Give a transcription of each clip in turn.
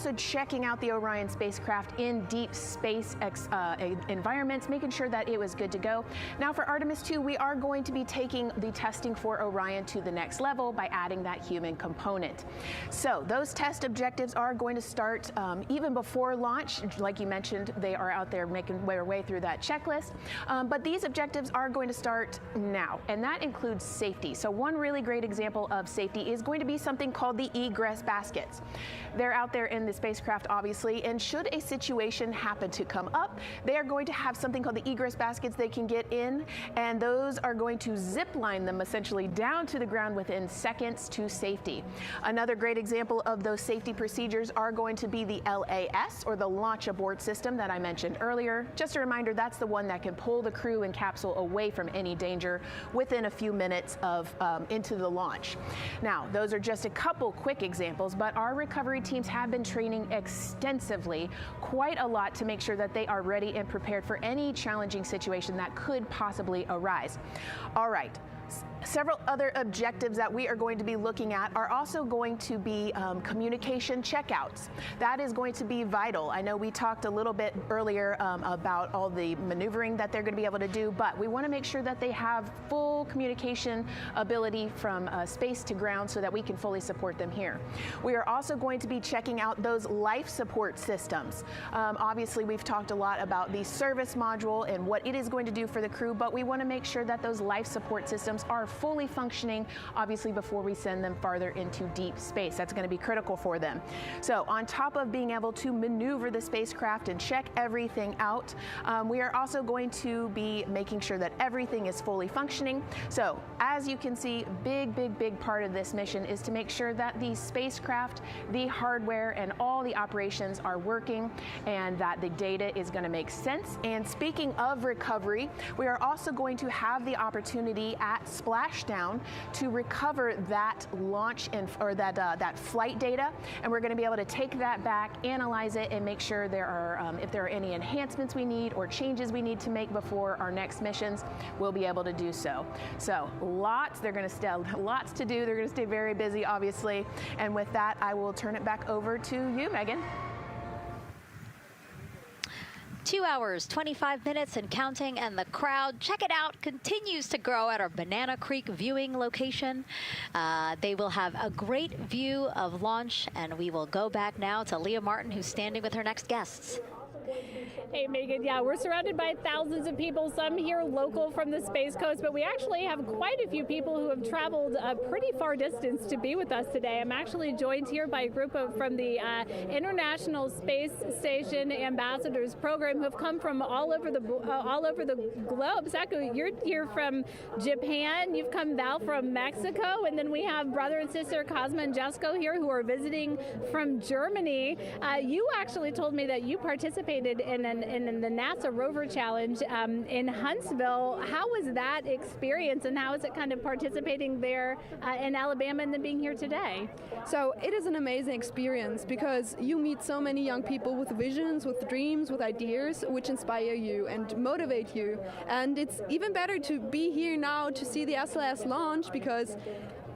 also checking out the Orion spacecraft in deep space environments, making sure that it was good to go. Now for Artemis II, we are going to be taking the testing for Orion to the next level by adding that human component. So those test objectives are going to start even before launch. Like you mentioned, they are out there making their way through that checklist. But these objectives are going to start now, and that includes safety. So one really great example of safety is going to be something called the egress baskets. They're out there in the spacecraft, obviously, and should a situation happen to come up, they are going to have something called the egress baskets they can get in, and those are going to zip line them essentially down to the ground within seconds to safety. Another great example of those safety procedures are going to be the LAS, or the Launch Abort System that I mentioned earlier. Just a reminder, that's the one that can pull the crew and capsule away from any danger within a few minutes of into the launch. Now, those are just a couple quick examples, but our recovery teams have been training extensively, quite a lot, to make sure that they are ready and prepared for any challenging situation that could possibly arise. All right. Several other objectives that we are going to be looking at are also going to be communication checkouts. That is going to be vital. I know we talked a little bit earlier about all the maneuvering that they're going to be able to do, but we want to make sure that they have full communication ability from space to ground so that we can fully support them here. We are also going to be checking out those life support systems. Obviously, we've talked a lot about the service module and what it is going to do for the crew, but we want to make sure that those life support systems are fully functioning, obviously, before we send them farther into deep space. That's going to be critical for them. So on top of being able to maneuver the spacecraft and check everything out, we are also going to be making sure that everything is fully functioning. So as you can see, big part of this mission is to make sure that the spacecraft, the hardware, and all the operations are working, and that the data is going to make sense. And speaking of recovery, we are also going to have the opportunity at splashdown to recover that launch or that flight data, and we're going to be able to take that back, analyze it, and make sure there are if there are any enhancements we need or changes we need to make before our next missions, we'll be able to do so. So lots to do. They're going to stay very busy, obviously. And with that, I will turn it back over to you, Megan. 2 hours, 25 minutes and counting, and the crowd, check it out, continues to grow at our Banana Creek viewing location. They will have a great view of launch, and we will go back now to Leah Martin, who's standing with her next guests. Hey, Megan, yeah, we're surrounded by thousands of people, some here local from the Space Coast, but we actually have quite a few people who have traveled a pretty far distance to be with us today. I'm actually joined here by a group from the International Space Station Ambassadors Program who have come from all over the globe. Saku, you're here from Japan, you've come Val from Mexico, and then we have brother and sister Cosma and Jesco here who are visiting from Germany. You actually told me that you participated in the NASA Rover Challenge in Huntsville. How was that experience, and how is it kind of participating there in Alabama and then being here today? So it is an amazing experience because you meet so many young people with visions, with dreams, with ideas which inspire you and motivate you. And it's even better to be here now to see the SLS launch because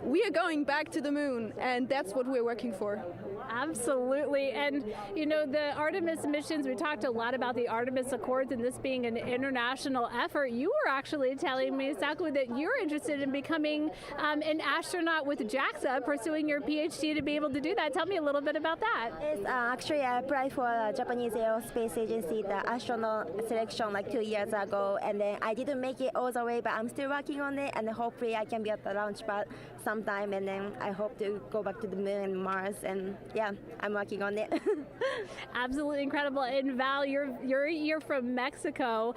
we are going back to the moon, and that's what we're working for. Absolutely. And, you know, the Artemis missions, we talked a lot about the Artemis Accords and this being an international effort. You were actually telling me, Saku, that you're interested in becoming an astronaut with JAXA, pursuing your PhD to be able to do that. Tell me a little bit about that. Yes, actually, I applied for the Japanese Aerospace Agency, the astronaut selection like 2 years ago, and then I didn't make it all the way, but I'm still working on it, and hopefully I can be at the launch pad sometime, and then I hope to go back to the moon and Mars, and yeah, I'm working on it. Absolutely incredible. And Val, you're from Mexico.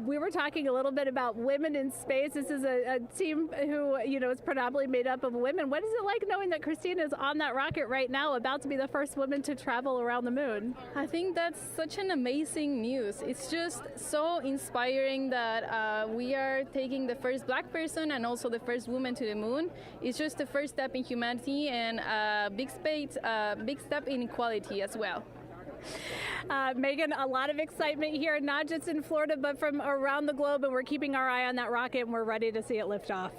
We were talking a little bit about women in space. This is a team who, you know, is predominantly made up of women. What is it like knowing that Christina is on that rocket right now, about to be the first woman to travel around the moon? I think that's such an amazing news. It's just so inspiring that we are taking the first black person and also the first woman to the moon. It's just the first step in humanity and a big step in equality as well. Megan, a lot of excitement here, not just in Florida, but from around the globe, and we're keeping our eye on that rocket, and we're ready to see it lift off.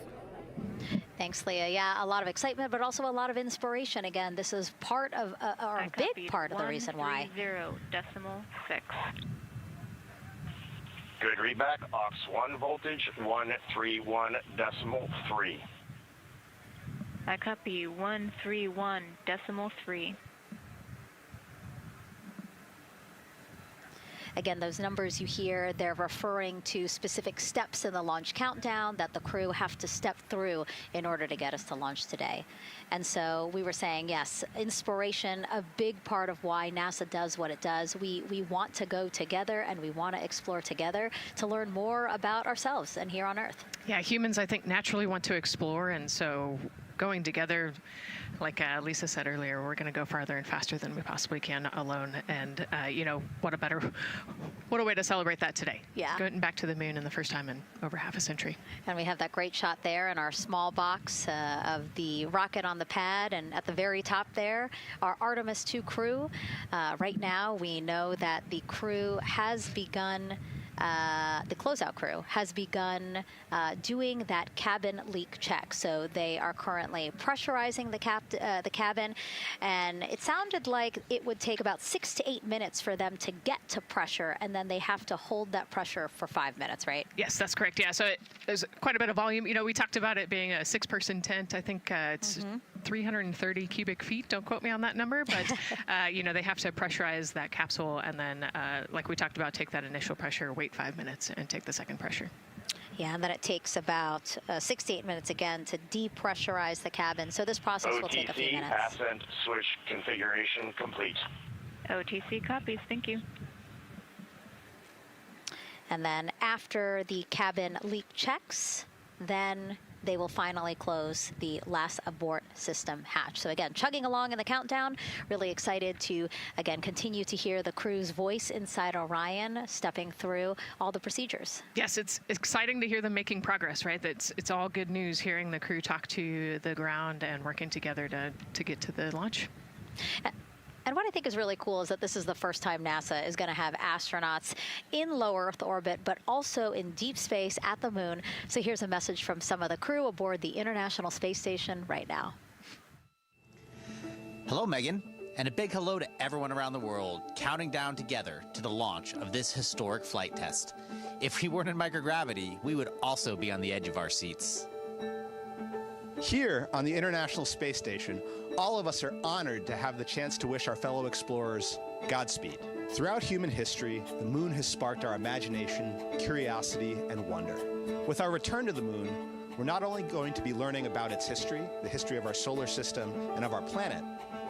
Thanks, Leah. Yeah, a lot of excitement, but also a lot of inspiration. Again, this is part of, or a big part of the reason why. 130.6. Good readback. Aux 1 voltage 131.3. I copy 131.3. Again, those numbers you hear, they're referring to specific steps in the launch countdown that the crew have to step through in order to get us to launch today. And so we were saying, yes, inspiration, a big part of why NASA does what it does. We want to go together and we want to explore together to learn more about ourselves and here on Earth. Yeah, humans, I think, naturally want to explore, and so going together, like Lisa said earlier, we're going to go farther and faster than we possibly can alone. And, you know, what a way to celebrate that today. Yeah. Going back to the moon in the first time in over half a century. And we have that great shot there in our small box of the rocket on the pad. And at the very top there, our Artemis II crew. Right now, we know that the crew has begun the closeout crew has begun doing that cabin leak check. So they are currently pressurizing the cabin, and it sounded like it would take about 6 to 8 minutes for them to get to pressure, and then they have to hold that pressure for 5 minutes, right? Yes, that's correct. Yeah, so there's quite a bit of volume. You know, we talked about it being a 6-person tent. I think it's 330 cubic feet. Don't quote me on that number, but you know, they have to pressurize that capsule, and then, like we talked about, take that initial pressure, wait 5 minutes, and take the second pressure. Yeah, and then it takes about 6 to 8 minutes again to depressurize the cabin. So this process will take a few minutes. OTC ascent switch configuration complete. OTC copies. Thank you. And then after the cabin leak checks, then they will finally close the last abort system hatch. So again, chugging along in the countdown, really excited to, again, continue to hear the crew's voice inside Orion, stepping through all the procedures. Yes, it's exciting to hear them making progress, right? It's all good news hearing the crew talk to the ground and working together to get to the launch. And what I think is really cool is that this is the first time NASA is going to have astronauts in low Earth orbit, but also in deep space at the moon. So here's a message from some of the crew aboard the International Space Station right now. Hello, Megan, and a big hello to everyone around the world counting down together to the launch of this historic flight test. If we weren't in microgravity, we would also be on the edge of our seats. Here on the International Space Station, all of us are honored to have the chance to wish our fellow explorers Godspeed. Throughout human history, the moon has sparked our imagination, curiosity, and wonder. With our return to the moon, we're not only going to be learning about its history, the history of our solar system and of our planet,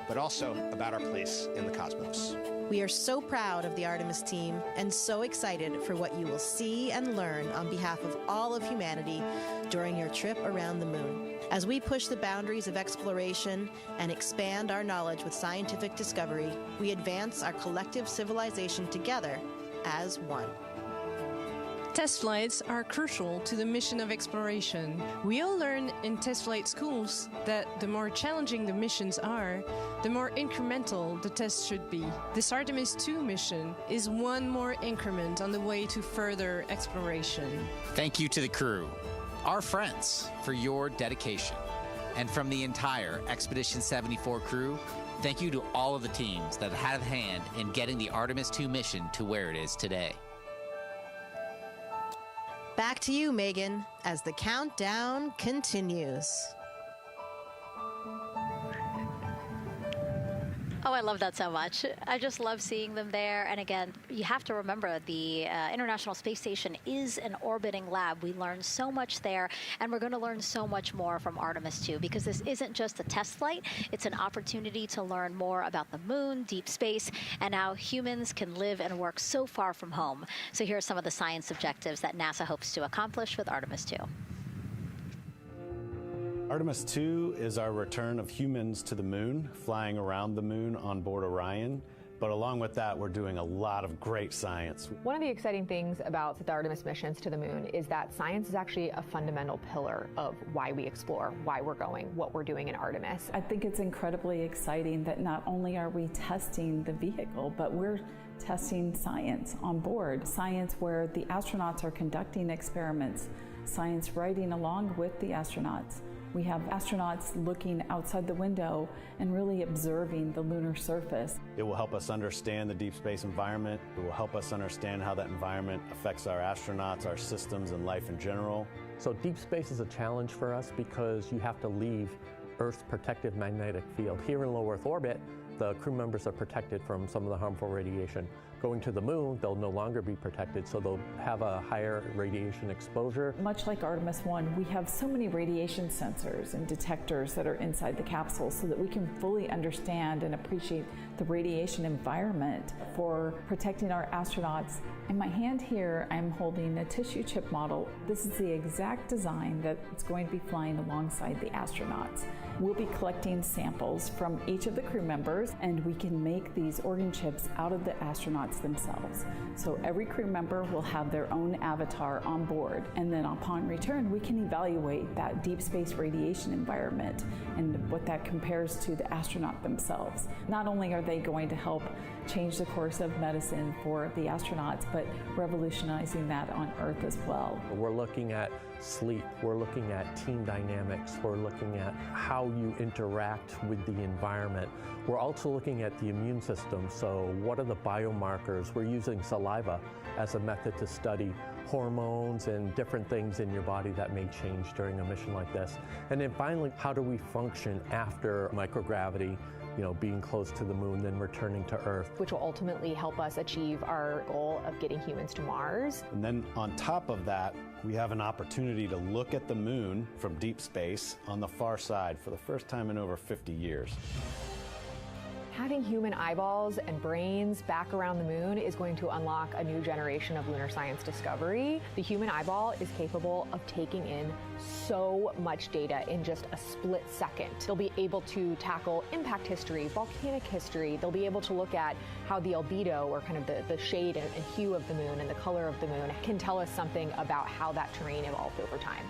but also about our place in the cosmos. We are so proud of the Artemis team and so excited for what you will see and learn on behalf of all of humanity during your trip around the moon. As we push the boundaries of exploration and expand our knowledge with scientific discovery, we advance our collective civilization together as one. Test flights are crucial to the mission of exploration. We all learn in test flight schools that the more challenging the missions are, the more incremental the tests should be. This Artemis II mission is one more increment on the way to further exploration. Thank you to the crew, our friends, for your dedication. And from the entire Expedition 74 crew, thank you to all of the teams that had a hand in getting the Artemis II mission to where it is today. Back to you, Megan, as the countdown continues. Oh, I love that so much. I just love seeing them there. And again, you have to remember the International Space Station is an orbiting lab. We learn so much there, and we're going to learn so much more from Artemis II, because this isn't just a test flight. It's an opportunity to learn more about the moon, deep space, and how humans can live and work so far from home. So here are some of the science objectives that NASA hopes to accomplish with Artemis II. Artemis II is our return of humans to the moon, flying around the moon on board Orion. But along with that, we're doing a lot of great science. One of the exciting things about the Artemis missions to the moon is that science is actually a fundamental pillar of why we explore, why we're going, what we're doing in Artemis. I think it's incredibly exciting that not only are we testing the vehicle, but we're testing science on board. Science where the astronauts are conducting experiments, science riding along with the astronauts. We have astronauts looking outside the window and really observing the lunar surface. It will help us understand the deep space environment. It will help us understand how that environment affects our astronauts, our systems, and life in general. So deep space is a challenge for us because you have to leave Earth's protective magnetic field. Here in low Earth orbit, the crew members are protected from some of the harmful radiation. Going to the moon, they'll no longer be protected, so they'll have a higher radiation exposure. Much like Artemis I, we have so many radiation sensors and detectors that are inside the capsule so that we can fully understand and appreciate the radiation environment for protecting our astronauts. In my hand here, I'm holding a tissue chip model. This is the exact design that's going to be flying alongside the astronauts. We'll be collecting samples from each of the crew members, and we can make these organ chips out of the astronauts themselves. So every crew member will have their own avatar on board, and then upon return, we can evaluate that deep space radiation environment and what that compares to the astronaut themselves. Not only are they going to help change the course of medicine for the astronauts, but revolutionizing that on Earth as well. We're looking at sleep, we're looking at team dynamics, we're looking at how you interact with the environment. We're also looking at the immune system, so what are the biomarkers? We're using saliva as a method to study hormones and different things in your body that may change during a mission like this. And then finally, how do we function after microgravity, being close to the moon, then returning to Earth. Which will ultimately help us achieve our goal of getting humans to Mars. And then on top of that, we have an opportunity to look at the moon from deep space on the far side for the first time in over 50 years. Having human eyeballs and brains back around the moon is going to unlock a new generation of lunar science discovery. The human eyeball is capable of taking in so much data in just a split second. They'll be able to tackle impact history, volcanic history. They'll be able to look at how the albedo, or kind of the shade and hue of the moon and the color of the moon, can tell us something about how that terrain evolved over time.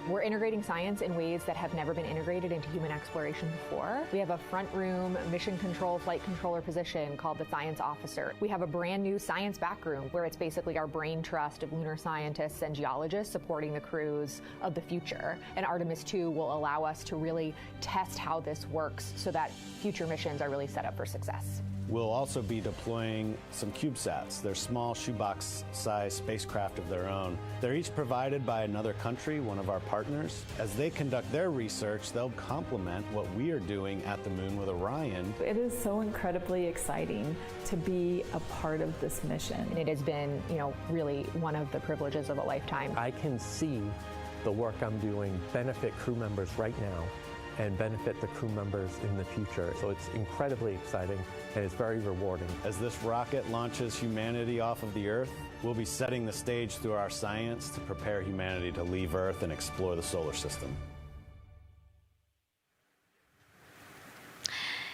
We're integrating science in ways that have never been integrated into human exploration before. We have a front room mission control flight controller position called the Science Officer. We have a brand new science back room where it's basically our brain trust of lunar scientists and geologists supporting the crews of the future. And Artemis II will allow us to really test how this works so that future missions are really set up for success. We'll also be deploying some CubeSats. They're small shoebox-sized spacecraft of their own. They're each provided by another country, one of our partners. As they conduct their research, they'll complement what we are doing at the moon with Orion. It is so incredibly exciting to be a part of this mission. And it has been, really one of the privileges of a lifetime. I can see the work I'm doing benefit crew members right now and benefit the crew members in the future. So it's incredibly exciting and it's very rewarding. As this rocket launches humanity off of the Earth, we'll be setting the stage through our science to prepare humanity to leave Earth and explore the solar system.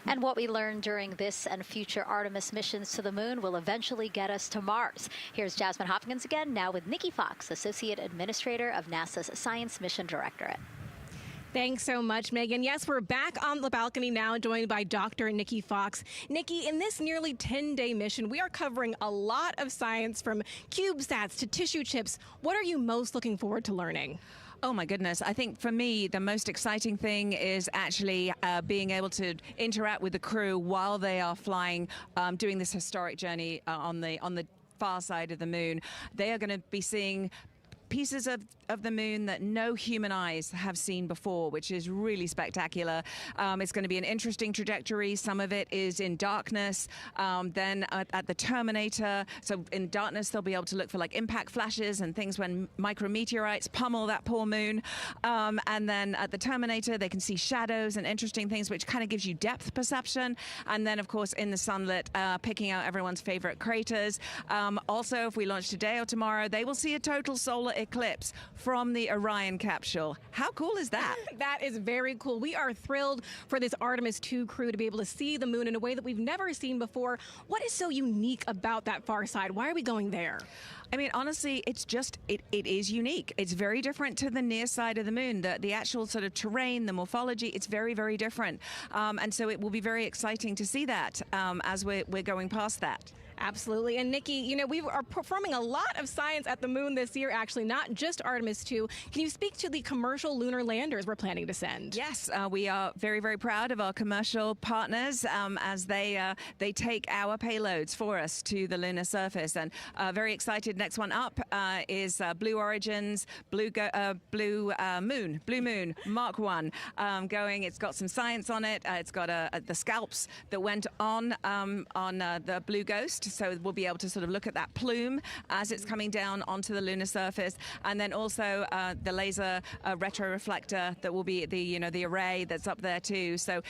And what we learn during this and future Artemis missions to the moon will eventually get us to Mars. Here's Jasmine Hopkins again, now with Nikki Fox, Associate Administrator of NASA's Science Mission Directorate. Thanks so much, Megan. Yes, we're back on the balcony now, joined by Dr. Nikki Fox. Nikki, in this nearly 10-day mission, we are covering a lot of science, from CubeSats to tissue chips. What are you most looking forward to learning? Oh my goodness. I think for me, the most exciting thing is actually being able to interact with the crew while they are flying, doing this historic journey on the far side of the moon. They are going to be seeing pieces of the moon that no human eyes have seen before, which is really spectacular. It's going to be an interesting trajectory. Some of it is in darkness. Then at the terminator, so in darkness, they'll be able to look for like impact flashes and things when micrometeorites pummel that poor moon. And then at the terminator, they can see shadows and interesting things, which kind of gives you depth perception. And then, of course, in the sunlit, picking out everyone's favorite craters. Also, if we launch today or tomorrow, they will see a total solar eclipse from the Orion capsule. How cool is that? That is very cool. We are thrilled for this Artemis II crew to be able to see the moon in a way that we've never seen before. What is so unique about that far side? Why are we going there? I mean, honestly, it's just, it is unique. It's very different to the near side of the moon. The actual sort of terrain, the morphology, it's very, very different. And so it will be very exciting to see that as we're going past that. Absolutely. And Nikki, you know, we are performing a lot of science at the moon this year, actually, not just Artemis II. Can you speak to the commercial lunar landers we're planning to send? Yes, we are very, very proud of our commercial partners as they take our payloads for us to the lunar surface. And very excited. Next one up is Blue Origin's Blue Moon Mark 1 going. It's got some science on it. It's got the scalps that went on the Blue Ghost, so we'll be able to sort of look at that plume as it's coming down onto the lunar surface, and then also the laser retroreflector that will be the array that's up there too. So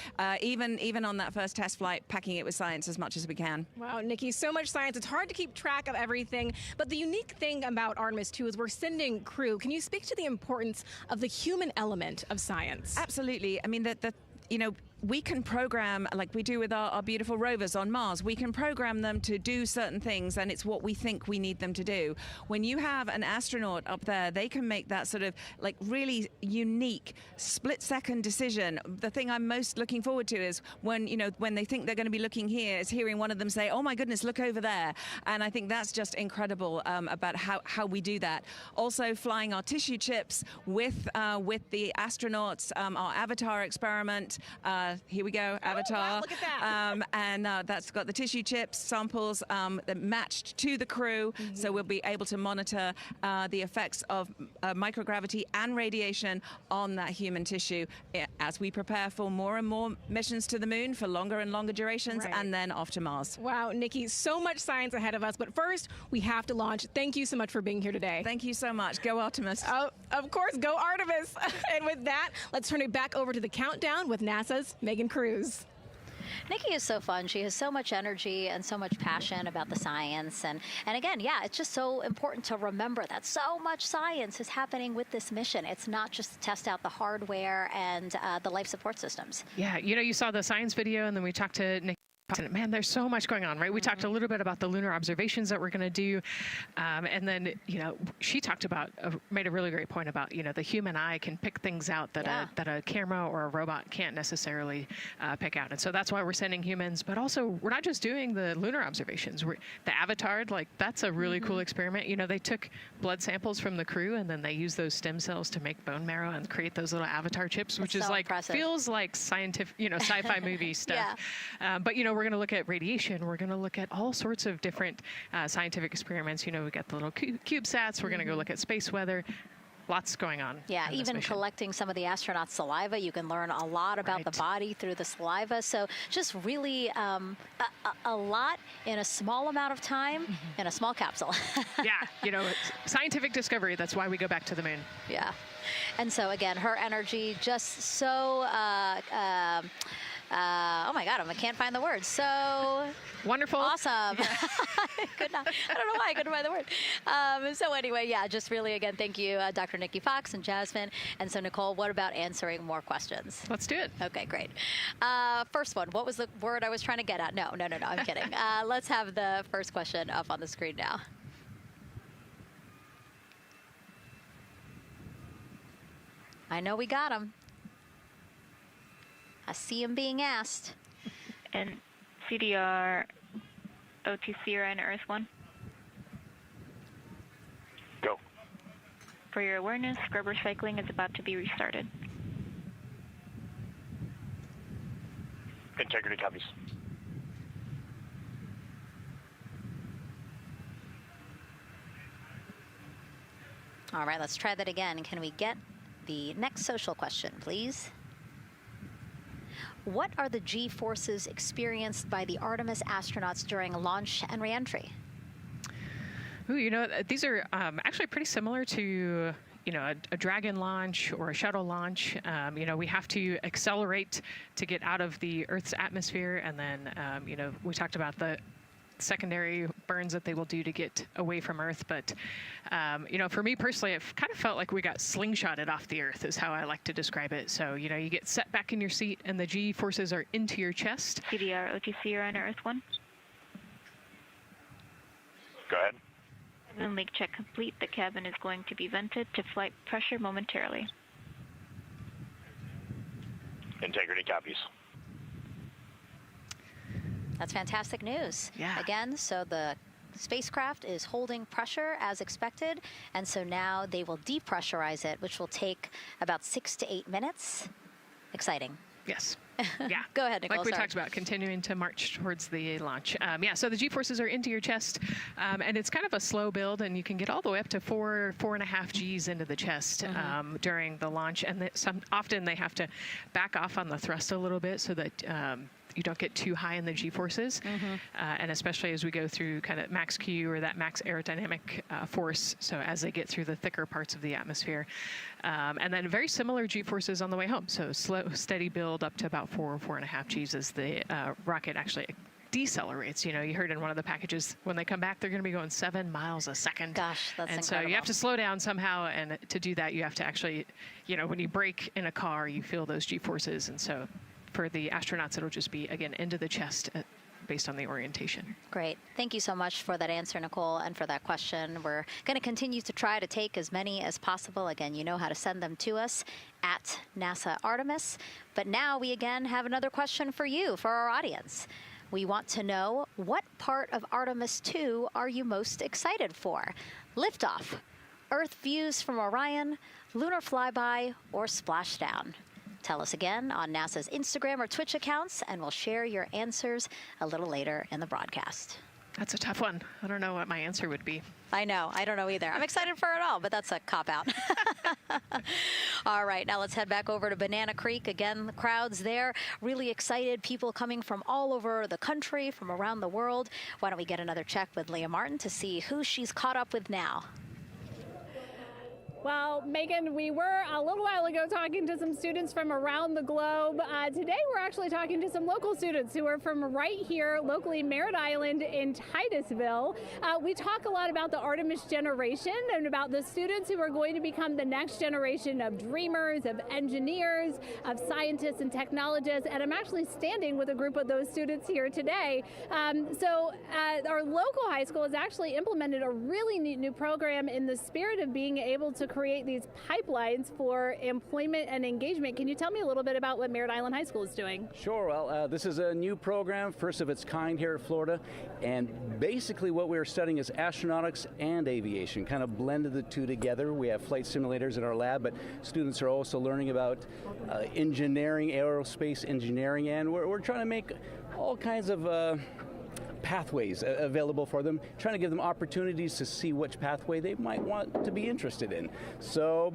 even on that first test flight, packing it with science as much as we can. Wow, Nikki, so much science. It's hard to keep track of everything, but the unique thing about Artemis II is we're sending crew. Can you speak to the importance of the human element of science? Absolutely. I mean, we can program, like we do with our beautiful rovers on Mars, we can program them to do certain things, and it's what we think we need them to do. When you have an astronaut up there, they can make that sort of like really unique split-second decision. The thing I'm most looking forward to is when they think they're going to be looking here, is hearing one of them say, "Oh my goodness, look over there." And I think that's just incredible about how we do that. Also, flying our tissue chips with the astronauts, our Avatar experiment. Here we go, Avatar. Wow, look at that. And that's got the tissue chips samples that matched to the crew, so we'll be able to monitor the effects of microgravity and radiation on that human tissue as we prepare for more and more missions to the moon for longer and longer durations, and then off to Mars. Wow, Nikki, so much science ahead of us, but first we have to launch. Thank you so much for being here today. Thank you so much. Go Artemis. Oh, of course, go Artemis. And with that, let's turn it back over to the countdown with NASA's Megan Cruz. Nikki is so fun. She has so much energy and so much passion about the science. And again, yeah, it's just so important to remember that so much science is happening with this mission. It's not just to test out the hardware and the life support systems. Yeah, you saw the science video, and then we talked to Nikki. Man, there's so much going on, right? We talked a little bit about the lunar observations that we're going to do. And then, she talked about, made a really great point about, the human eye can pick things out that a camera or a robot can't necessarily pick out. And so that's why we're sending humans. But also, we're not just doing the lunar observations. The Avatar, that's a really cool experiment. They took blood samples from the crew, and then they used those stem cells to make bone marrow and create those little Avatar chips, which is feels like scientific, sci-fi movie stuff. But, we're going to look at radiation. We're going to look at all sorts of different scientific experiments. We got the little CubeSats. We're going to go look at space weather. Lots going on. Yeah, even collecting some of the astronauts' saliva. You can learn a lot about the body through the saliva. So just really a lot in a small amount of time in a small capsule. Yeah, scientific discovery. That's why we go back to the moon. Yeah. And so, again, her energy just so... oh my God, I can't find the word. So wonderful. Awesome. I don't know why I couldn't find the word. So anyway, yeah, just really, again, thank you, Dr. Nikki Fox and Jasmine. And so, Nicole, what about answering more questions? Let's do it. Okay, great. First one, what was the word I was trying to get at? No, I'm kidding. Let's have the first question up on the screen now. I know we got him. I see him being asked. And CDR OTC Orion Earth 1. Go. For your awareness, scrubber cycling is about to be restarted. Integrity copies. All right, let's try that again. Can we get the next social question, please? What are the G-forces experienced by the Artemis astronauts during launch and reentry? Ooh, these are actually pretty similar to, a Dragon launch or a shuttle launch. We have to accelerate to get out of the Earth's atmosphere, and then, we talked about the secondary burns that they will do to get away from Earth. But, for me personally, it kind of felt like we got slingshotted off the Earth is how I like to describe it. So, you get set back in your seat and the G forces are into your chest. CDR OTC Orion Earth 1. Go ahead. Moon leak check complete. The cabin is going to be vented to flight pressure momentarily. Integrity copies. That's fantastic news. Yeah. Again, so the spacecraft is holding pressure as expected, and so now they will depressurize it, which will take about 6 to 8 minutes. Exciting. Yes. Yeah. Go ahead, Nicole. Like we sorry. talked about, continuing to march towards the launch. Yeah, so the G-forces are into your chest, and it's kind of a slow build, and you can get all the way up to 4.5 Gs into the chest during the launch, and often they have to back off on the thrust a little bit so that you don't get too high in the G-forces, and especially as we go through kind of max Q or that max aerodynamic force, so as they get through the thicker parts of the atmosphere. And then very similar G-forces on the way home, so slow, steady build up to about 4.5 Gs as the rocket actually decelerates. You know, you heard in one of the packages, when they come back, they're going to be going 7 miles a second. Gosh, that's and incredible. so you have to slow down somehow, and to do that, you have to actually, you know, when you brake in a car, you feel those G-forces, and so for the astronauts, it'll just be, again, into the chest based on the orientation. Great. Thank you so much for that answer, Nicole, and for that question. We're going to continue to try to take as many as possible. Again, you know how to send them to us at NASA Artemis. But now we again have another question for you, for our audience. We want to know, what part of Artemis II are you most excited for? Liftoff, Earth views from Orion, lunar flyby, or splashdown? Tell us again on NASA's Instagram or Twitch accounts, and we'll share your answers a little later in the broadcast. That's a tough one. I don't know what my answer would be. I know. I don't know either. I'm excited for it all, but that's a cop-out. All right, now let's head back over to Banana Creek. Again, the crowd's there, really excited. People coming from all over the country, from around the world. Why don't we get another check with Leah Martin to see who she's caught up with now. Well, Megan, we were a little while ago talking to some students from around the globe. Today, we're actually talking to some local students who are from right here, locally, Merritt Island in Titusville. We talk a lot about the Artemis generation and about the students who are going to become the next generation of dreamers, of engineers, of scientists and technologists. And I'm actually standing with a group of those students here today. Our local high school has actually implemented a really neat new program in the spirit of being able to create these pipelines for employment and engagement. Can you tell me a little bit about what Merritt Island High School is doing? Sure. Well, this is a new program, first of its kind here at Florida, and basically what we're studying is astronautics and aviation, kind of blended the two together. We have flight simulators in our lab, but students are also learning about engineering, aerospace engineering, and we're trying to make all kinds of pathways available for them, trying to give them opportunities to see which pathway they might want to be interested in. So,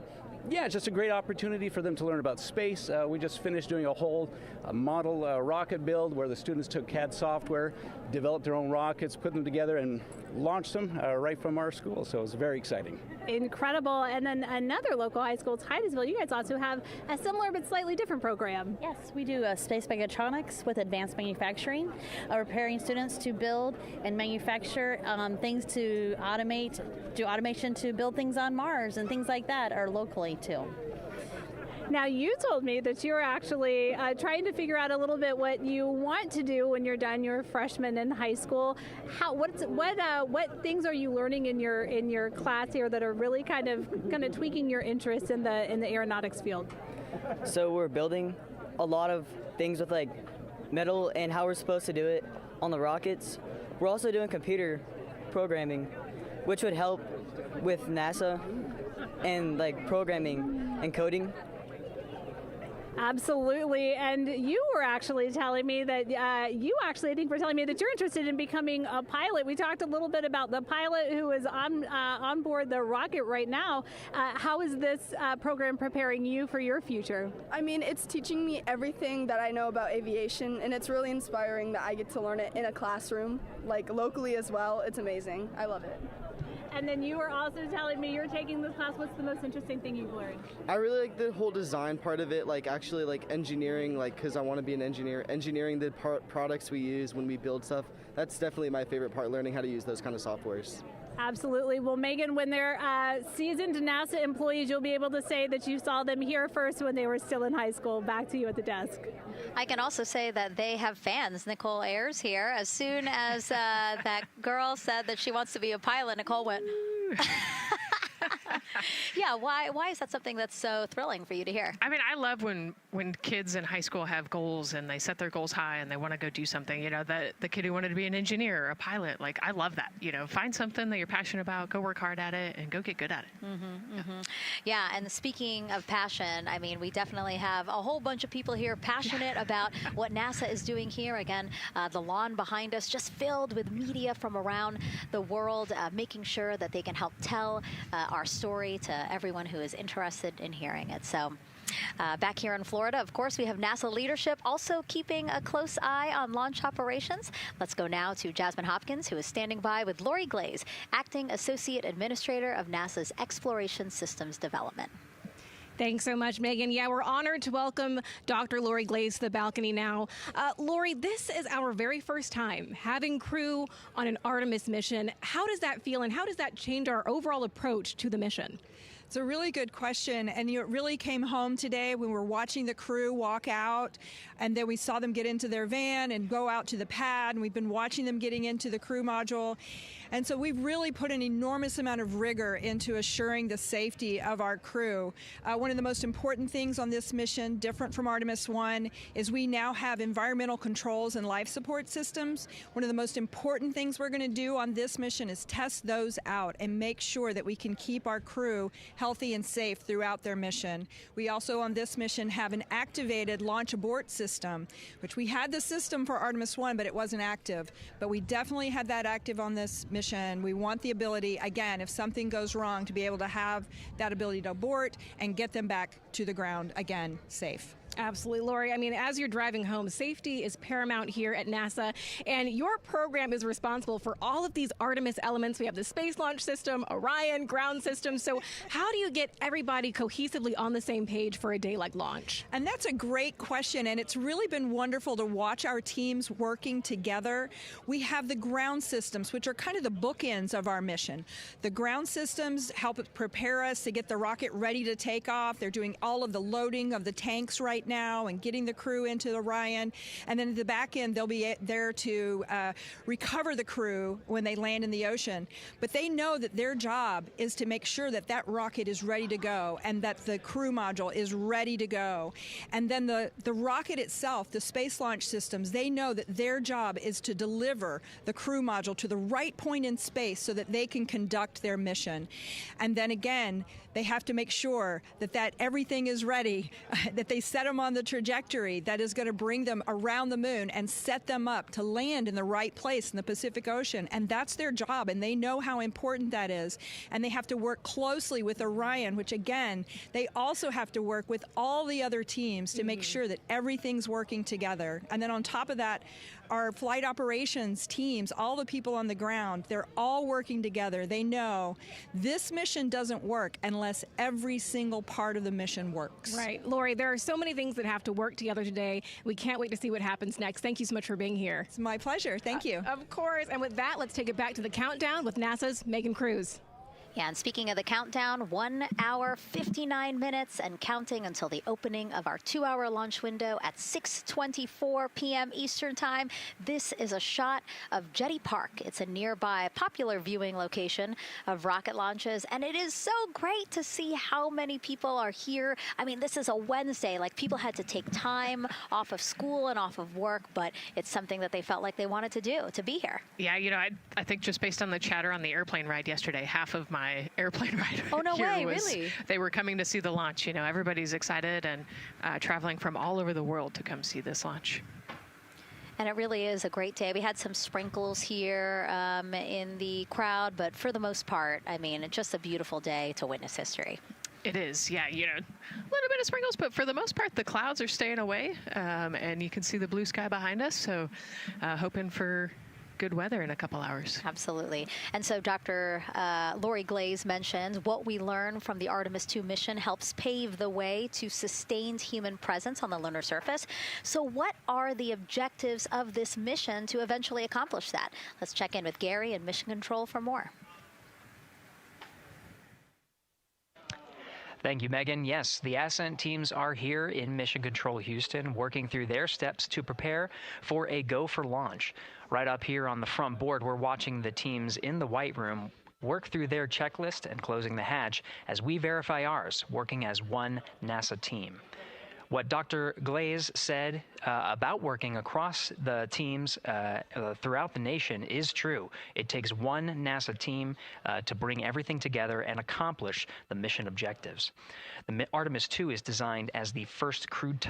yeah, it's just a great opportunity for them to learn about space. We just finished doing a whole model rocket build where the students took CAD software, developed their own rockets, put them together, and launched them right from our school. So it was very exciting. Incredible. And then another local high school, Titusville, you guys also have a similar but slightly different program. Yes, we do space mechatronics with advanced manufacturing, preparing students to build and manufacture things to automate, do automation to build things on Mars and things like that, or locally too. Now, you told me that you're actually trying to figure out a little bit what you want to do when you're done your freshman in high school. What things are you learning in your class here that are really kind of tweaking your interest in the aeronautics field? So we're building a lot of things with like metal and how we're supposed to do it on the rockets. We're also doing computer programming, which would help with NASA and like programming and coding. Absolutely. And you were actually telling me that I think were telling me that you're interested in becoming a pilot. We talked a little bit about the pilot who is on board the rocket right now. How is this program preparing you for your future? I mean, it's teaching me everything that I know about aviation, and it's really inspiring that I get to learn it in a classroom, like locally as well. It's amazing. I love it. And then you were also telling me you're taking this class. What's the most interesting thing you've learned? I really like the whole design part of it, like actually like engineering, like because I want to be an engineer. Engineering the products we use when we build stuff, that's definitely my favorite part, learning how to use those kind of softwares. Absolutely. Well, Megan, when they're seasoned NASA employees, you'll be able to say that you saw them here first when they were still in high school. Back to you at the desk. I can also say that they have fans. Nicole Ayers here. As soon as that girl said that she wants to be a pilot, Nicole went... Yeah, why is that something that's so thrilling for you to hear? I mean, I love when kids in high school have goals and they set their goals high and they want to go do something. You know, the kid who wanted to be an engineer or a pilot, like, I love that. You know, find something that you're passionate about, go work hard at it, and go get good at it. Yeah, and speaking of passion, I mean, we definitely have a whole bunch of people here passionate about what NASA is doing here. Again, the lawn behind us just filled with media from around the world, making sure that they can help tell our story to everyone who is interested in hearing it. So back here in Florida, of course, we have NASA leadership also keeping a close eye on launch operations. Let's go now to Jasmine Hopkins, who is standing by with Lori Glaze, Acting Associate Administrator of NASA's Exploration Systems Development. Thanks so much, Megan. Yeah, we're honored to welcome Dr. Lori Glaze to the balcony now. Lori, this is our very first time having crew on an Artemis mission. How does that feel, and how does that change our overall approach to the mission? It's a really good question, and it really came home today when we were watching the crew walk out, and then we saw them get into their van and go out to the pad, and we've been watching them getting into the crew module. And so we've really put an enormous amount of rigor into assuring the safety of our crew. One of the most important things on this mission, different from Artemis I, is we now have environmental controls and life support systems. One of the most important things we're going to do on this mission is test those out and make sure that we can keep our crew healthy and safe throughout their mission. We also on this mission have an activated launch abort system, which we had the system for Artemis I, but it wasn't active. But we definitely had that active on this mission. We want the ability, again, if something goes wrong, to be able to have that ability to abort and get them back to the ground, again, safe. Absolutely, Lori. I mean, as you're driving home, safety is paramount here at NASA, and your program is responsible for all of these Artemis elements. We have the Space Launch System, Orion, ground systems. So how do you get everybody cohesively on the same page for a day like launch? And that's a great question, and it's really been wonderful to watch our teams working together. We have the ground systems, which are kind of the bookends of our mission. The ground systems help prepare us to get the rocket ready to take off. They're doing all of the loading of the tanks right now and getting the crew into Orion. And then at the back end, they'll be there to recover the crew when they land in the ocean. But they know that their job is to make sure that that rocket is ready to go and that the crew module is ready to go. And then the rocket itself, the space launch systems, they know that their job is to deliver the crew module to the right point in space so that they can conduct their mission. And then again, they have to make sure that everything is ready, that they set them on the trajectory that is going to bring them around the moon and set them up to land in the right place in the Pacific Ocean. And that's their job, and they know how important that is. And they have to work closely with Orion, which again, they also have to work with all the other teams to make sure that everything's working together. And then on top of that, our flight operations teams, all the people on the ground, they're all working together. They know this mission doesn't work unless every single part of the mission works. Right. Lori, there are so many things that have to work together today. We can't wait to see what happens next. Thank you so much for being here. It's my pleasure. Thank you. Of course. And with that, let's take it back to the countdown with NASA's Megan Cruz. Yeah, and speaking of the countdown, 1 hour, 59 minutes and counting until the opening of our 2-hour launch window at 6:24 p.m. Eastern Time. This is a shot of Jetty Park. It's a nearby popular viewing location of rocket launches, and it is so great to see how many people are here. I mean, this is a Wednesday. Like, people had to take time off of school and off of work, but it's something that they felt like they wanted to do, to be here. Yeah, you know, I think just based on the chatter on the airplane ride yesterday, half of my airplane ride oh, no here way, was really? They were coming to see the launch. You know, everybody's excited and traveling from all over the world to come see this launch. And it really is a great day. We had some sprinkles here in the crowd, but for the most part, I mean, it's just a beautiful day to witness history. It is, yeah, you know, a little bit of sprinkles, but for the most part, the clouds are staying away, and you can see the blue sky behind us, so hoping for good weather in a couple hours. Absolutely. And so Dr. Lori Glaze mentioned what we learned from the Artemis II mission helps pave the way to sustained human presence on the lunar surface. So what are the objectives of this mission to eventually accomplish that? Let's check in with Gary in Mission Control for more. Thank you, Megan. Yes, the Ascent teams are here in Mission Control Houston, working through their steps to prepare for a go for launch. Right up here on the front board, we're watching the teams in the White Room work through their checklist and closing the hatch as we verify ours, working as one NASA team. What Dr. Glaze said about working across the teams throughout the nation is true. It takes one NASA team to bring everything together and accomplish the mission objectives. The Artemis II is designed as the first crewed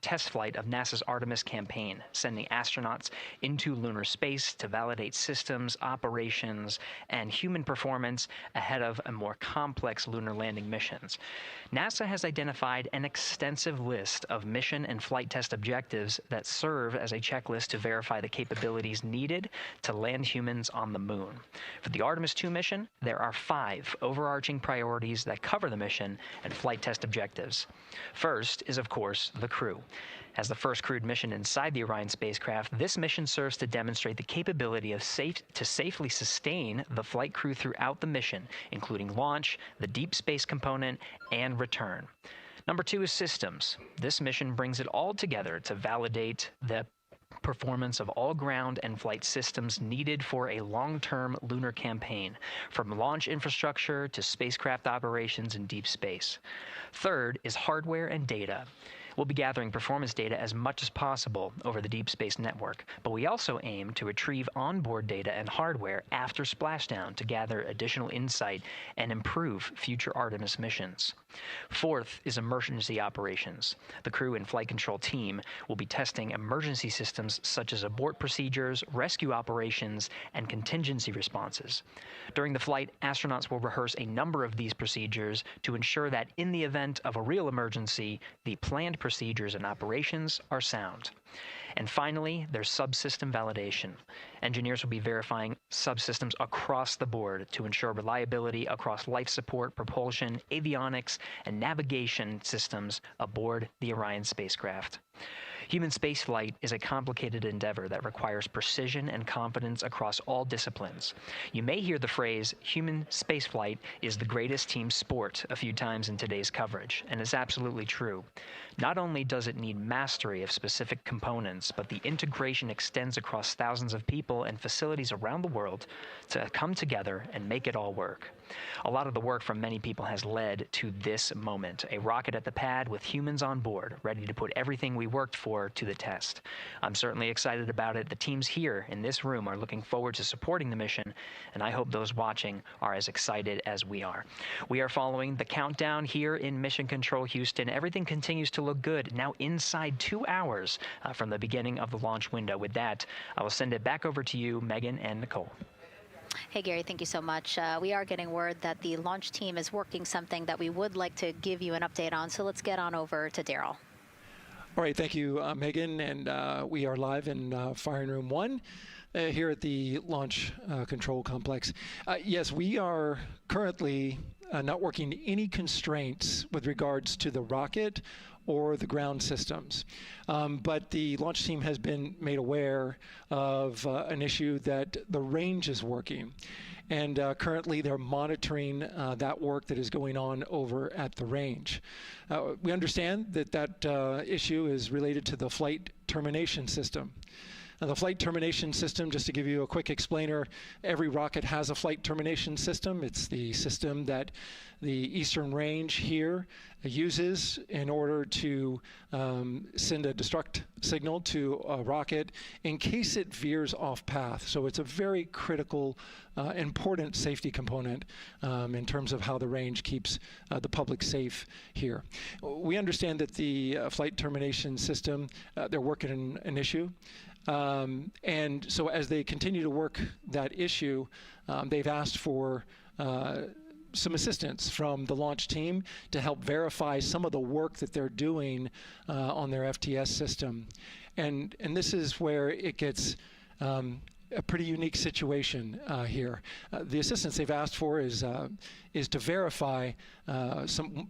test flight of NASA's Artemis campaign, sending astronauts into lunar space to validate systems, operations, and human performance ahead of a more complex lunar landing missions. NASA has identified an extensive list of mission and flight test objectives that serve as a checklist to verify the capabilities needed to land humans on the moon. For the Artemis II mission, there are 5 overarching priorities that cover the mission and flight test objectives. First is, of course, the crew. As the first crewed mission inside the Orion spacecraft, this mission serves to demonstrate the capability of safely sustain the flight crew throughout the mission, including launch, the deep space component, and return. Number 2 is systems. This mission brings it all together to validate the performance of all ground and flight systems needed for a long-term lunar campaign, from launch infrastructure to spacecraft operations in deep space. Third is hardware and data. We'll be gathering performance data as much as possible over the Deep Space Network, but we also aim to retrieve onboard data and hardware after splashdown to gather additional insight and improve future Artemis missions. Fourth is emergency operations. The crew and flight control team will be testing emergency systems such as abort procedures, rescue operations, and contingency responses. During the flight, astronauts will rehearse a number of these procedures to ensure that in the event of a real emergency, the planned procedures and operations are sound. And finally, there's subsystem validation. Engineers will be verifying subsystems across the board to ensure reliability across life support, propulsion, avionics, and navigation systems aboard the Orion spacecraft. Human spaceflight is a complicated endeavor that requires precision and confidence across all disciplines. You may hear the phrase, human spaceflight is the greatest team sport, a few times in today's coverage, and it's absolutely true. Not only does it need mastery of specific components, but the integration extends across thousands of people and facilities around the world to come together and make it all work. A lot of the work from many people has led to this moment, a rocket at the pad with humans on board, ready to put everything we worked for to the test. I'm certainly excited about it. The teams here in this room are looking forward to supporting the mission, and I hope those watching are as excited as we are. We are following the countdown here in Mission Control Houston. Everything continues to look good. Now inside 2 hours from the beginning of the launch window. With that, I will send it back over to you, Megan and Nicole. Hey, Gary, thank you so much. We are getting word that the launch team is working something that we would like to give you an update on, so let's get on over to Daryl. All right, thank you, Megan, and we are live in Firing Room 1 here at the Launch Control Complex. Yes, we are currently not working any constraints with regards to the rocket or the ground systems. But the launch team has been made aware of an issue that the range is working. And currently they're monitoring that work that is going on over at the range. We understand that that issue is related to the flight termination system. Now, the flight termination system, just to give you a quick explainer, every rocket has a flight termination system. It's the system that the Eastern Range here uses in order to send a destruct signal to a rocket in case it veers off path. So it's a very critical, important safety component in terms of how the range keeps the public safe here. We understand that the flight termination system, they're working an issue. And so as they continue to work that issue, they've asked for some assistance from the launch team to help verify some of the work that they're doing on their FTS system. And this is where it gets a pretty unique situation here. The assistance they've asked for is to verify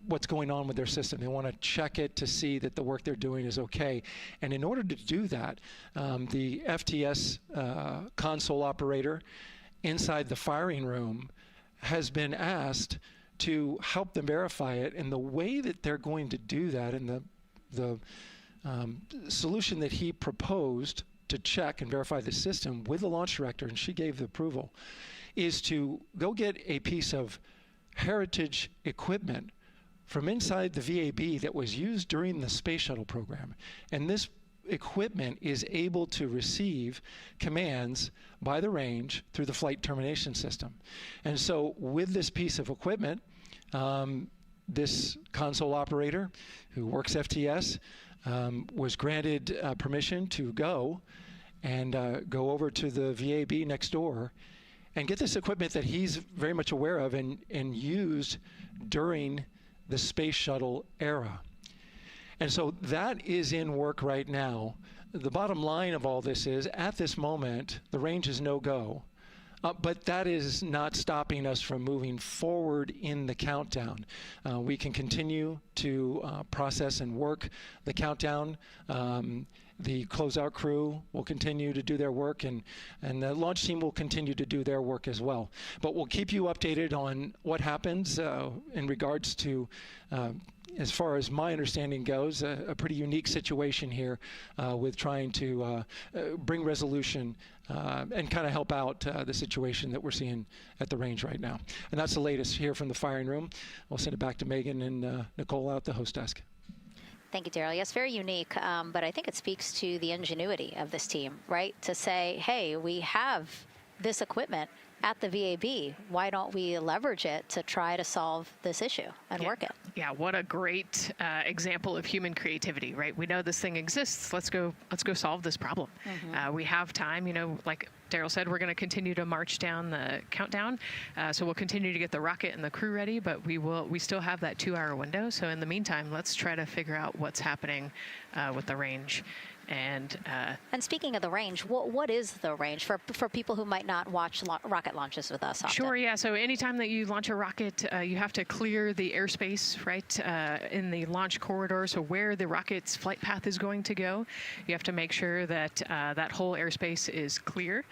what's going on with their system. They want to check it to see that the work they're doing is okay. And in order to do that, the FTS console operator inside the firing room has been asked to help them verify it. And the way that they're going to do that, and the solution that he proposed to check and verify the system with the launch director, and she gave the approval, is to go get a piece of heritage equipment from inside the VAB that was used during the space shuttle program. And this equipment is able to receive commands by the range through the flight termination system. And so with this piece of equipment, this console operator who works FTS was granted permission to go go over to the VAB next door and get this equipment that he's very much aware of and used during the space shuttle era. And so that is in work right now. The bottom line of all this is, at this moment, the range is no-go. But that is not stopping us from moving forward in the countdown. We can continue to process and work the countdown. The closeout crew will continue to do their work, and the launch team will continue to do their work as well. But we'll keep you updated on what happens in regards to, as far as my understanding goes, a pretty unique situation here with trying to bring resolution and kind of help out the situation that we're seeing at the range right now. And that's the latest here from the firing room. I'll send it back to Megan and Nicole out the host desk. Thank you, Daryl. Yes, very unique, but I think it speaks to the ingenuity of this team, right? To say, hey, we have this equipment at the VAB. Why don't we leverage it to try to solve this issue and work it? Yeah, what a great example of human creativity, right? We know this thing exists. Let's go solve this problem. We have time, like Daryl said, we're going to continue to march down the countdown. So we'll continue to get the rocket and the crew ready, but we still have that 2-hour window. So in the meantime, let's try to figure out what's happening with the range. And speaking of the range, what is the range for people who might not watch rocket launches with us often? Sure, yeah. So anytime that you launch a rocket, you have to clear the airspace, right, in the launch corridor. So where the rocket's flight path is going to go, you have to make sure that that whole airspace is clear.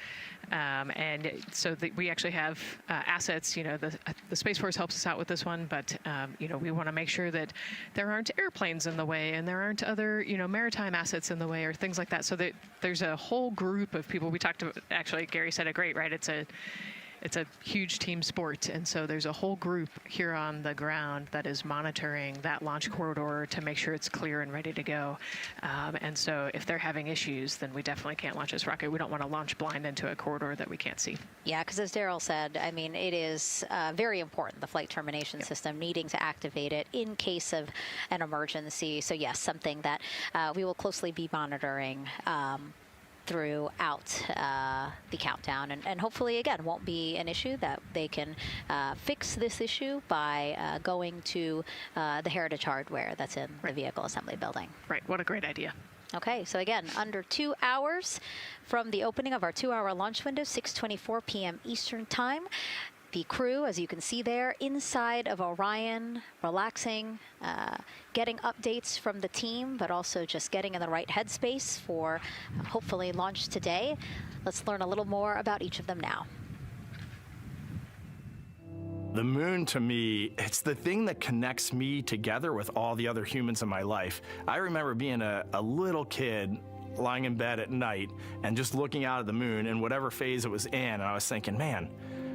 And so we actually have assets. The Space Force helps us out with this one, but we want to make sure that there aren't airplanes in the way and there aren't other maritime assets in the way or things like that. So that there's a whole group of people. We talked to, actually, Gary said it great, right? It's a huge team sport, and so there's a whole group here on the ground that is monitoring that launch corridor to make sure it's clear and ready to go. And so if they're having issues, then we definitely can't launch this rocket. We don't want to launch blind into a corridor that we can't see. Yeah, because as Daryl said, I mean, it is very important, the flight termination system, needing to activate it in case of an emergency. So yes, something that we will closely be monitoring throughout the countdown, and hopefully again won't be an issue, that they can fix this issue by going to the heritage hardware that's in the vehicle assembly building. Right, what a great idea. Okay, so again, under 2 hours from the opening of our 2-hour launch window, 6:24 p.m. Eastern Time. The crew, as you can see there, inside of Orion, relaxing, getting updates from the team, but also just getting in the right headspace for hopefully launch today. Let's learn a little more about each of them now. The moon, to me, it's the thing that connects me together with all the other humans in my life. I remember being a little kid lying in bed at night and just looking out at the moon in whatever phase it was in, and I was thinking, man,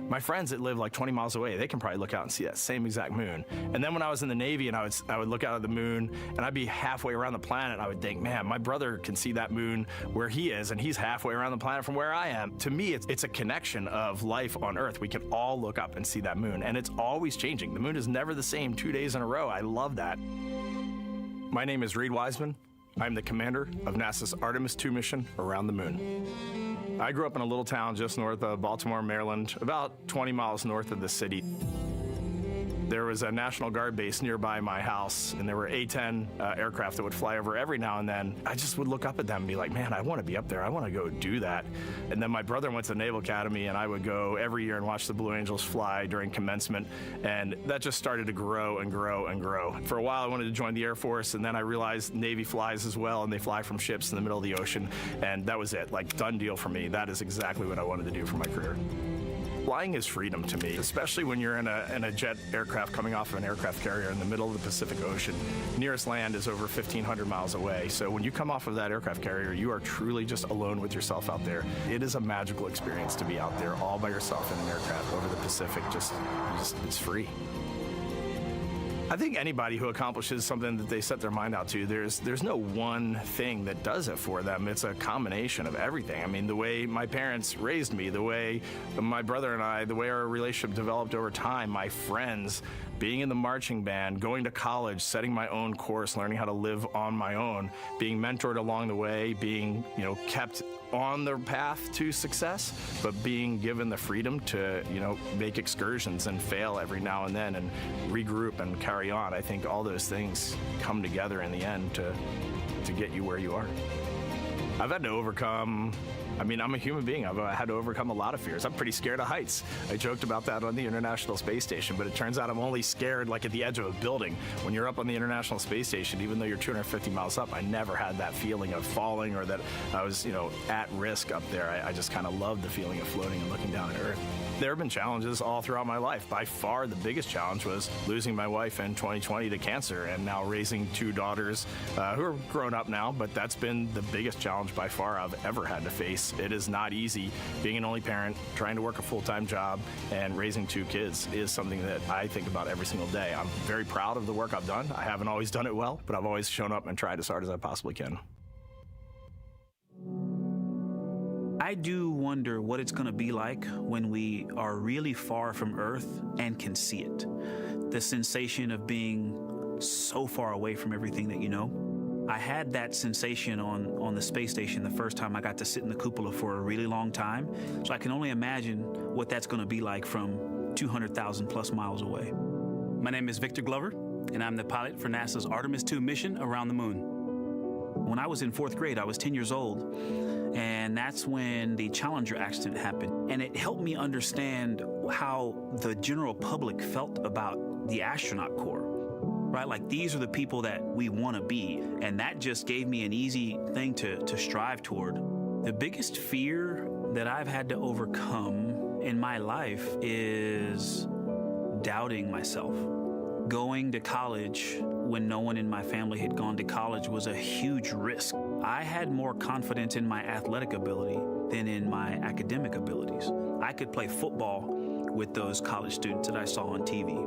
my friends that live like 20 miles away, they can probably look out and see that same exact moon. And then when I was in the Navy and I would look out at the moon and I'd be halfway around the planet, and I would think, man, my brother can see that moon where he is, and he's halfway around the planet from where I am. To me, it's a connection of life on Earth. We can all look up and see that moon, and it's always changing. The moon is never the same 2 days in a row. I love that. My name is Reed Wiseman. I'm the commander of NASA's Artemis II mission around the moon. I grew up in a little town just north of Baltimore, Maryland, about 20 miles north of the city. There was a National Guard base nearby my house, and there were A-10 aircraft that would fly over every now and then. I just would look up at them and be like, man, I want to be up there. I want to go do that. And then my brother went to the Naval Academy, and I would go every year and watch the Blue Angels fly during commencement, and that just started to grow and grow and grow. For a while, I wanted to join the Air Force, and then I realized Navy flies as well, and they fly from ships in the middle of the ocean, and that was it. Like, done deal for me. That is exactly what I wanted to do for my career. Flying is freedom to me, especially when you're in a jet aircraft coming off of an aircraft carrier in the middle of the Pacific Ocean. Nearest land is over 1,500 miles away. So when you come off of that aircraft carrier, you are truly just alone with yourself out there. It is a magical experience to be out there all by yourself in an aircraft over the Pacific. It's free. I think anybody who accomplishes something that they set their mind out to, there's no one thing that does it for them. It's a combination of everything. I mean, the way my parents raised me, the way my brother and I, the way our relationship developed over time, my friends, being in the marching band, going to college, setting my own course, learning how to live on my own, being mentored along the way, being, kept on the path to success, but being given the freedom to, make excursions and fail every now and then and regroup and carry on. I think all those things come together in the end to get you where you are. I've had to overcome, I'm a human being. I've had to overcome a lot of fears. I'm pretty scared of heights. I joked about that on the International Space Station, but it turns out I'm only scared like at the edge of a building. When you're up on the International Space Station, even though you're 250 miles up, I never had that feeling of falling or that I was, at risk up there. I just kind of loved the feeling of floating and looking down at Earth. There have been challenges all throughout my life. By far, the biggest challenge was losing my wife in 2020 to cancer and now raising two daughters who are grown up now, but that's been the biggest challenge by far I've ever had to face. It is not easy. Being an only parent, trying to work a full-time job, and raising two kids is something that I think about every single day. I'm very proud of the work I've done. I haven't always done it well, but I've always shown up and tried as hard as I possibly can. I do wonder what it's going to be like when we are really far from Earth and can see it. The sensation of being so far away from everything that you know. I had that sensation on the space station the first time I got to sit in the cupola for a really long time. So I can only imagine what that's going to be like from 200,000 plus miles away. My name is Victor Glover, and I'm the pilot for NASA's Artemis II mission around the moon. When I was in 4th grade, I was 10 years old, and that's when the Challenger accident happened. And it helped me understand how the general public felt about the astronaut corps, right? Like, these are the people that we want to be, and that just gave me an easy thing to strive toward. The biggest fear that I've had to overcome in my life is doubting myself. Going to college when no one in my family had gone to college was a huge risk. I had more confidence in my athletic ability than in my academic abilities. I could play football with those college students that I saw on TV,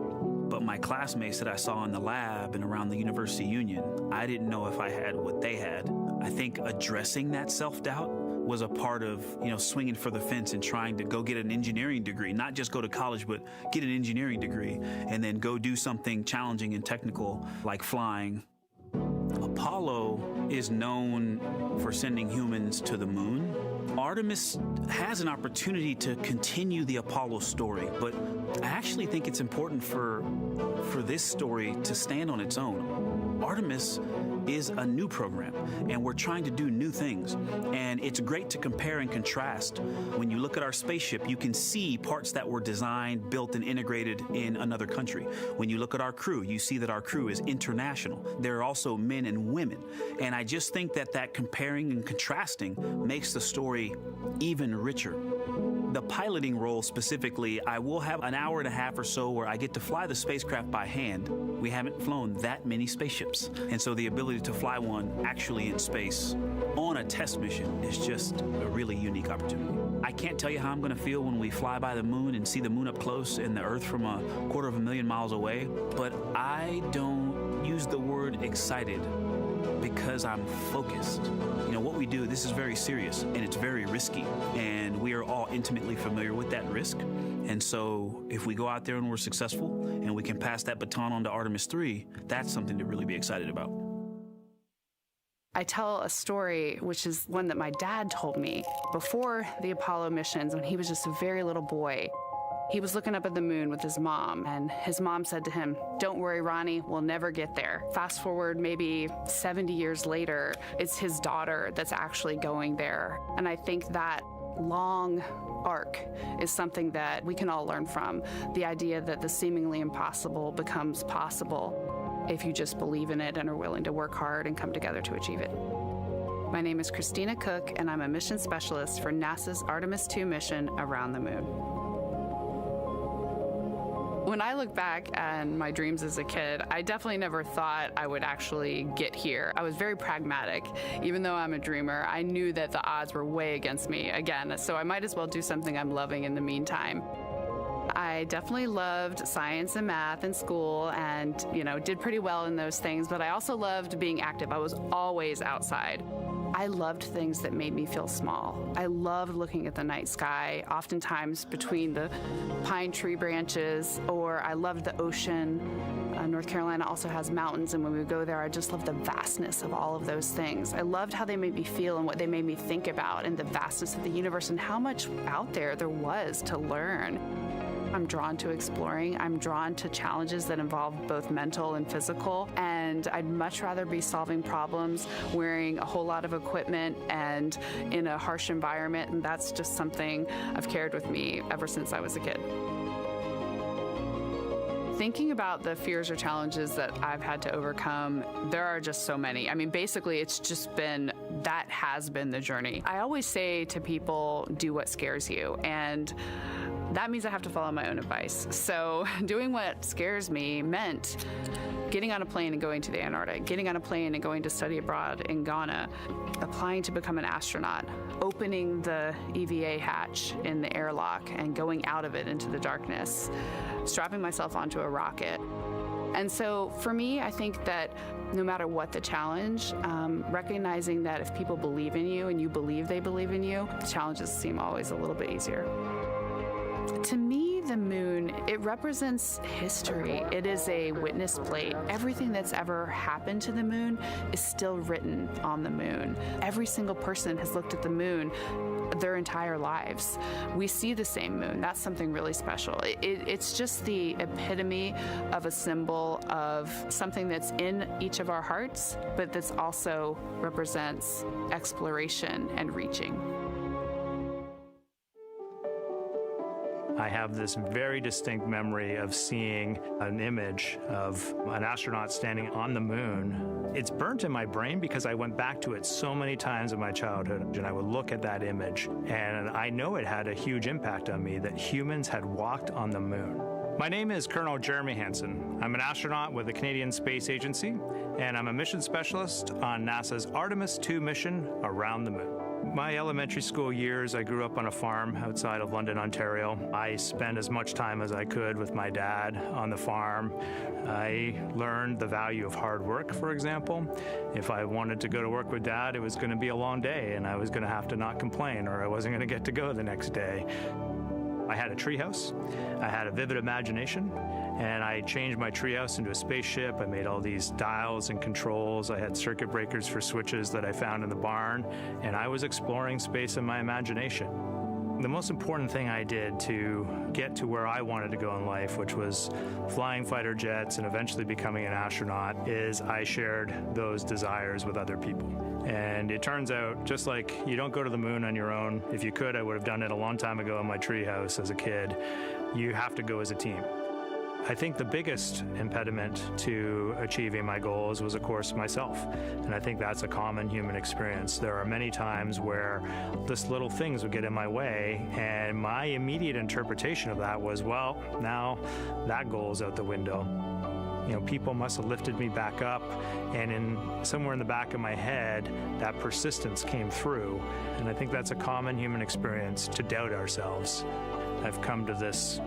but my classmates that I saw in the lab and around the University Union, I didn't know if I had what they had. I think addressing that self-doubt was a part of, swinging for the fence and trying to go get an engineering degree, not just go to college, but get an engineering degree and then go do something challenging and technical like flying. Apollo is known for sending humans to the moon. Artemis has an opportunity to continue the Apollo story, but I actually think it's important for this story to stand on its own. Artemis is a new program, and we're trying to do new things. And it's great to compare and contrast. When you look at our spaceship, you can see parts that were designed, built, and integrated in another country. When you look at our crew, you see that our crew is international. There are also men and women. And I just think that comparing and contrasting makes the story even richer. The piloting role specifically, I will have an hour and a half or so where I get to fly the spacecraft by hand. We haven't flown that many spaceships. And so the ability to fly one actually in space on a test mission is just a really unique opportunity. I can't tell you how I'm going to feel when we fly by the moon and see the moon up close and the Earth from 250,000 miles away, but I don't use the word excited because I'm focused. What we do, this is very serious and it's very risky, and we are all intimately familiar with that risk. And so if we go out there and we're successful and we can pass that baton on to Artemis III, that's something to really be excited about. I tell a story, which is one that my dad told me before the Apollo missions when he was just a very little boy. He was looking up at the moon with his mom, and his mom said to him, "Don't worry, Ronnie, we'll never get there." Fast forward maybe 70 years later, it's his daughter that's actually going there. And I think that long arc is something that we can all learn from. The idea that the seemingly impossible becomes possible if you just believe in it and are willing to work hard and come together to achieve it. My name is Christina Cook, and I'm a mission specialist for NASA's Artemis II mission around the moon. When I look back at my dreams as a kid, I definitely never thought I would actually get here. I was very pragmatic. Even though I'm a dreamer, I knew that the odds were way against me again, so I might as well do something I'm loving in the meantime. I definitely loved science and math in school and, did pretty well in those things, but I also loved being active. I was always outside. I loved things that made me feel small. I loved looking at the night sky, oftentimes between the pine tree branches, or I loved the ocean. North Carolina also has mountains, and when we go there, I just loved the vastness of all of those things. I loved how they made me feel and what they made me think about, and the vastness of the universe and how much out there was to learn. I'm drawn to exploring. I'm drawn to challenges that involve both mental and physical, and I'd much rather be solving problems wearing a whole lot of equipment and in a harsh environment, and that's just something I've carried with me ever since I was a kid. Thinking about the fears or challenges that I've had to overcome, there are just so many. I mean, basically, that has been the journey. I always say to people, do what scares you, and that means I have to follow my own advice. So doing what scares me meant getting on a plane and going to the Antarctic, getting on a plane and going to study abroad in Ghana, applying to become an astronaut, opening the EVA hatch in the airlock and going out of it into the darkness, strapping myself onto a rocket. And so for me, I think that no matter what the challenge, recognizing that if people believe in you and you believe they believe in you, the challenges seem always a little bit easier. To me, the moon, it represents history. It is a witness plate. Everything that's ever happened to the moon is still written on the moon. Every single person has looked at the moon their entire lives. We see the same moon. That's something really special. It's just the epitome of a symbol of something that's in each of our hearts, but that's also represents exploration and reaching. I have this very distinct memory of seeing an image of an astronaut standing on the moon. It's burnt in my brain because I went back to it so many times in my childhood, and I would look at that image, and I know it had a huge impact on me that humans had walked on the moon. My name is Colonel Jeremy Hansen. I'm an astronaut with the Canadian Space Agency, and I'm a mission specialist on NASA's Artemis II mission around the moon. My elementary school years, I grew up on a farm outside of London, Ontario. I spent as much time as I could with my dad on the farm. I learned the value of hard work, for example. If I wanted to go to work with Dad, it was going to be a long day, and I was going to have to not complain, or I wasn't going to get to go the next day. I had a treehouse. I had a vivid imagination, and I changed my treehouse into a spaceship. I made all these dials and controls. I had circuit breakers for switches that I found in the barn, and I was exploring space in my imagination. The most important thing I did to get to where I wanted to go in life, which was flying fighter jets and eventually becoming an astronaut, is I shared those desires with other people. And it turns out, just like you don't go to the moon on your own, if you could, I would have done it a long time ago in my treehouse as a kid. You have to go as a team. I think the biggest impediment to achieving my goals was, of course, myself. And I think that's a common human experience. There are many times where just little things would get in my way, and my immediate interpretation of that was, well, now that goal is out the window. You know, people must have lifted me back up, and somewhere in the back of my head, that persistence came through. And I think that's a common human experience, to doubt ourselves. I've come to this,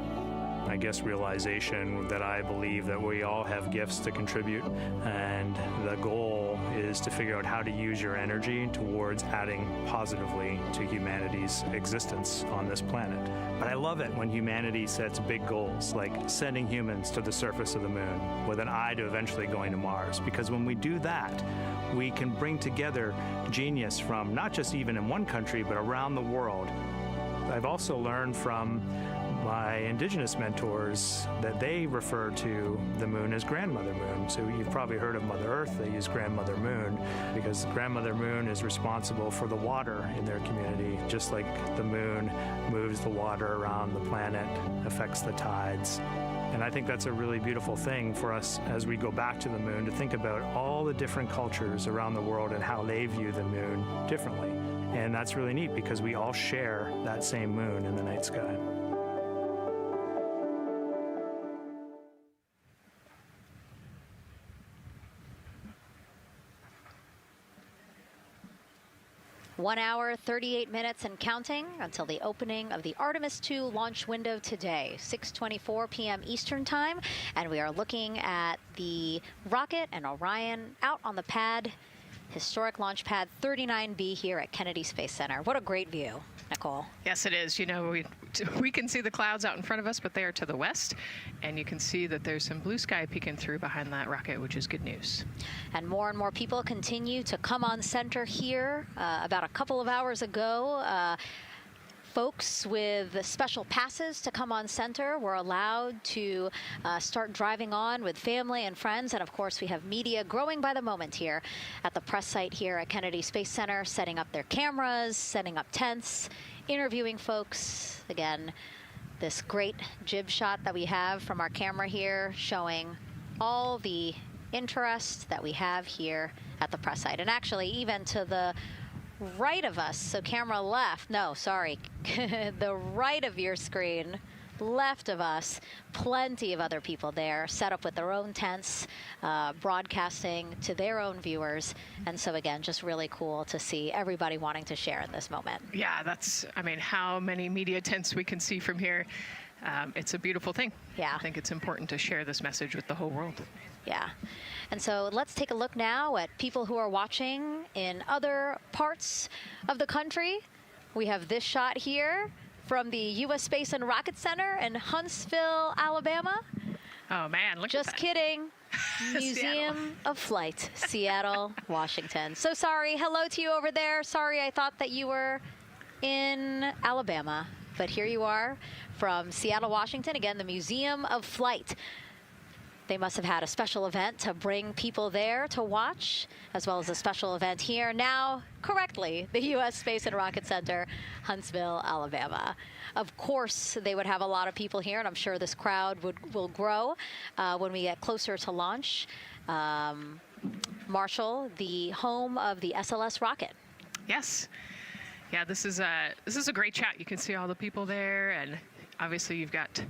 I guess, realization that I believe that we all have gifts to contribute, and the goal is to figure out how to use your energy towards adding positively to humanity's existence on this planet. But I love it when humanity sets big goals, like sending humans to the surface of the moon with an eye to eventually going to Mars, because when we do that, we can bring together genius from not just even in one country, but around the world. I've also learned from my indigenous mentors that they refer to the moon as Grandmother Moon. So you've probably heard of Mother Earth. They use Grandmother Moon because Grandmother Moon is responsible for the water in their community, just like the moon moves the water around the planet, affects the tides. And I think that's a really beautiful thing for us as we go back to the moon, to think about all the different cultures around the world and how they view the moon differently. And that's really neat because we all share that same moon in the night sky. 1 hour, 38 minutes and counting until the opening of the Artemis II launch window today, 6:24 p.m. Eastern Time. And we are looking at the rocket and Orion out on the pad, historic launch pad 39B here at Kennedy Space Center. What a great view, Nicole. Yes, it is. You know, we can see the clouds out in front of us, but they are to the west. And you can see that there's some blue sky peeking through behind that rocket, which is good news. And more people continue to come on center here. About a couple of hours ago, folks with special passes to come on center were allowed to start driving on with family and friends. And of course, we have media growing by the moment here at the press site here at Kennedy Space Center, setting up their cameras, setting up tents, interviewing folks. Again, this great jib shot that we have from our camera here showing all the interest that we have here at the press site. And actually, even to the right of us, so camera left, no, sorry, the right of your screen, left of us, plenty of other people there set up with their own tents, broadcasting to their own viewers. And so again, just really cool to see everybody wanting to share in this moment. Yeah, that's, I mean, how many media tents we can see from here. It's a beautiful thing. Yeah. I think it's important to share this message with the whole world. Yeah. And so let's take a look now at people who are watching in other parts of the country. We have this shot here from the U.S. Space and Rocket Center in Huntsville, Alabama. Oh, man, look Just at that. kidding. Museum of Flight, Seattle, Washington. So sorry. Hello to you over there. Sorry, I thought that you were in Alabama. But here you are from Seattle, Washington. Again, the Museum of Flight. They must have had a special event to bring people there to watch, as well as a special event here. Now, correctly, the U.S. Space and Rocket Center, Huntsville, Alabama. Of course, they would have a lot of people here, and I'm sure this crowd will grow when we get closer to launch. Marshall, the home of the SLS rocket. Yes. Yeah, this is a great shot. You can see all the people there, and obviously you've got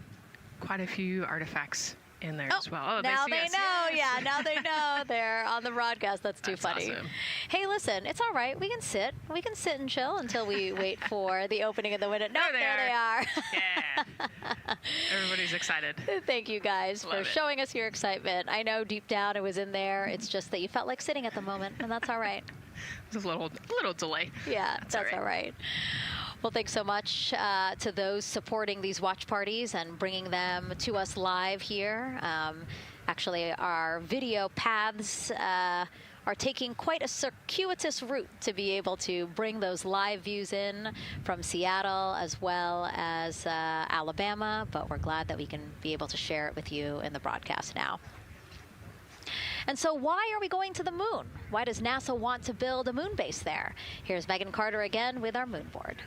quite a few artifacts in there as well. Oh, now they know. Yes. Yeah, now they know. They're on the broadcast. That's too funny. Awesome. Hey, listen, it's all right. We can sit. We can sit and chill until we wait for the opening of the window. No, there they are. Yeah. Everybody's excited. Thank you guys for showing us your excitement. I know deep down it was in there. It's just that you felt like sitting at the moment, and that's all right. There's a little delay. Yeah, that's all right. Well, thanks so much to those supporting these watch parties and bringing them to us live here. Actually, our video paths are taking quite a circuitous route to be able to bring those live views in from Seattle as well as Alabama, but we're glad that we can be able to share it with you in the broadcast now. And so why are we going to the moon? Why does NASA want to build a moon base there? Here's Megan Carter again with our moon board.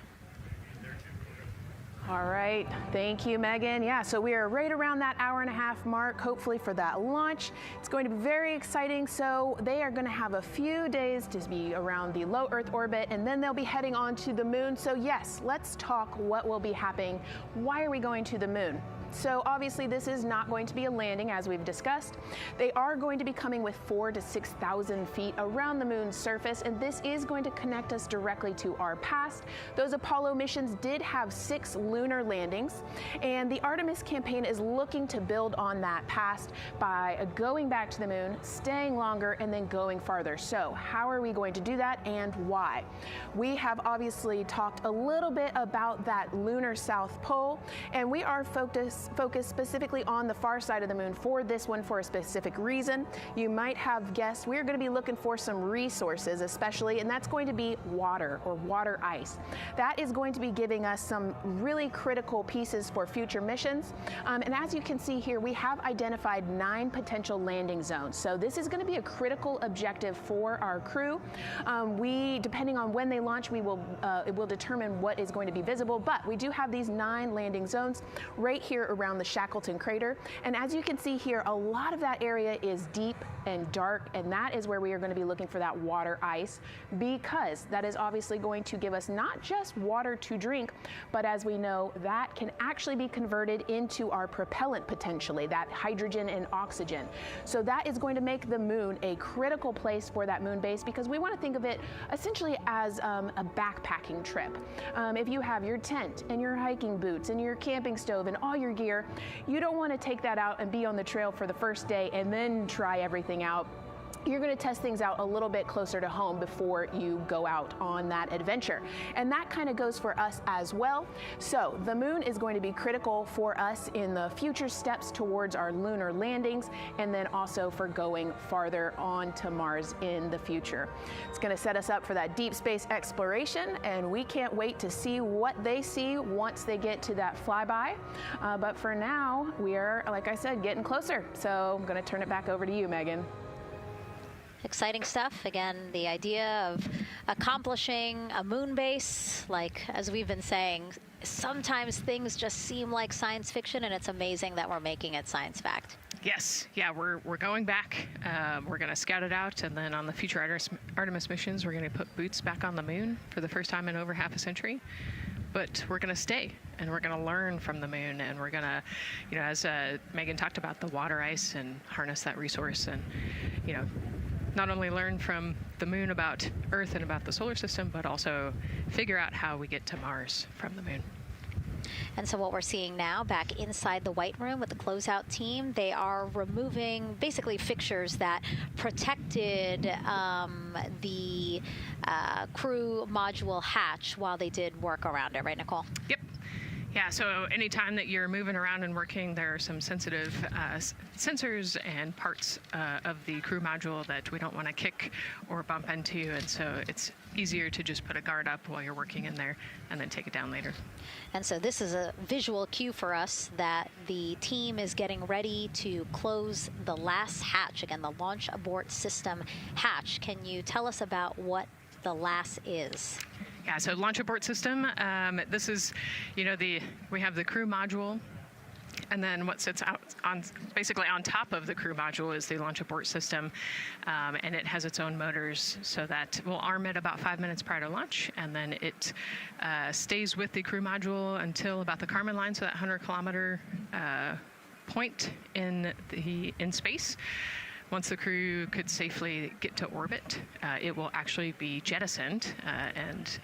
All right, thank you, Megan. Yeah, so we are right around that hour-and-a-half mark, hopefully for that launch. It's going to be very exciting. So they are going to have a few days to be around the low Earth orbit, and then they'll be heading on to the moon. So yes, let's talk what will be happening. Why are we going to the moon? So obviously this is not going to be a landing, as we've discussed. They are going to be coming with 4,000 to 6,000 feet around the moon's surface, and this is going to connect us directly to our past. Those Apollo missions did have 6 lunar landings, and the Artemis campaign is looking to build on that past by going back to the moon, staying longer, and then going farther. So how are we going to do that, and why? We have obviously talked a little bit about that lunar South Pole, and we are focused specifically on the far side of the moon for this one for a specific reason. You might have guessed we're going to be looking for some resources especially, and that's going to be water or water ice. That is going to be giving us some really critical pieces for future missions. And as you can see here, we have identified 9 potential landing zones. So this is going to be a critical objective for our crew. Depending on when they launch, it will determine what is going to be visible, but we do have these 9 landing zones right here here around the Shackleton crater. And as you can see here, a lot of that area is deep and dark, and that is where we are going to be looking for that water ice, because that is obviously going to give us not just water to drink, but as we know, that can actually be converted into our propellant potentially, that hydrogen and oxygen. So that is going to make the moon a critical place for that moon base, because we want to think of it essentially as a backpacking trip. If you have your tent and your hiking boots and your camping stove and all your gear, you don't want to take that out and be on the trail for the first day and then try everything out. You're going to test things out a little bit closer to home before you go out on that adventure. And that kind of goes for us as well. So the moon is going to be critical for us in the future steps towards our lunar landings, and then also for going farther on to Mars in the future. It's going to set us up for that deep space exploration, and we can't wait to see what they see once they get to that flyby. But for now, we are, like I said, getting closer. So I'm going to turn it back over to you, Megan. Exciting stuff. Again, the idea of accomplishing a moon base, like as we've been saying, sometimes things just seem like science fiction, and it's amazing that we're making it science fact. Yes, yeah, we're going back. We're going to scout it out, and then on the future Artemis missions, we're going to put boots back on the moon for the first time in over half a century. But we're going to stay, and we're going to learn from the moon, and we're going to, as Megan talked about, the water ice, and harness that resource, and, not only learn from the moon about Earth and about the solar system, but also figure out how we get to Mars from the moon. And so what we're seeing now back inside the White Room with the closeout team, they are removing basically fixtures that protected the crew module hatch while they did work around it, right, Nicole? Yep. Yeah, so anytime that you're moving around and working, there are some sensitive sensors and parts of the crew module that we don't want to kick or bump into, and so it's easier to just put a guard up while you're working in there and then take it down later. And so this is a visual cue for us that the team is getting ready to close the last hatch, again, the launch abort system hatch. Can you tell us about what the LAS is? Yeah, so launch abort system, this is, we have the crew module, and then what sits out basically on top of the crew module is the launch abort system, and it has its own motors, so that we'll arm it about 5 minutes prior to launch, and then it stays with the crew module until about the Kármán line, so that 100-kilometer point in space. Once the crew could safely get to orbit, it will actually be jettisoned, and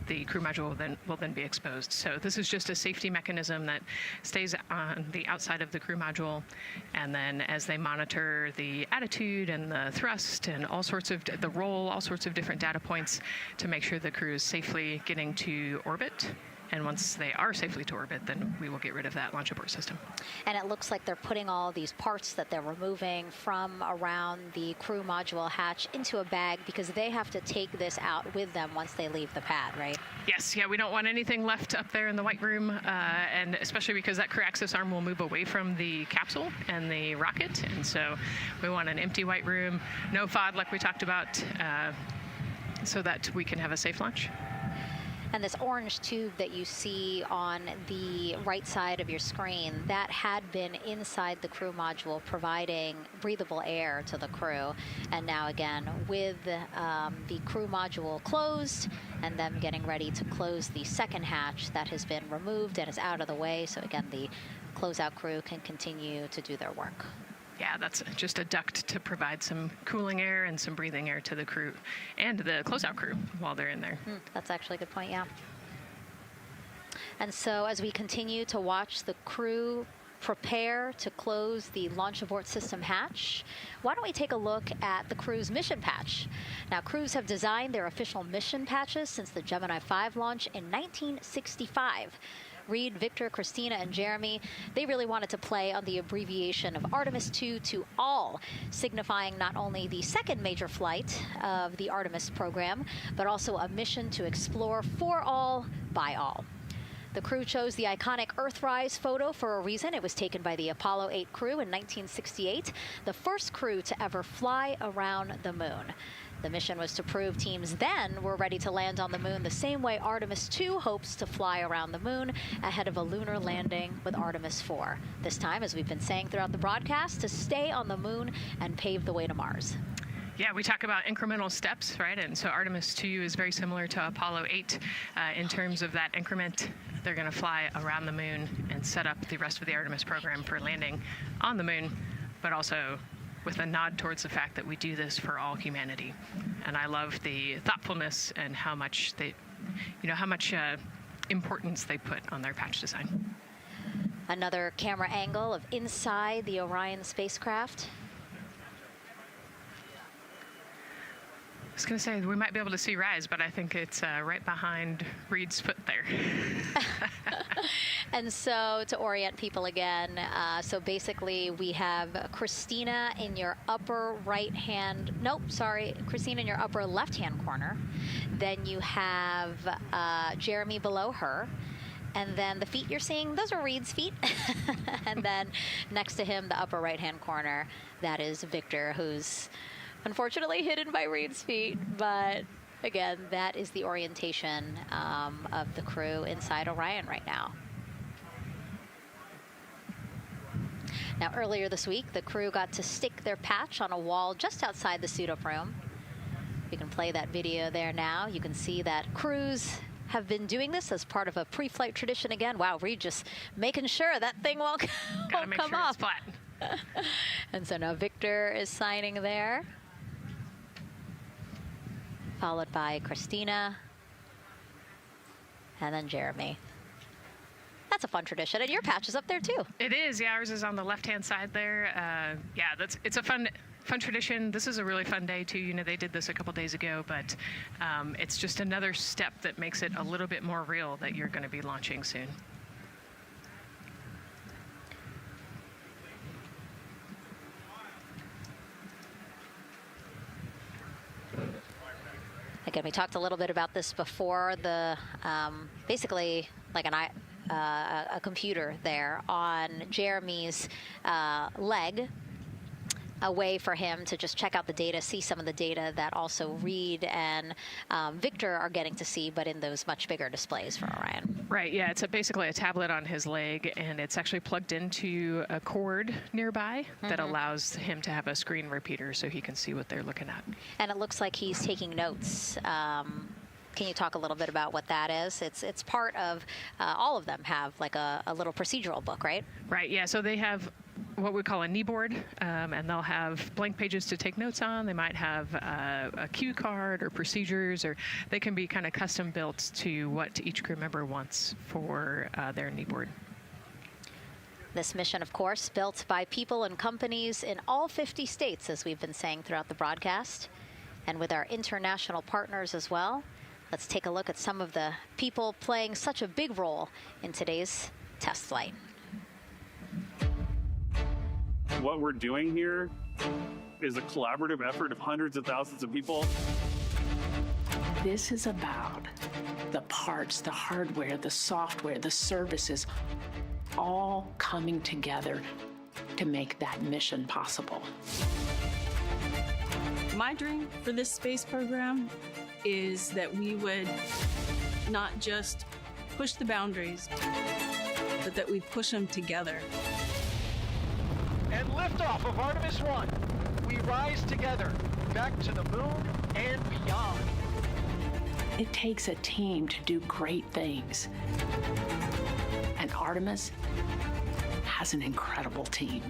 the crew module will then be exposed. So this is just a safety mechanism that stays on the outside of the crew module, and then as they monitor the attitude and the thrust and all sorts of the roll, all sorts of different data points to make sure the crew is safely getting to orbit. And once they are safely to orbit, then we will get rid of that launch abort system. And it looks like they're putting all these parts that they're removing from around the crew module hatch into a bag, because they have to take this out with them once they leave the pad, right? Yes, yeah, we don't want anything left up there in the White Room, and especially because that crew access arm will move away from the capsule and the rocket, and so we want an empty White Room, no FOD like we talked about, so that we can have a safe launch. And this orange tube that you see on the right side of your screen, that had been inside the crew module providing breathable air to the crew. And now again, with the crew module closed and them getting ready to close the second hatch that has been removed and is out of the way. So again, the closeout crew can continue to do their work. Yeah, that's just a duct to provide some cooling air and some breathing air to the crew and the closeout crew while they're in there. That's actually a good point, yeah. And so as we continue to watch the crew prepare to close the launch abort system hatch, why don't we take a look at the crew's mission patch? Now, crews have designed their official mission patches since the Gemini 5 launch in 1965. Reed, Victor, Christina, and Jeremy, they really wanted to play on the abbreviation of Artemis II to all, signifying not only the second major flight of the Artemis program, but also a mission to explore for all, by all. The crew chose the iconic Earthrise photo for a reason. It was taken by the Apollo 8 crew in 1968, the first crew to ever fly around the moon. The mission was to prove teams then were ready to land on the moon the same way Artemis II hopes to fly around the moon ahead of a lunar landing with Artemis IV. This time, as we've been saying throughout the broadcast, to stay on the moon and pave the way to Mars. Yeah, we talk about incremental steps, right? And so Artemis II is very similar to Apollo 8 in terms of that increment. They're going to fly around the moon and set up the rest of the Artemis program for landing on the moon, but also with a nod towards the fact that we do this for all humanity. And I love the thoughtfulness and how much they, how much importance they put on their patch design. Another camera angle of inside the Orion spacecraft. I was going to say, we might be able to see Rise, but I think it's right behind Reed's foot there. And so to orient people again, so basically we have Christina in your upper right-hand, Christina in your upper left-hand corner. Then you have Jeremy below her. And then the feet you're seeing, those are Reed's feet. And then next to him, the upper right-hand corner, that is Victor, who's unfortunately hidden by Reed's feet, but again, that is the orientation of the crew inside Orion right now. Now, earlier this week, the crew got to stick their patch on a wall just outside the suit-up room. You can play that video there now. You can see that crews have been doing this as part of a pre-flight tradition again. Wow, Reed just making sure that thing won't come off. It's flat. And so now Victor is signing there, followed by Christina, and then Jeremy. That's a fun tradition, and your patch is up there too. It is, yeah, ours is on the left-hand side there. Yeah, it's a fun tradition. This is a really fun day too. They did this a couple days ago, but it's just another step that makes it a little bit more real that you're going to be launching soon. Again, we talked a little bit about this before. The basically like a computer there on Jeremy's leg, a way for him to just check out the data, see some of the data that also Reed and Victor are getting to see, but in those much bigger displays for Orion. Right, yeah, it's basically a tablet on his leg, and it's actually plugged into a cord nearby that allows him to have a screen repeater so he can see what they're looking at. And it looks like he's taking notes. Can you talk a little bit about what that is? It's part of, all of them have like a little procedural book, right? Right, yeah, so they have what we call a knee board, and they'll have blank pages to take notes on. They might have a cue card or procedures, or they can be kind of custom built to what each crew member wants for their knee board. This mission, of course, built by people and companies in all 50 states, as we've been saying throughout the broadcast, and with our international partners as well. Let's take a look at some of the people playing such a big role in today's test flight. What we're doing here is a collaborative effort of hundreds of thousands of people. This is about the parts, the hardware, the software, the services, all coming together to make that mission possible. My dream for this space program is that we would not just push the boundaries, but that we push them together. And liftoff of Artemis I. We rise together, back to the moon and beyond. It takes a team to do great things. And Artemis has an incredible team.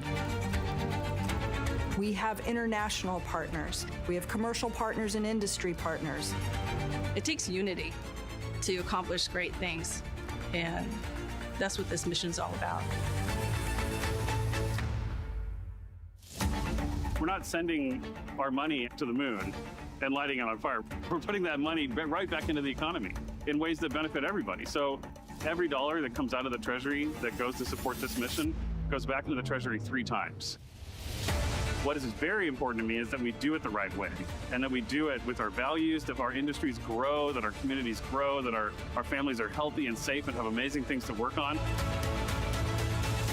We have international partners. We have commercial partners and industry partners. It takes unity to accomplish great things, and that's what this mission's all about. We're not sending our money to the moon and lighting it on fire. We're putting that money right back into the economy in ways that benefit everybody. So every dollar that comes out of the Treasury that goes to support this mission goes back into the Treasury 3 times. What is very important to me is that we do it the right way, and that we do it with our values, that our industries grow, that our communities grow, that our families are healthy and safe and have amazing things to work on.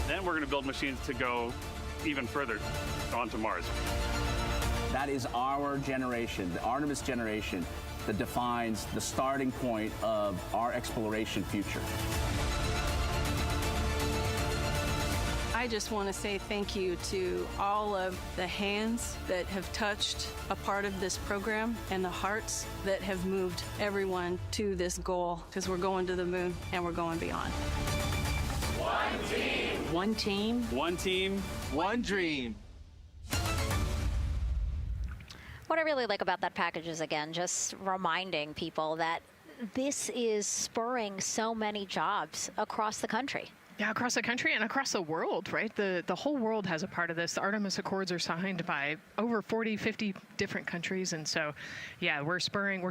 Then we're going to build machines to go even further onto Mars. That is our generation, the Artemis generation, that defines the starting point of our exploration future. I just want to say thank you to all of the hands that have touched a part of this program and the hearts that have moved everyone to this goal, because we're going to the moon and we're going beyond. One team. One team. One team. One dream. What I really like about that package is, again, just reminding people that this is spurring so many jobs across the country. Yeah, across the country and across the world, right? The whole world has a part of this. The Artemis Accords are signed by over 40, 50 different countries. And so, yeah, we're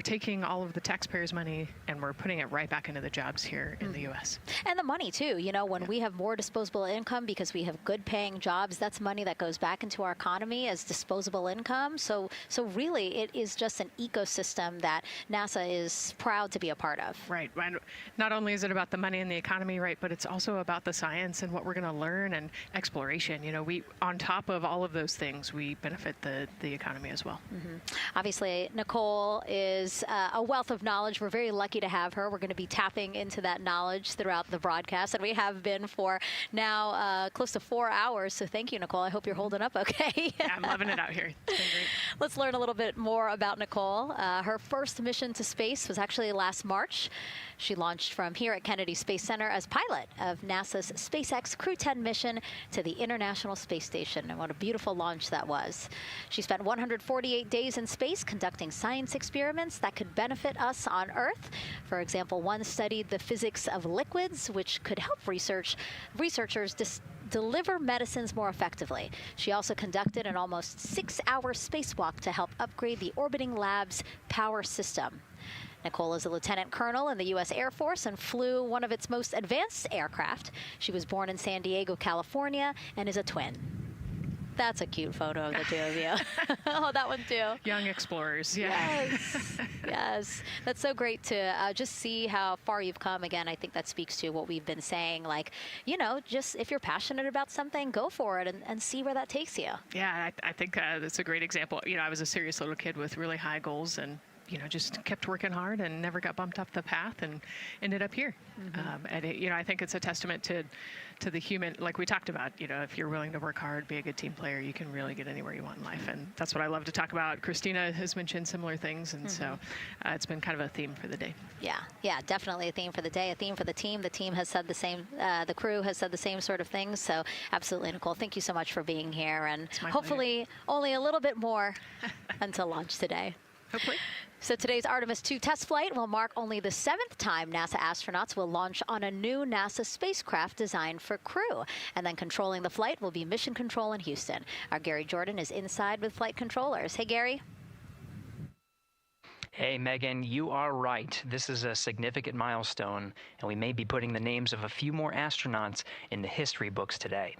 taking all of the taxpayers' money and we're putting it right back into the jobs here in the U.S. And the money, too. You know, when we have more disposable income because we have good paying jobs, that's money that goes back into our economy as disposable income. So really, it is just an ecosystem that NASA is proud to be a part of. Right. Not only is it about the money and the economy, right, but it's also about the science and what we're going to learn and exploration. You know, on top of all of those things, we benefit the economy as well. Obviously, Nicole is a wealth of knowledge. We're very lucky to have her. We're going to be tapping into that knowledge throughout the broadcast, and we have been for now close to 4 hours. So thank you, Nicole. I hope you're holding up okay. Yeah, I'm loving it out here. It's been great. Let's learn a little bit more about Nicole. Her first mission to space was actually last March. She launched from here at Kennedy Space Center as pilot of NASA's SpaceX Crew 10 mission to the International Space Station. And what a beautiful launch that was. She spent 148 days in space conducting science experiments that could benefit us on Earth. For example, one studied the physics of liquids, which could help researchers deliver medicines more effectively. She also conducted an almost 6-hour spacewalk to help upgrade the orbiting lab's power system. Nicole is a lieutenant colonel in the U.S. Air Force and flew one of its most advanced aircraft. She was born in San Diego, California, and is a twin. That's a cute photo of the two of you. Oh, that one too. Young explorers, yeah. Yes, yes. That's so great to just see how far you've come. Again, I think that speaks to what we've been saying. Like, you know, just if you're passionate about something, go for it and see where that takes you. Yeah, I think that's a great example. You know, I was a serious little kid with really high goals and, you know, just kept working hard and never got bumped off the path and ended up here. And you know, I think it's a testament to the human, like we talked about, you know, if you're willing to work hard, be a good team player, you can really get anywhere you want in life. And that's what I love to talk about. Christina has mentioned similar things. And so it's been kind of a theme for the day. Yeah, definitely a theme for the day, a theme for the team. The team has said the same, the crew has said the same sort of things. So absolutely, Nicole, thank you so much for being here. And hopefully only a little bit more until launch today. Hopefully. So today's Artemis II test flight will mark only the 7th time NASA astronauts will launch on a new NASA spacecraft designed for crew. And then controlling the flight will be Mission Control in Houston. Our Gary Jordan is inside with flight controllers. Hey, Gary. Hey, Megan, you are right. This is a significant milestone, and we may be putting the names of a few more astronauts in the history books today.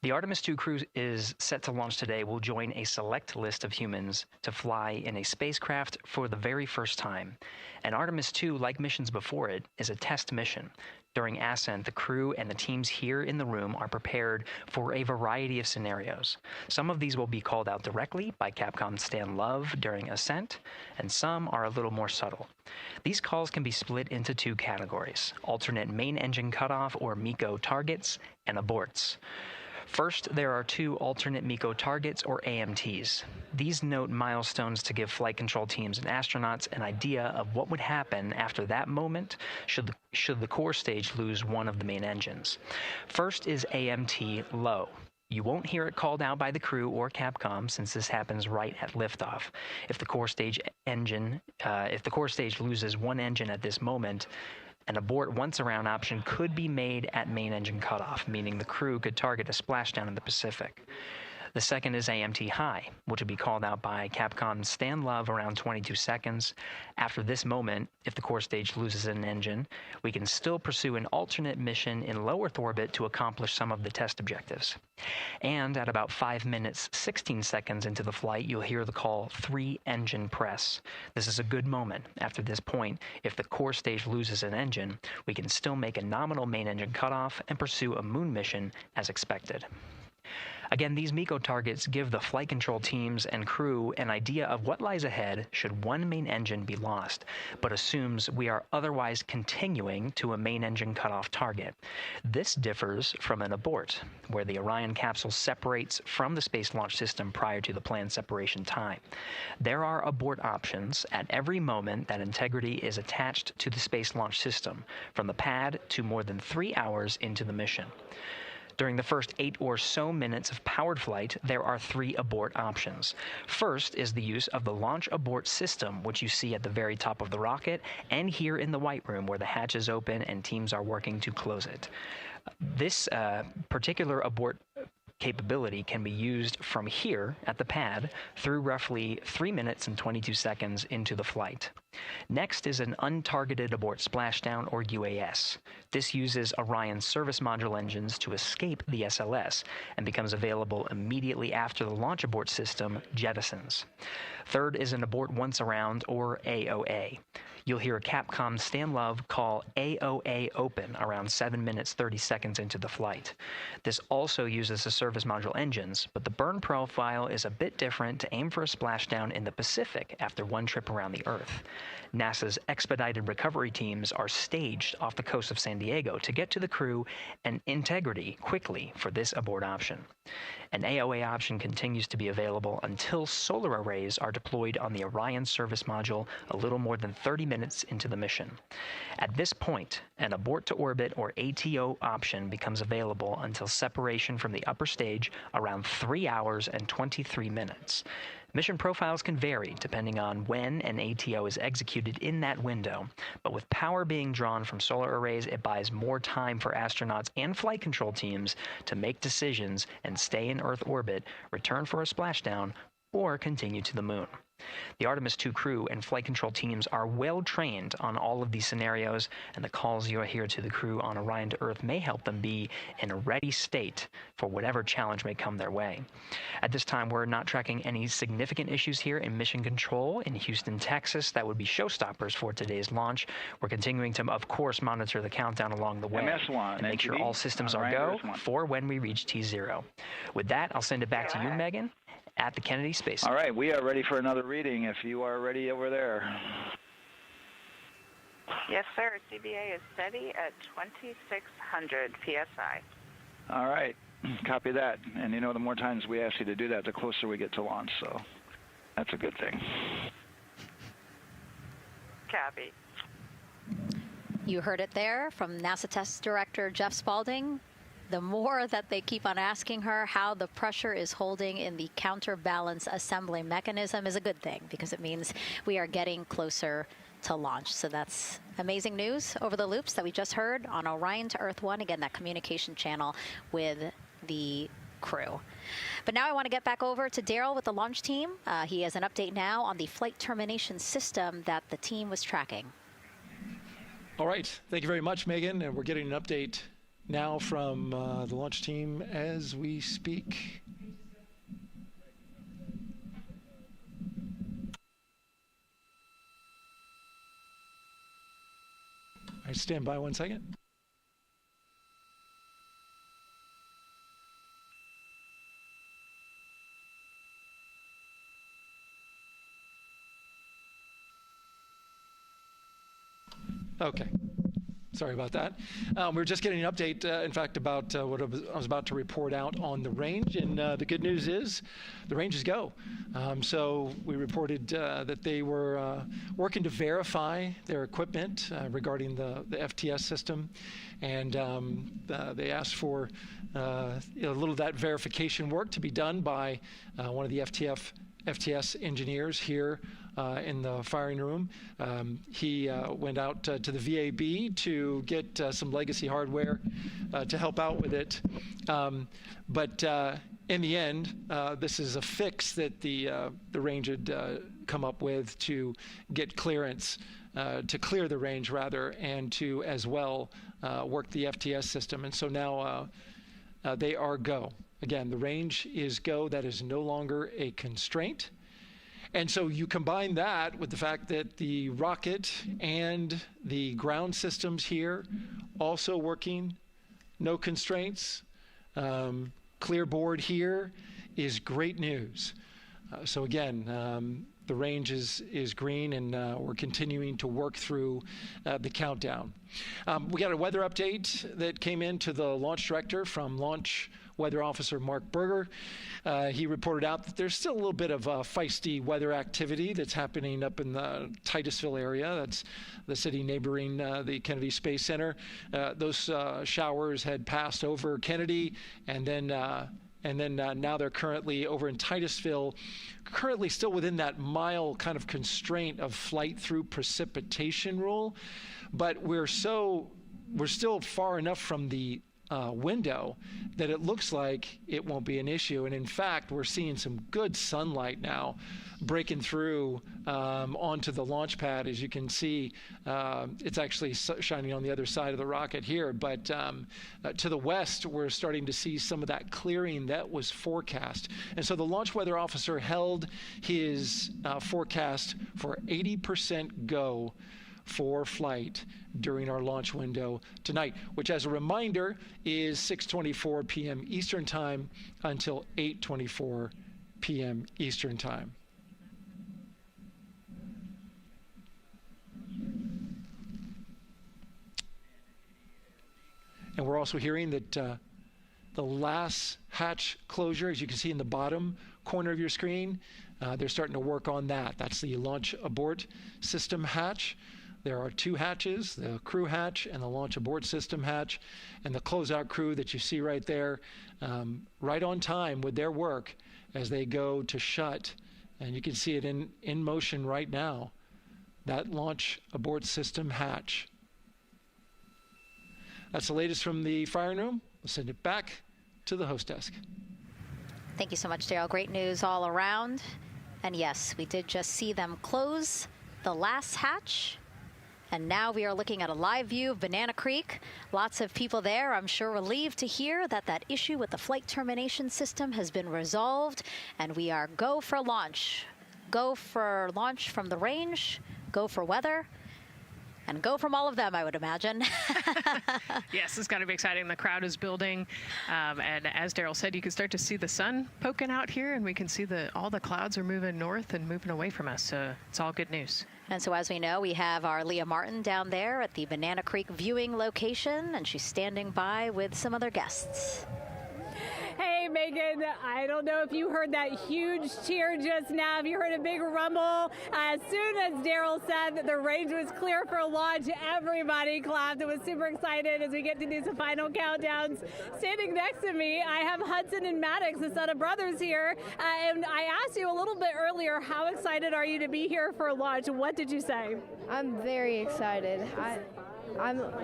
The Artemis II crew is set to launch today will join a select list of humans to fly in a spacecraft for the very first time. And Artemis II, like missions before it, is a test mission. During ascent, the crew and the teams here in the room are prepared for a variety of scenarios. Some of these will be called out directly by Capcom Stan Love during ascent, and some are a little more subtle. These calls can be split into 2 categories: alternate main engine cutoff or MECO targets and aborts. First, there are 2 alternate MECO targets, or AMTs. These note milestones to give flight control teams and astronauts an idea of what would happen after that moment should the core stage lose one of the main engines. First is AMT low. You won't hear it called out by the crew or Capcom since this happens right at liftoff. If the core stage loses one engine at this moment, an abort once around option could be made at main engine cutoff, meaning the crew could target a splashdown in the Pacific. The second is AMT high, which will be called out by Capcom Stan Love around 22 seconds. After this moment, if the core stage loses an engine, we can still pursue an alternate mission in low Earth orbit to accomplish some of the test objectives. And at about 5 minutes, 16 seconds into the flight, you'll hear the call 3 engine press. This is a good moment. After this point, if the core stage loses an engine, we can still make a nominal main engine cutoff and pursue a moon mission as expected. Again, these MECO targets give the flight control teams and crew an idea of what lies ahead should one main engine be lost, but assumes we are otherwise continuing to a main engine cutoff target. This differs from an abort, where the Orion capsule separates from the Space Launch System prior to the planned separation time. There are abort options at every moment that integrity is attached to the Space Launch System, from the pad to more than 3 hours into the mission. During the first 8 or so minutes of powered flight, there are 3 abort options. First is the use of the launch abort system, which you see at the very top of the rocket and here in the White Room where the hatch is open and teams are working to close it. This particular abort capability can be used from here at the pad through roughly 3 minutes and 22 seconds into the flight. Next is an untargeted abort splashdown, or UAS. This uses Orion service module engines to escape the SLS and becomes available immediately after the launch abort system jettisons. Third is an abort once around, or AOA. You'll hear Capcom Stan Love call AOA open around 7 minutes 30 seconds into the flight. This also uses the service module engines, but the burn profile is a bit different to aim for a splashdown in the Pacific after one trip around the Earth. NASA's expedited recovery teams are staged off the coast of San Diego to get to the crew and integrity quickly for this abort option. An AOA option continues to be available until solar arrays are deployed on the Orion service module a little more than 30 minutes into the mission. At this point, an abort to orbit, or ATO option, becomes available until separation from the upper stage around 3 hours and 23 minutes. Mission profiles can vary depending on when an ATO is executed in that window, but with power being drawn from solar arrays, it buys more time for astronauts and flight control teams to make decisions and stay in Earth orbit, return for a splashdown, or continue to the moon. The Artemis II crew and flight control teams are well trained on all of these scenarios, and the calls you'll hear to the crew on Orion to Earth may help them be in a ready state for whatever challenge may come their way. At this time, we're not tracking any significant issues here in mission control in Houston, Texas. That would be showstoppers for today's launch. We're continuing to, of course, monitor the countdown along the way and make sure all systems are go for when we reach T0. With that, I'll send it back to you, Megan, at the Kennedy Space Center. All right, we are ready for another reading if you are ready over there. Yes, sir. CBA is steady at 2,600 PSI. All right, copy that. And you know, the more times we ask you to do that, the closer we get to launch, so that's a good thing. Copy. You heard it there from NASA Test Director Jeff Spaulding. The more that they keep on asking her how the pressure is holding in the counterbalance assembly mechanism is a good thing, because it means we are getting closer to launch. So that's amazing news over the loops that we just heard on Orion to Earth 1. Again, that communication channel with the crew. But now I want to get back over to Daryl with the launch team. He has an update now on the flight termination system that the team was tracking. All right. Thank you very much, Megan. And we're getting an update now from the launch team as we speak. All right, stand by 1 second. Okay. Sorry about that. We were just getting an update, in fact, about what I was about to report out on the range. And the good news is the range is go. So we reported that they were working to verify their equipment regarding the FTS system. And they asked for a little of that verification work to be done by one of the FTF FTS engineers here in the firing room. He went out to the VAB to get some legacy hardware to help out with it. But in the end, this is a fix that the range had come up with to get clearance, to clear the range rather, and to as well work the FTS system. And so now they are go. Again, the range is go. That is no longer a constraint. And so you combine that with the fact that the rocket and the ground systems here also working, no constraints. Clear board here is great news. So again, the range is green, and we're continuing to work through the countdown. We got a weather update that came in to the launch director from Launch Weather Officer Mark Berger. He reported out that there's still a little bit of feisty weather activity that's happening up in the Titusville area. That's the city neighboring the Kennedy Space Center. Those showers had passed over Kennedy, and then now they're currently over in Titusville, currently still within that mile kind of constraint of flight through precipitation rule. But we're still far enough from the window that it looks like it won't be an issue. And in fact, we're seeing some good sunlight now breaking through onto the launch pad. As you can see, it's actually shining on the other side of the rocket here. But to the west, we're starting to see some of that clearing that was forecast. And so the launch weather officer held his forecast for 80% go for flight during our launch window tonight, which, as a reminder, is 6:24 p.m. Eastern Time until 8:24 p.m. Eastern Time. And we're also hearing that the last hatch closure, as you can see in the bottom corner of your screen, they're starting to work on that. That's the launch abort system hatch. There are two hatches, the crew hatch and the launch abort system hatch, and the closeout crew that you see right there, right on time with their work as they go to shut. And you can see it in motion right now, that launch abort system hatch. That's the latest from the firing room. We'll send it back to the host desk. Thank you so much, Daryl. Great news all around. And yes, we did just see them close the last hatch. And now we are looking at a live view of Banana Creek. Lots of people there, I'm sure, relieved to hear that that issue with the flight termination system has been resolved. And we are go for launch. Go for launch from the range, go for weather, and go from all of them, I would imagine. Yes, it's got to be exciting. The crowd is building. And as Daryl said, you can start to see the sun poking out here, and we can see all the clouds are moving north and moving away from us. So it's all good news. And so as we know, we have our Leah Martin down there at the Banana Creek viewing location, and she's standing by with some other guests. Hey, Megan, I don't know if you heard that huge cheer just now, if you heard a big rumble. As soon as Daryl said that the range was clear for launch, everybody clapped. It was super excited as we get to do some final countdowns. Standing next to me, I have Hudson and Maddox, the son of brothers here. And I asked you a little bit earlier, how excited are you to be here for launch? What did you say? I'm very excited.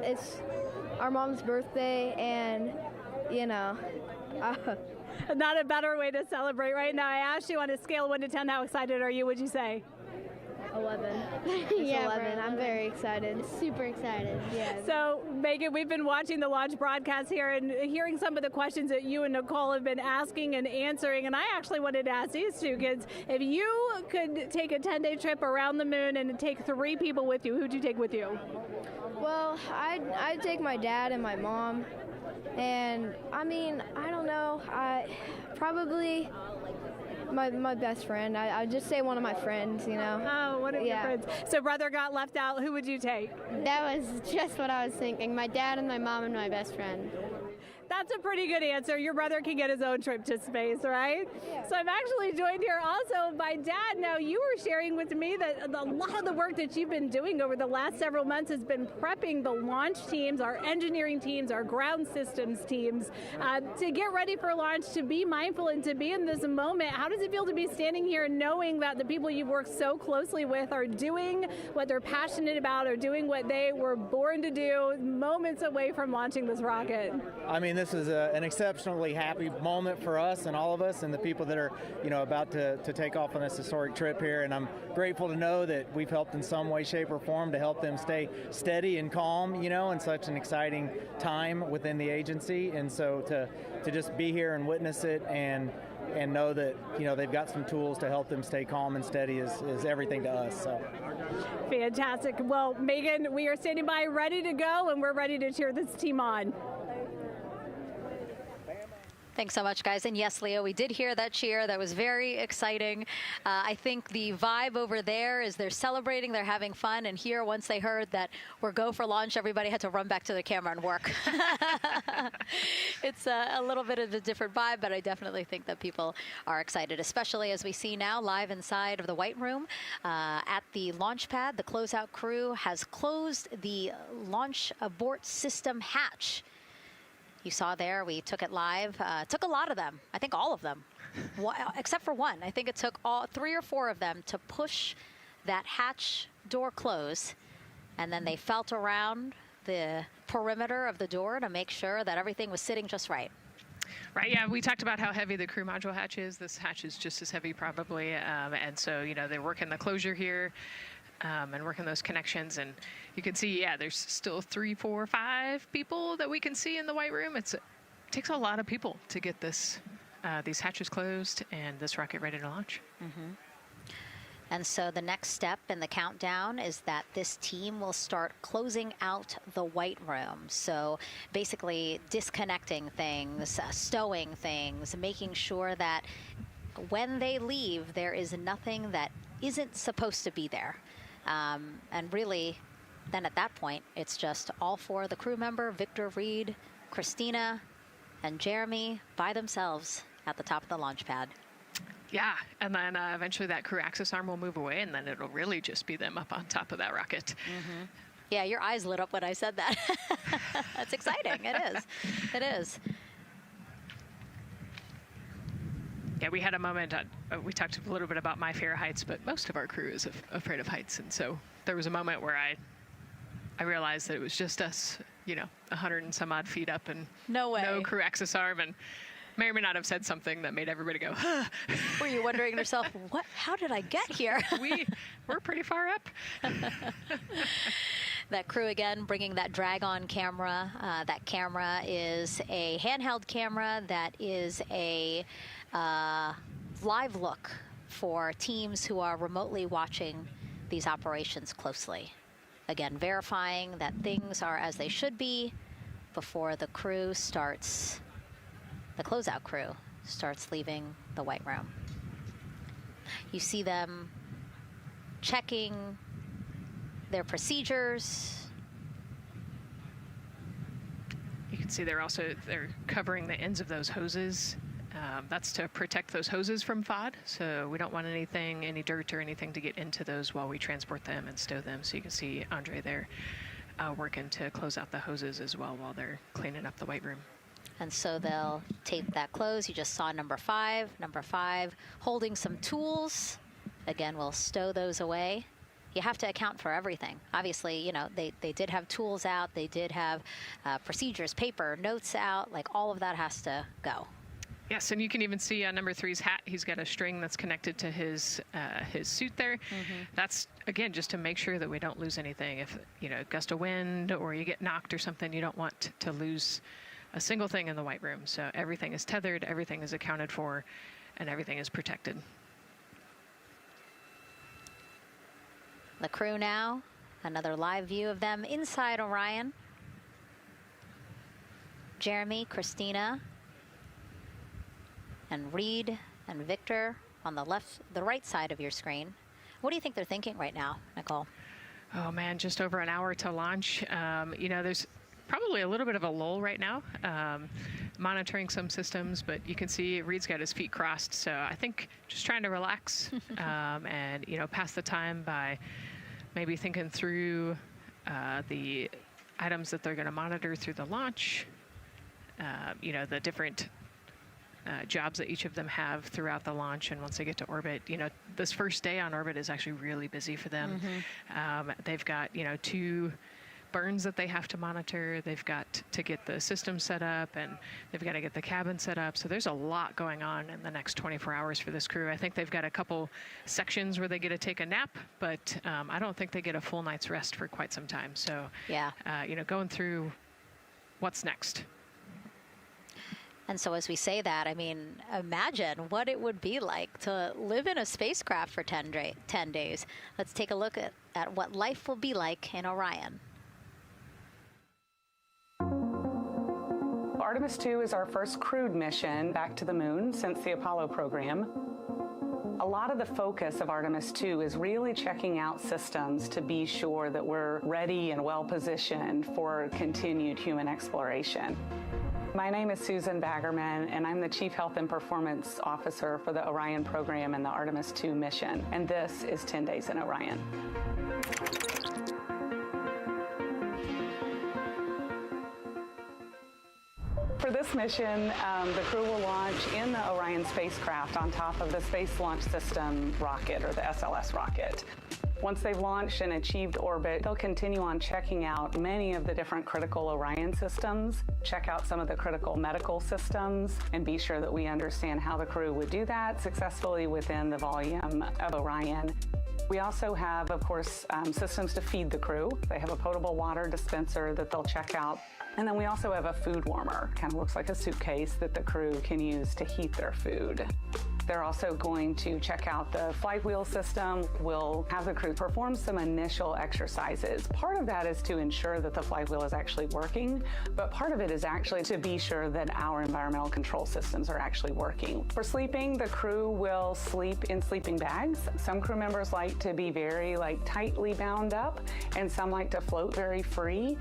It's our mom's birthday, and, you know, not a better way to celebrate right now. I asked you on a scale of 1 to 10, how excited are you? Would you say? 11. Yeah, 11. I'm very excited. Super excited. Yeah. So, Megan, we've been watching the launch broadcast here and hearing some of the questions that you and Nicole have been asking and answering. And I actually wanted to ask these two kids, if you could take a 10-day trip around the moon and take 3 people with you, who'd you take with you? Well, I'd take my dad and my mom. And, I mean, I don't know. Probably my best friend. I'd just say one of my friends, you know. Oh, one of your friends. So brother got left out. Who would you take? That was just what I was thinking. My dad and my mom and my best friend. That's a pretty good answer. Your brother can get his own trip to space, right? Yeah. So I'm actually joined here also by Dad. Now, you were sharing with me that a lot of the work that you've been doing over the last several months has been prepping the launch teams, our engineering teams, our ground systems teams, to get ready for launch, to be mindful and to be in this moment. How does it feel to be standing here knowing that the people you've worked so closely with are doing what they're passionate about, or doing what they were born to do, moments away from launching this rocket? I mean, this is an exceptionally happy moment for us and all of us and the people that are, about to take off on this historic trip here. And I'm grateful to know that we've helped in some way, shape, or form to help them stay steady and calm, in such an exciting time within the agency. And so to just be here and witness it and know that, they've got some tools to help them stay calm and steady is everything to us. So. Fantastic. Well, Megan, we are standing by ready to go, and we're ready to cheer this team on. Thanks so much, guys. And yes, Leo, we did hear that cheer. That was very exciting. I think the vibe over there is they're celebrating, they're having fun. And here, once they heard that we're go for launch, everybody had to run back to their camera and work. It's a little bit of a different vibe, but I definitely think that people are excited, especially as we see now live inside of the White Room at the launch pad. The closeout crew has closed the launch abort system hatch. You saw there, we took it live. Took a lot of them, I think all of them, except for one. I think it took all 3 or 4 of them to push that hatch door close. And then they felt around the perimeter of the door to make sure that everything was sitting just right. Right, yeah, we talked about how heavy the crew module hatch is. This hatch is just as heavy probably. And so, they're working the closure here. And working those connections, and you can see, there's still 3, 4, 5 people that we can see in the White Room. It takes a lot of people to get these hatches closed and this rocket ready to launch. Mm-hmm. And so the next step in the countdown is that this team will start closing out the White Room. So basically disconnecting things, stowing things, making sure that when they leave, there is nothing that isn't supposed to be there. And really, then at that point, it's just all 4 of the crew member, Victor, Reed, Christina, and Jeremy by themselves at the top of the launch pad. Yeah, and then eventually that crew access arm will move away, and then it'll really just be them up on top of that rocket. Mm-hmm. Yeah, your eyes lit up when I said that. That's exciting. It is. It is. Yeah, we had a moment, we talked a little bit about my fear of heights, but most of our crew is afraid of heights. And so there was a moment where I realized that it was just us, 100 and some odd feet up and no crew access arm, and may or may not have said something that made everybody go, huh. Were you wondering to yourself, how did I get here? We're pretty far up. That crew again bringing that drag-on camera. That camera is a handheld camera that is a live look for teams who are remotely watching these operations closely. Again, verifying that things are as they should be before the crew starts, the closeout crew starts leaving the White Room. You see them checking their procedures. You can see they're covering the ends of those hoses. That's to protect those hoses from FOD. So we don't want any dirt or anything to get into those while we transport them and stow them. So you can see Andre there working to close out the hoses as well while they're cleaning up the White Room. And so they'll tape that close. You just saw number 5. Number 5 holding some tools. Again, we'll stow those away. You have to account for everything. Obviously, they did have tools out. They did have procedures, paper, notes out. Like all of that has to go. Yes, and you can even see on number 3's hat, he's got a string that's connected to his suit there. Mm-hmm. That's, again, just to make sure that we don't lose anything. If, a gust of wind or you get knocked or something, you don't want to lose a single thing in the White Room. So everything is tethered, everything is accounted for, and everything is protected. The crew now, another live view of them inside Orion. Jeremy, Christina, and Reed and Victor on the right side of your screen. What do you think they're thinking right now, Nicole? Oh man, just over an hour to launch. probably a little bit of a lull right now, monitoring some systems, but you can see Reed's got his feet crossed. So I think just trying to relax and, pass the time by maybe thinking through the items that they're going to monitor through the launch, the different jobs that each of them have throughout the launch. And once they get to orbit, this first day on orbit is actually really busy for them. They've got, 2 burns that they have to monitor. They've got to get the system set up, and they've got to get the cabin set up. So there's a lot going on in the next 24 hours for this crew. I think they've got a couple sections where they get to take a nap, but I don't think they get a full night's rest for quite some time. So, going through what's next. And so as we say that, I mean, imagine what it would be like to live in a spacecraft for 10 days. Let's take a look at what life will be like in Orion. Artemis II is our first crewed mission back to the moon since the Apollo program. A lot of the focus of Artemis II is really checking out systems to be sure that we're ready and well positioned for continued human exploration. My name is Susan Baggerman, and I'm the Chief Health and Performance Officer for the Orion program and the Artemis II mission. And this is 10 Days in Orion. For this mission, the crew will launch in the Orion spacecraft on top of the Space Launch System rocket, or the SLS rocket. Once they've launched and achieved orbit, they'll continue on checking out many of the different critical Orion systems, check out some of the critical medical systems, and be sure that we understand how the crew would do that successfully within the volume of Orion. We also have, of course, systems to feed the crew. They have a potable water dispenser that they'll check out. And then we also have a food warmer, kind of looks like a suitcase that the crew can use to heat their food. They're also going to check out the flywheel system. We'll have the crew perform some initial exercises. Part of that is to ensure that the flywheel is actually working, but part of it is actually to be sure that our environmental control systems are actually working. For sleeping, the crew will sleep in sleeping bags. Some crew members like to be very tightly bound up, and some like to float very free.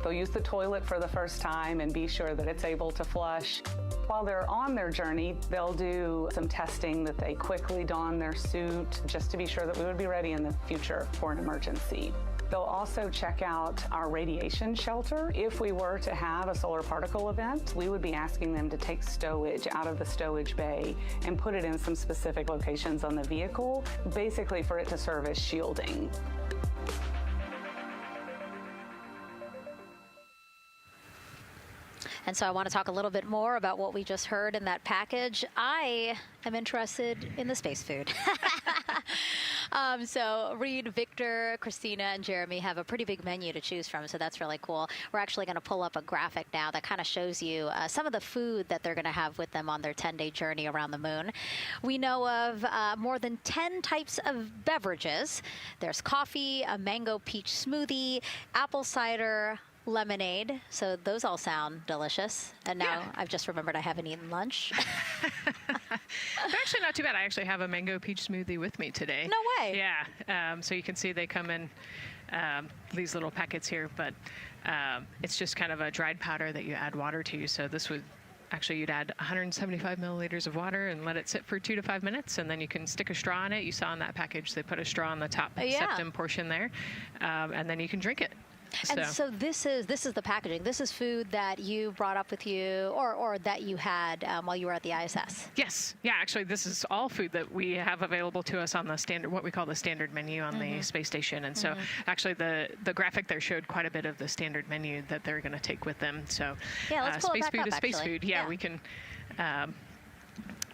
They'll use the toilet for the first time and be sure that it's able to flush. While they're on their journey, they'll do some testing that they quickly don their suit just to be sure that we would be ready in the future for an emergency. They'll also check out our radiation shelter. If we were to have a solar particle event, we would be asking them to take stowage out of the stowage bay and put it in some specific locations on the vehicle, basically for it to serve as shielding. And so I want to talk a little bit more about what we just heard in that package. I am interested in the space food. So Reed, Victor, Christina, and Jeremy have a pretty big menu to choose from, so that's really cool. We're actually going to pull up a graphic now that kind of shows you some of the food that they're going to have with them on their 10-day journey around the moon. We know of more than 10 types of beverages. There's coffee, a mango peach smoothie, apple cider, lemonade. So those all sound delicious. And now I've just remembered I haven't eaten lunch. They're actually not too bad. I actually have a mango peach smoothie with me today. No way. Yeah. So you can see they come in these little packets here, but it's just kind of a dried powder that you add water to. So this would actually, you'd add 175 milliliters of water and let it sit for 2 to 5 minutes, and then you can stick a straw in it. You saw in that package they put a straw on the top septum portion there, and then you can drink it. And so this is the packaging. This is food that you brought up with you, or that you had while you were at the ISS. Yes. Yeah. Actually, this is all food that we have available to us on the standard, what we call the standard menu on the space station. And so, actually, the graphic there showed quite a bit of the standard menu that they're going to take with them. So, let's pull space it back food up, is space actually. food. Yeah,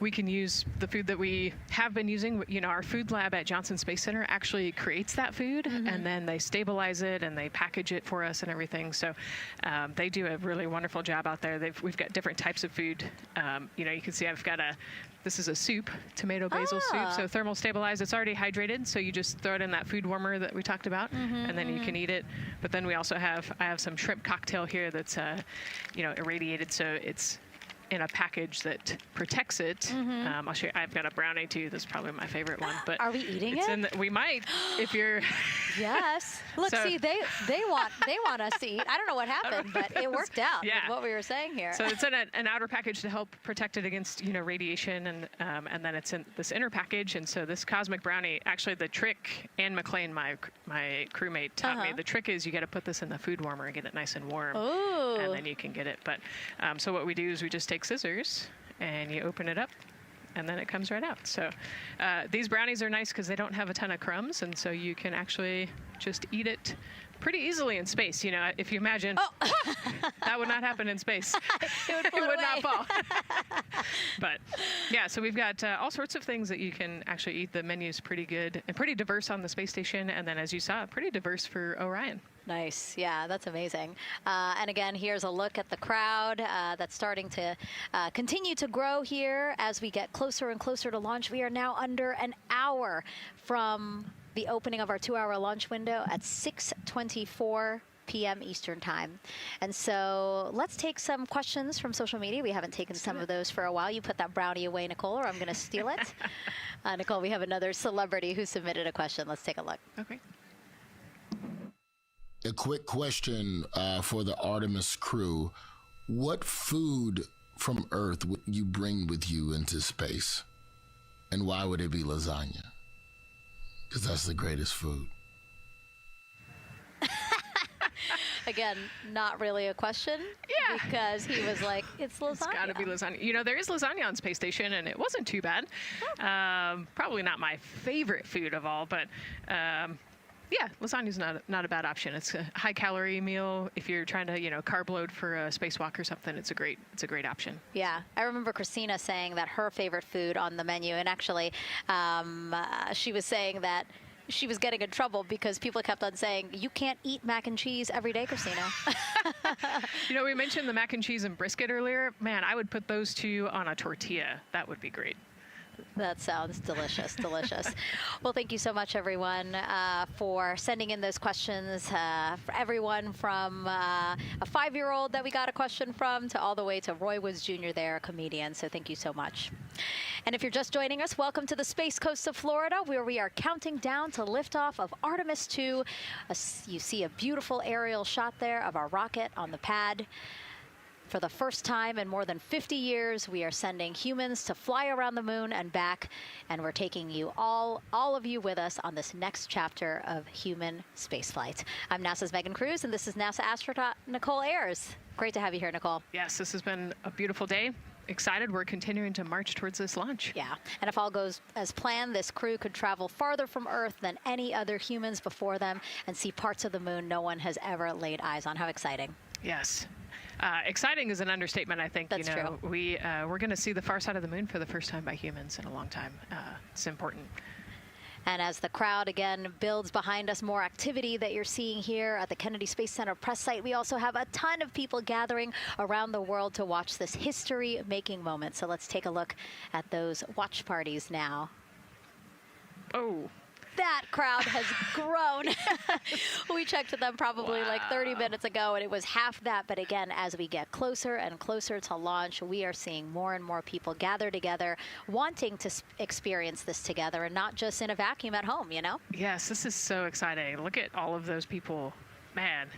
we can use the food that we have been using. You know, our food lab at Johnson Space Center actually creates that food, and then they stabilize it and they package it for us and everything. So they do a really wonderful job out there. We've got different types of food. You know, you can see I've got this is a soup, tomato basil soup, so thermal stabilized. It's already hydrated, so you just throw it in that food warmer that we talked about, and then you can eat it. But then we also I have some shrimp cocktail here that's, you know, irradiated, so it's in a package that protects it. I'll show you. I've got a brownie too. This is probably my favorite one. But are we eating it's it? we might, if you're. Yes. Look, So- see, they want us to eat. I don't know what happened, but it worked out. Yeah. With what we were saying here. So it's in an outer package to help protect it against radiation, and then it's in this inner package. And so this cosmic brownie, actually the trick, Anne McLean, my crewmate, taught me, the trick is you got to put this in the food warmer and get it nice and warm. Ooh. And then you can get it. But so what we do is we just take scissors and you open it up, and then it comes right out. So these brownies are nice because they don't have a ton of crumbs, and so you can actually just eat it pretty easily in space. If you imagine, that would not happen in space. It would not fall. But yeah, so we've got all sorts of things that you can actually eat. The menu's pretty good and pretty diverse on the space station, and then as you saw, pretty diverse for Orion. Nice. Yeah, that's amazing. And again, here's a look at the crowd that's starting to continue to grow here as we get closer and closer to launch. We are now under an hour from the opening of our 2-hour launch window at 6:24 p.m. Eastern Time. And so let's take some questions from social media. We haven't taken some of those for a while. You put that brownie away, Nicole, or I'm going to steal it. Nicole, we have another celebrity who submitted a question. Let's take a look. Okay. A quick question for the Artemis crew. What food from Earth would you bring with you into space? And why would it be lasagna? Because that's the greatest food. Again, not really a question. Yeah. Because he was like, it's lasagna. It's got to be lasagna. There is lasagna on space station, and it wasn't too bad. Probably not my favorite food of all, but yeah, lasagna's not a bad option. It's a high-calorie meal. If you're trying to, carb load for a spacewalk or something, it's a great option. Yeah, I remember Christina saying that her favorite food on the menu, and actually, she was saying that she was getting in trouble because people kept on saying, you can't eat mac and cheese every day, Christina. We mentioned the mac and cheese and brisket earlier. Man, I would put those two on a tortilla. That would be great. That sounds delicious, delicious. Well, thank you so much, everyone, for sending in those questions. For everyone from a 5-year-old that we got a question from to all the way to Roy Woods Jr. there, a comedian. So thank you so much. And if you're just joining us, welcome to the Space Coast of Florida, where we are counting down to liftoff of Artemis II. You see a beautiful aerial shot there of our rocket on the pad. For the first time in more than 50 years, we are sending humans to fly around the moon and back, and we're taking you all of you with us on this next chapter of human spaceflight. I'm NASA's Megan Cruz, and this is NASA astronaut Nicole Ayers. Great to have you here, Nicole. Yes, this has been a beautiful day. Excited. We're continuing to march towards this launch. Yeah, and if all goes as planned, this crew could travel farther from Earth than any other humans before them and see parts of the moon no one has ever laid eyes on. How exciting. Yes. Exciting is an understatement, I think. That's true. We're going to see the far side of the moon for the first time by humans in a long time. It's important. And as the crowd again builds behind us, more activity that you're seeing here at the Kennedy Space Center press site. We also have a ton of people gathering around the world to watch this history-making moment. So let's take a look at those watch parties now. Oh. That crowd has grown. We checked them probably like 30 minutes ago, and it was half that. But again, as we get closer and closer to launch, we are seeing more and more people gather together, wanting to experience this together and not just in a vacuum at home, Yes, this is so exciting. Look at all of those people. Man.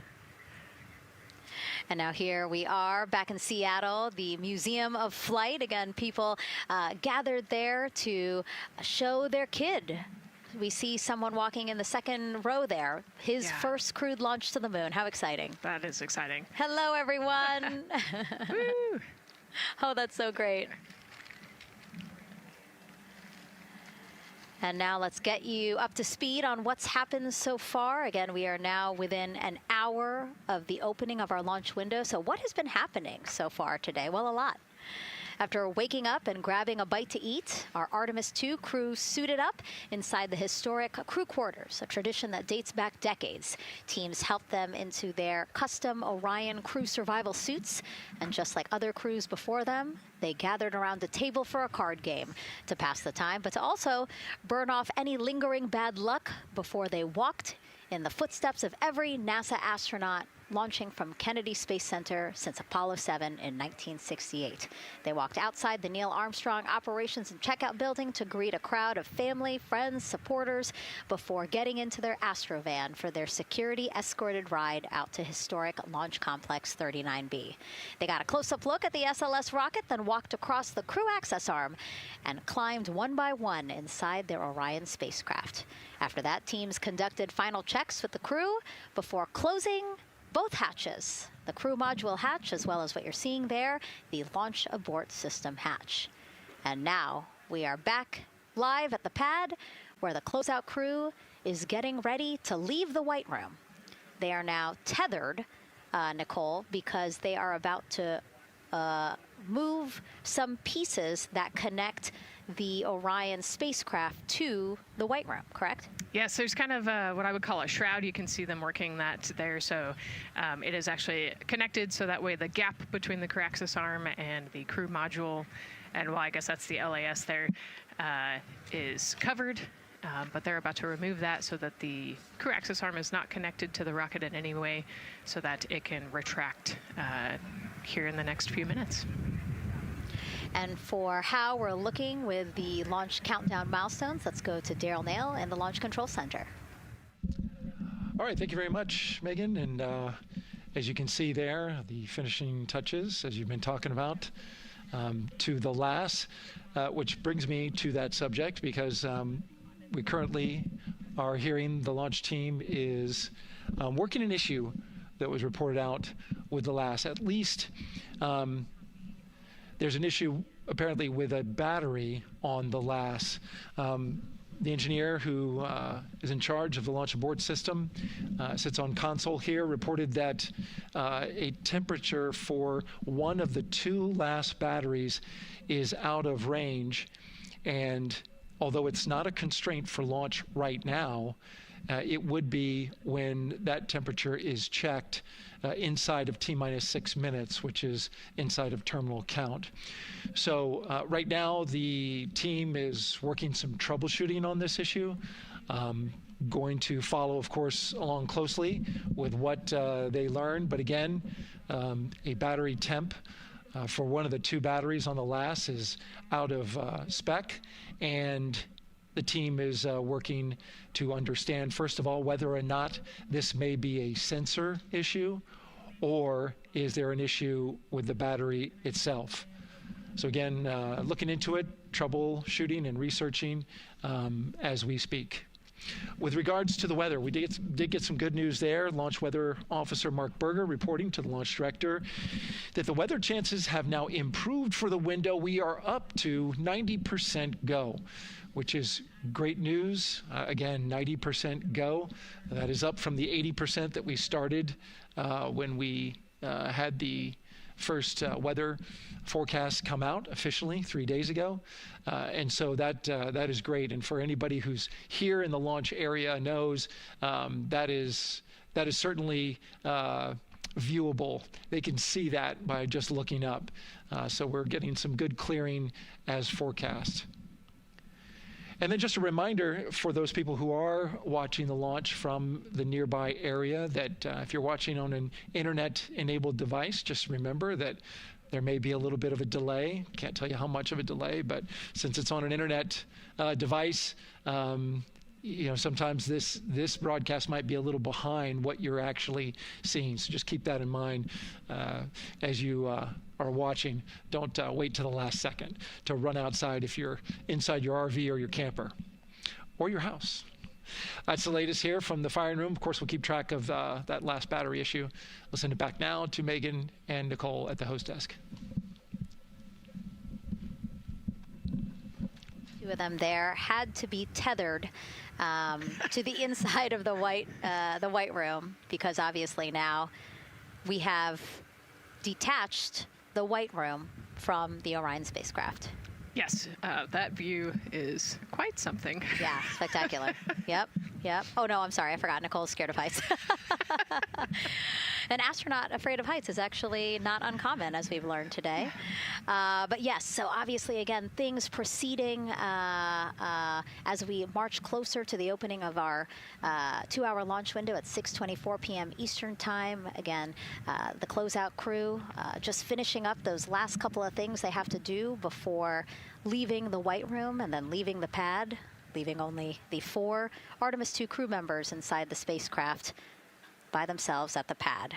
And now here we are back in Seattle, the Museum of Flight. Again, people gathered there to show their kid. We see someone walking in the second row there. His first crewed launch to the moon. How exciting. That is exciting. Hello, everyone. Woo. Oh, that's so great. And now let's get you up to speed on what's happened so far. Again, we are now within an hour of the opening of our launch window. So what has been happening so far today? Well, a lot. After waking up and grabbing a bite to eat, our Artemis II crew suited up inside the historic crew quarters, a tradition that dates back decades. Teams helped them into their custom Orion crew survival suits, and just like other crews before them, they gathered around a table for a card game to pass the time, but to also burn off any lingering bad luck before they walked in the footsteps of every NASA astronaut launching from Kennedy Space Center since Apollo 7 in 1968. They walked outside the Neil Armstrong Operations and Checkout Building to greet a crowd of family, friends, supporters before getting into their Astrovan for their security-escorted ride out to historic Launch Complex 39B. They got a close-up look at the SLS rocket, then walked across the crew access arm and climbed one by one inside their Orion spacecraft. After that, teams conducted final checks with the crew before closing both hatches, the crew module hatch, as well as what you're seeing there, the launch abort system hatch. And now we are back live at the pad where the closeout crew is getting ready to leave the White Room. They are now tethered, Nicole, because they are about to move some pieces that connect the Orion spacecraft to the White Room, correct? Yes, there's kind of what I would call a shroud. You can see them working that there. So it is actually connected, so that way the gap between the crew access arm and the crew module, and well, I guess that's the LAS there, is covered. But they're about to remove that so that the crew access arm is not connected to the rocket in any way, so that it can retract here in the next few minutes. And for how we're looking with the launch countdown milestones, let's go to Daryl Nail in the Launch Control Center. All right, thank you very much, Megan. And as you can see there, the finishing touches, as you've been talking about, to the LAS, which brings me to that subject, because we currently are hearing the launch team is working an issue that was reported out with the LAS. At least there's an issue apparently with a battery on the LAS. The engineer who is in charge of the launch abort system sits on console here, reported that a temperature for one of the two LAS batteries is out of range, and although it's not a constraint for launch right now, it would be when that temperature is checked inside of T-minus 6 minutes, which is inside of terminal count. So right now, the team is working some troubleshooting on this issue. Going to follow, of course, along closely with what they learn. But again, a battery temp for one of the two batteries on the LAS is out of spec, and the team is working to understand, first of all, whether or not this may be a sensor issue, or is there an issue with the battery itself. So again, looking into it, troubleshooting and researching as we speak. With regards to the weather, we did get some good news there. Launch Weather Officer Mark Berger reporting to the launch director that the weather chances have now improved for the window. We are up to 90% go, which is great news. Again, 90% go. That is up from the 80% that we started when we had the first weather forecast come out officially 3 days ago. And so that is great. And for anybody who's here in the launch area knows that is certainly viewable. They can see that by just looking up. So we're getting some good clearing as forecast. And then just a reminder for those people who are watching the launch from the nearby area that if you're watching on an internet-enabled device, just remember that there may be a little bit of a delay. Can't tell you how much of a delay, but since it's on an internet device, sometimes this broadcast might be a little behind what you're actually seeing. So just keep that in mind as you are watching. Don't wait to the last second to run outside if you're inside your RV or your camper or your house. That's the latest here from the firing room. Of course, we'll keep track of that last battery issue. We'll send it back now to Megan and Nicole at the host desk. Two of them there had to be tethered to the inside of the White Room, because obviously now we have detached the White Room from the Orion spacecraft. Yes, that view is quite something. Yeah, spectacular. Yep. Yep. Oh, no, I'm sorry. I forgot. Nicole's scared of heights. An astronaut afraid of heights is actually not uncommon, as we've learned today. But yes, so obviously, again, things proceeding as we march closer to the opening of our 2-hour launch window at 6:24 p.m. Eastern Time. Again, the closeout crew just finishing up those last couple of things they have to do before leaving the White Room and then leaving the pad, leaving only the 4 Artemis II crew members inside the spacecraft by themselves at the pad.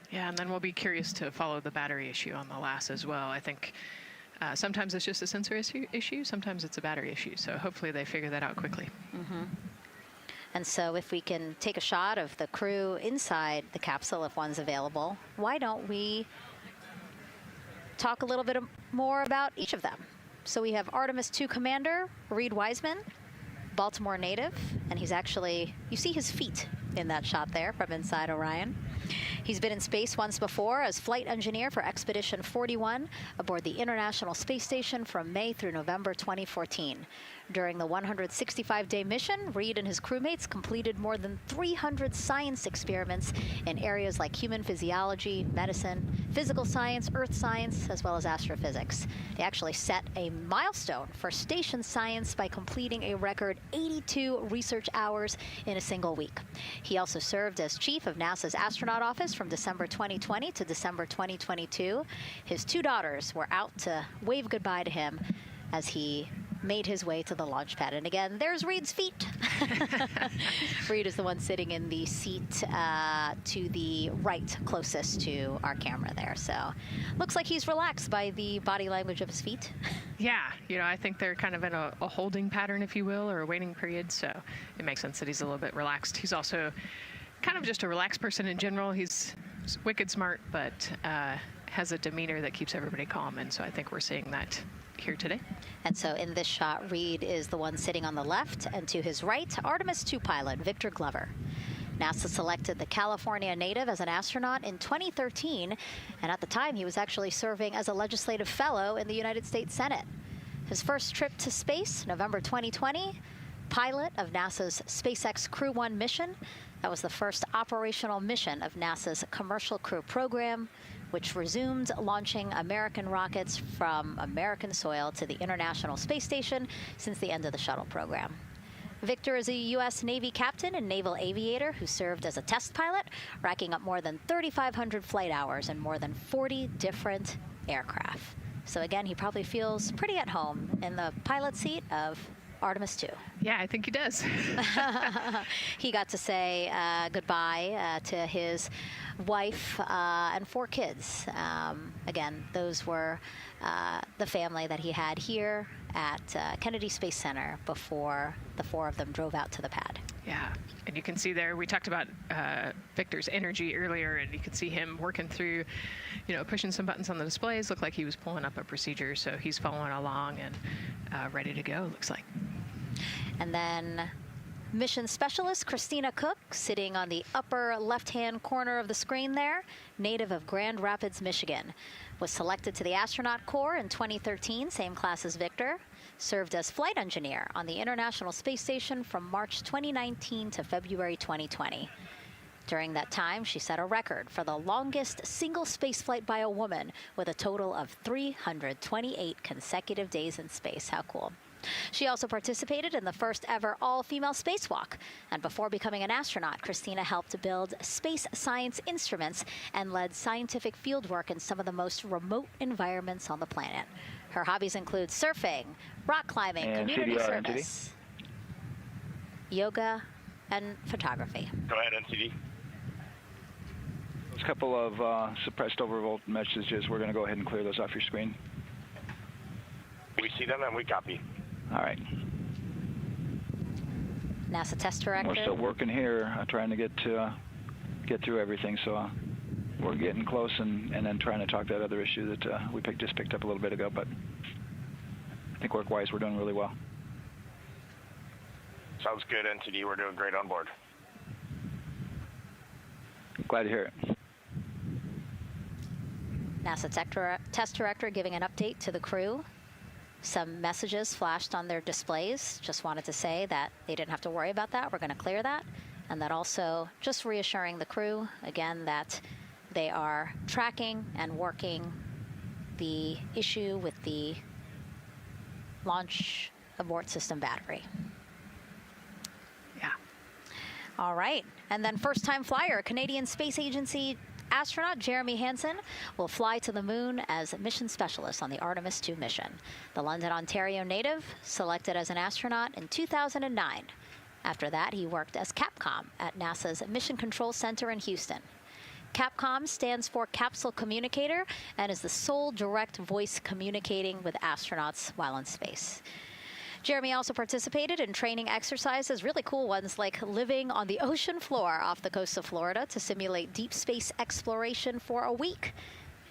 Yeah, and then we'll be curious to follow the battery issue on the LAS as well. I think sometimes it's just a sensor issue, sometimes it's a battery issue. So hopefully they figure that out quickly. Mm-hmm. And so if we can take a shot of the crew inside the capsule, if one's available, why don't we talk a little bit more about each of them? So we have Artemis II Commander Reed Wiseman, Baltimore native, and he's actually, you see his feet in that shot there from inside Orion. He's been in space once before as flight engineer for Expedition 41 aboard the International Space Station from May through November 2014. During the 165-day mission, Reed and his crewmates completed more than 300 science experiments in areas like human physiology, medicine, physical science, earth science, as well as astrophysics. They actually set a milestone for station science by completing a record 82 research hours in a single week. He also served as chief of NASA's astronaut office from December 2020 to December 2022. His 2 daughters were out to wave goodbye to him as he made his way to the launch pad. And again, there's Reed's feet. Reed is the one sitting in the seat to the right, closest to our camera there. So looks like he's relaxed by the body language of his feet. Yeah, you know, I think they're kind of in a holding pattern, if you will, or a waiting period. So it makes sense that he's a little bit relaxed. He's also kind of just a relaxed person in general. He's wicked smart, but has a demeanor that keeps everybody calm. And so I think we're seeing that here today. And so in this shot, Reed is the one sitting on the left, and to his right, Artemis II pilot Victor Glover. NASA selected the California native as an astronaut in 2013, and at the time he was actually serving as a legislative fellow in the United States Senate. His first trip to space, November 2020, pilot of NASA's SpaceX Crew 1 mission. That was the first operational mission of NASA's Commercial Crew program, which resumed launching American rockets from American soil to the International Space Station since the end of the shuttle program. Victor is a U.S. Navy captain and naval aviator who served as a test pilot, racking up more than 3,500 flight hours in more than 40 different aircraft. So again, he probably feels pretty at home in the pilot seat of Artemis II. Yeah, I think he does. He got to say goodbye to his wife and 4 kids. Again, those were the family that he had here at Kennedy Space Center before the 4 of them drove out to the pad. Yeah, and you can see there, we talked about Victor's energy earlier, and you could see him working through, you know, pushing some buttons on the displays. Looked like he was pulling up a procedure, so he's following along and ready to go, looks like. And then mission specialist Christina Cook, sitting on the upper left-hand corner of the screen there, native of Grand Rapids, Michigan, was selected to the Astronaut Corps in 2013, same class as Victor, served as flight engineer on the International Space Station from March 2019 to February 2020. During that time, she set a record for the longest single spaceflight by a woman with a total of 328 consecutive days in space. How cool. She also participated in the first ever all-female spacewalk. And before becoming an astronaut, Christina helped build space science instruments and led scientific fieldwork in some of the most remote environments on the planet. Her hobbies include surfing, rock climbing, and community CDR, service, yoga, and photography. Go ahead, NCD. Those couple of suppressed overvolt messages, we're going to go ahead and clear those off your screen. We see them and we copy. All right. NASA test director. We're still working here, trying to get through everything. So we're getting close, and then trying to talk that other issue that we just picked up a little bit ago. But I think work-wise, we're doing really well. Sounds good, NTD. We're doing great on board. Glad to hear it. NASA test director giving an update to the crew. Some messages flashed on their displays. Just wanted to say that they didn't have to worry about that. We're going to clear that. And that also just reassuring the crew, again, that they are tracking and working the issue with the launch abort system battery. Yeah. All right. And then first-time flyer, Canadian Space Agency astronaut Jeremy Hansen will fly to the moon as mission specialist on the Artemis II mission. The London, Ontario native selected as an astronaut in 2009. After that, he worked as Capcom at NASA's Mission Control Center in Houston. Capcom stands for Capsule Communicator and is the sole direct voice communicating with astronauts while in space. Jeremy also participated in training exercises, really cool ones like living on the ocean floor off the coast of Florida to simulate deep space exploration for a week.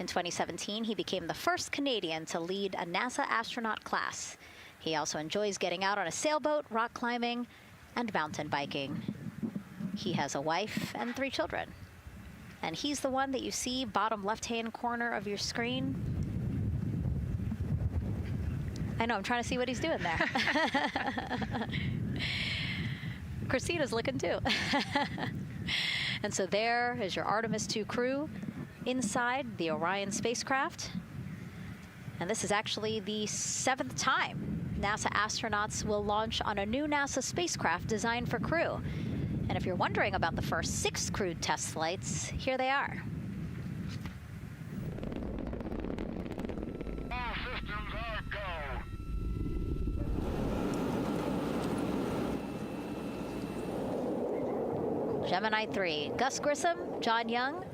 In 2017, he became the first Canadian to lead a NASA astronaut class. He also enjoys getting out on a sailboat, rock climbing, and mountain biking. He has a wife and 3 children. And he's the one that you see bottom left-hand corner of your screen. I know, I'm trying to see what he's doing there. Christina's looking too. And so there is your Artemis II crew inside the Orion spacecraft. And this is actually the 7th time NASA astronauts will launch on a new NASA spacecraft designed for crew. And if you're wondering about the first 6 crewed test flights, here they are. Gemini 3, Gus Grissom, John Young,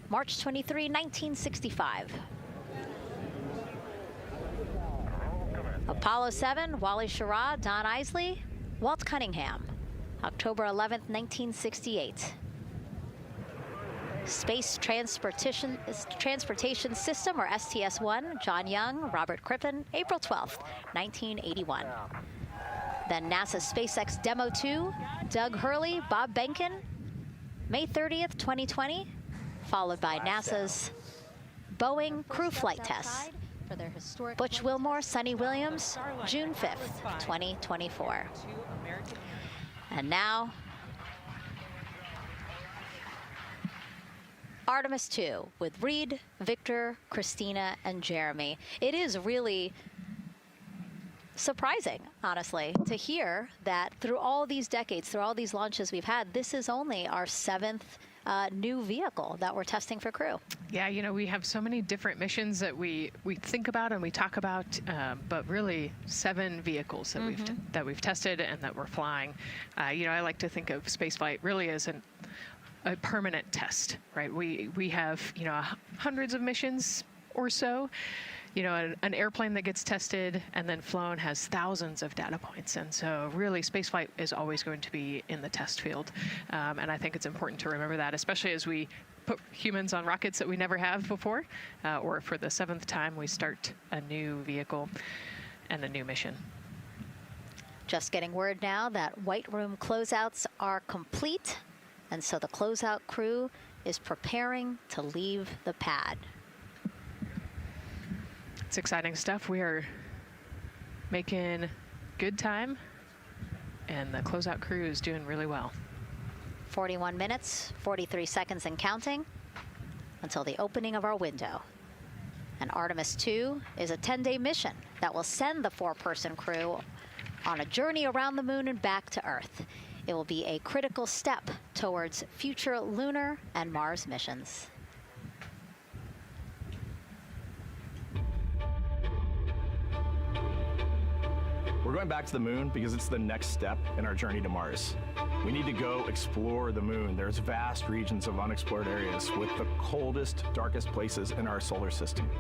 March 23, 1965. Apollo 7, Wally Schirra, Don Isley, Walt Cunningham, October 11, 1968. Space Transportation System, or STS-1, John Young, Robert Crippen, April 12, 1981. Then NASA's SpaceX Demo 2, Doug Hurley, Bob Behnken, May 30th, 2020, followed by NASA's Boeing crew flight tests. Butch Wilmore, Sonny Williams, June 5th, 2024. And now, Artemis II with Reed, Victor, Christina, and Jeremy. It is really surprising, honestly, to hear that through all these decades, through all these launches we've had, this is only our 7th new vehicle that we're testing for crew. Yeah, you know, we have so many different missions that we think about and we talk about, but really 7 vehicles that we've tested and that we're flying. You know, I like to think of spaceflight really as a permanent test, right? We have, you know, hundreds of missions or so. You know, an airplane that gets tested and then flown has thousands of data points. And so really spaceflight is always going to be in the test field. And I think it's important to remember that, especially as we put humans on rockets that we never have before, or for the 7th time we start a new vehicle and a new mission. Just getting word now that White Room closeouts are complete. And so the closeout crew is preparing to leave the pad. It's exciting stuff. We are making good time, and the closeout crew is doing really well. 41 minutes, 43 seconds and counting until the opening of our window. And Artemis II is a 10-day mission that will send the 4-person crew on a journey around the moon and back to Earth. It will be a critical step towards future lunar and Mars missions. We're going back to the moon because it's the next step in our journey to Mars. We need to go explore the moon. There's vast regions of unexplored areas with the coldest, darkest places in our solar system.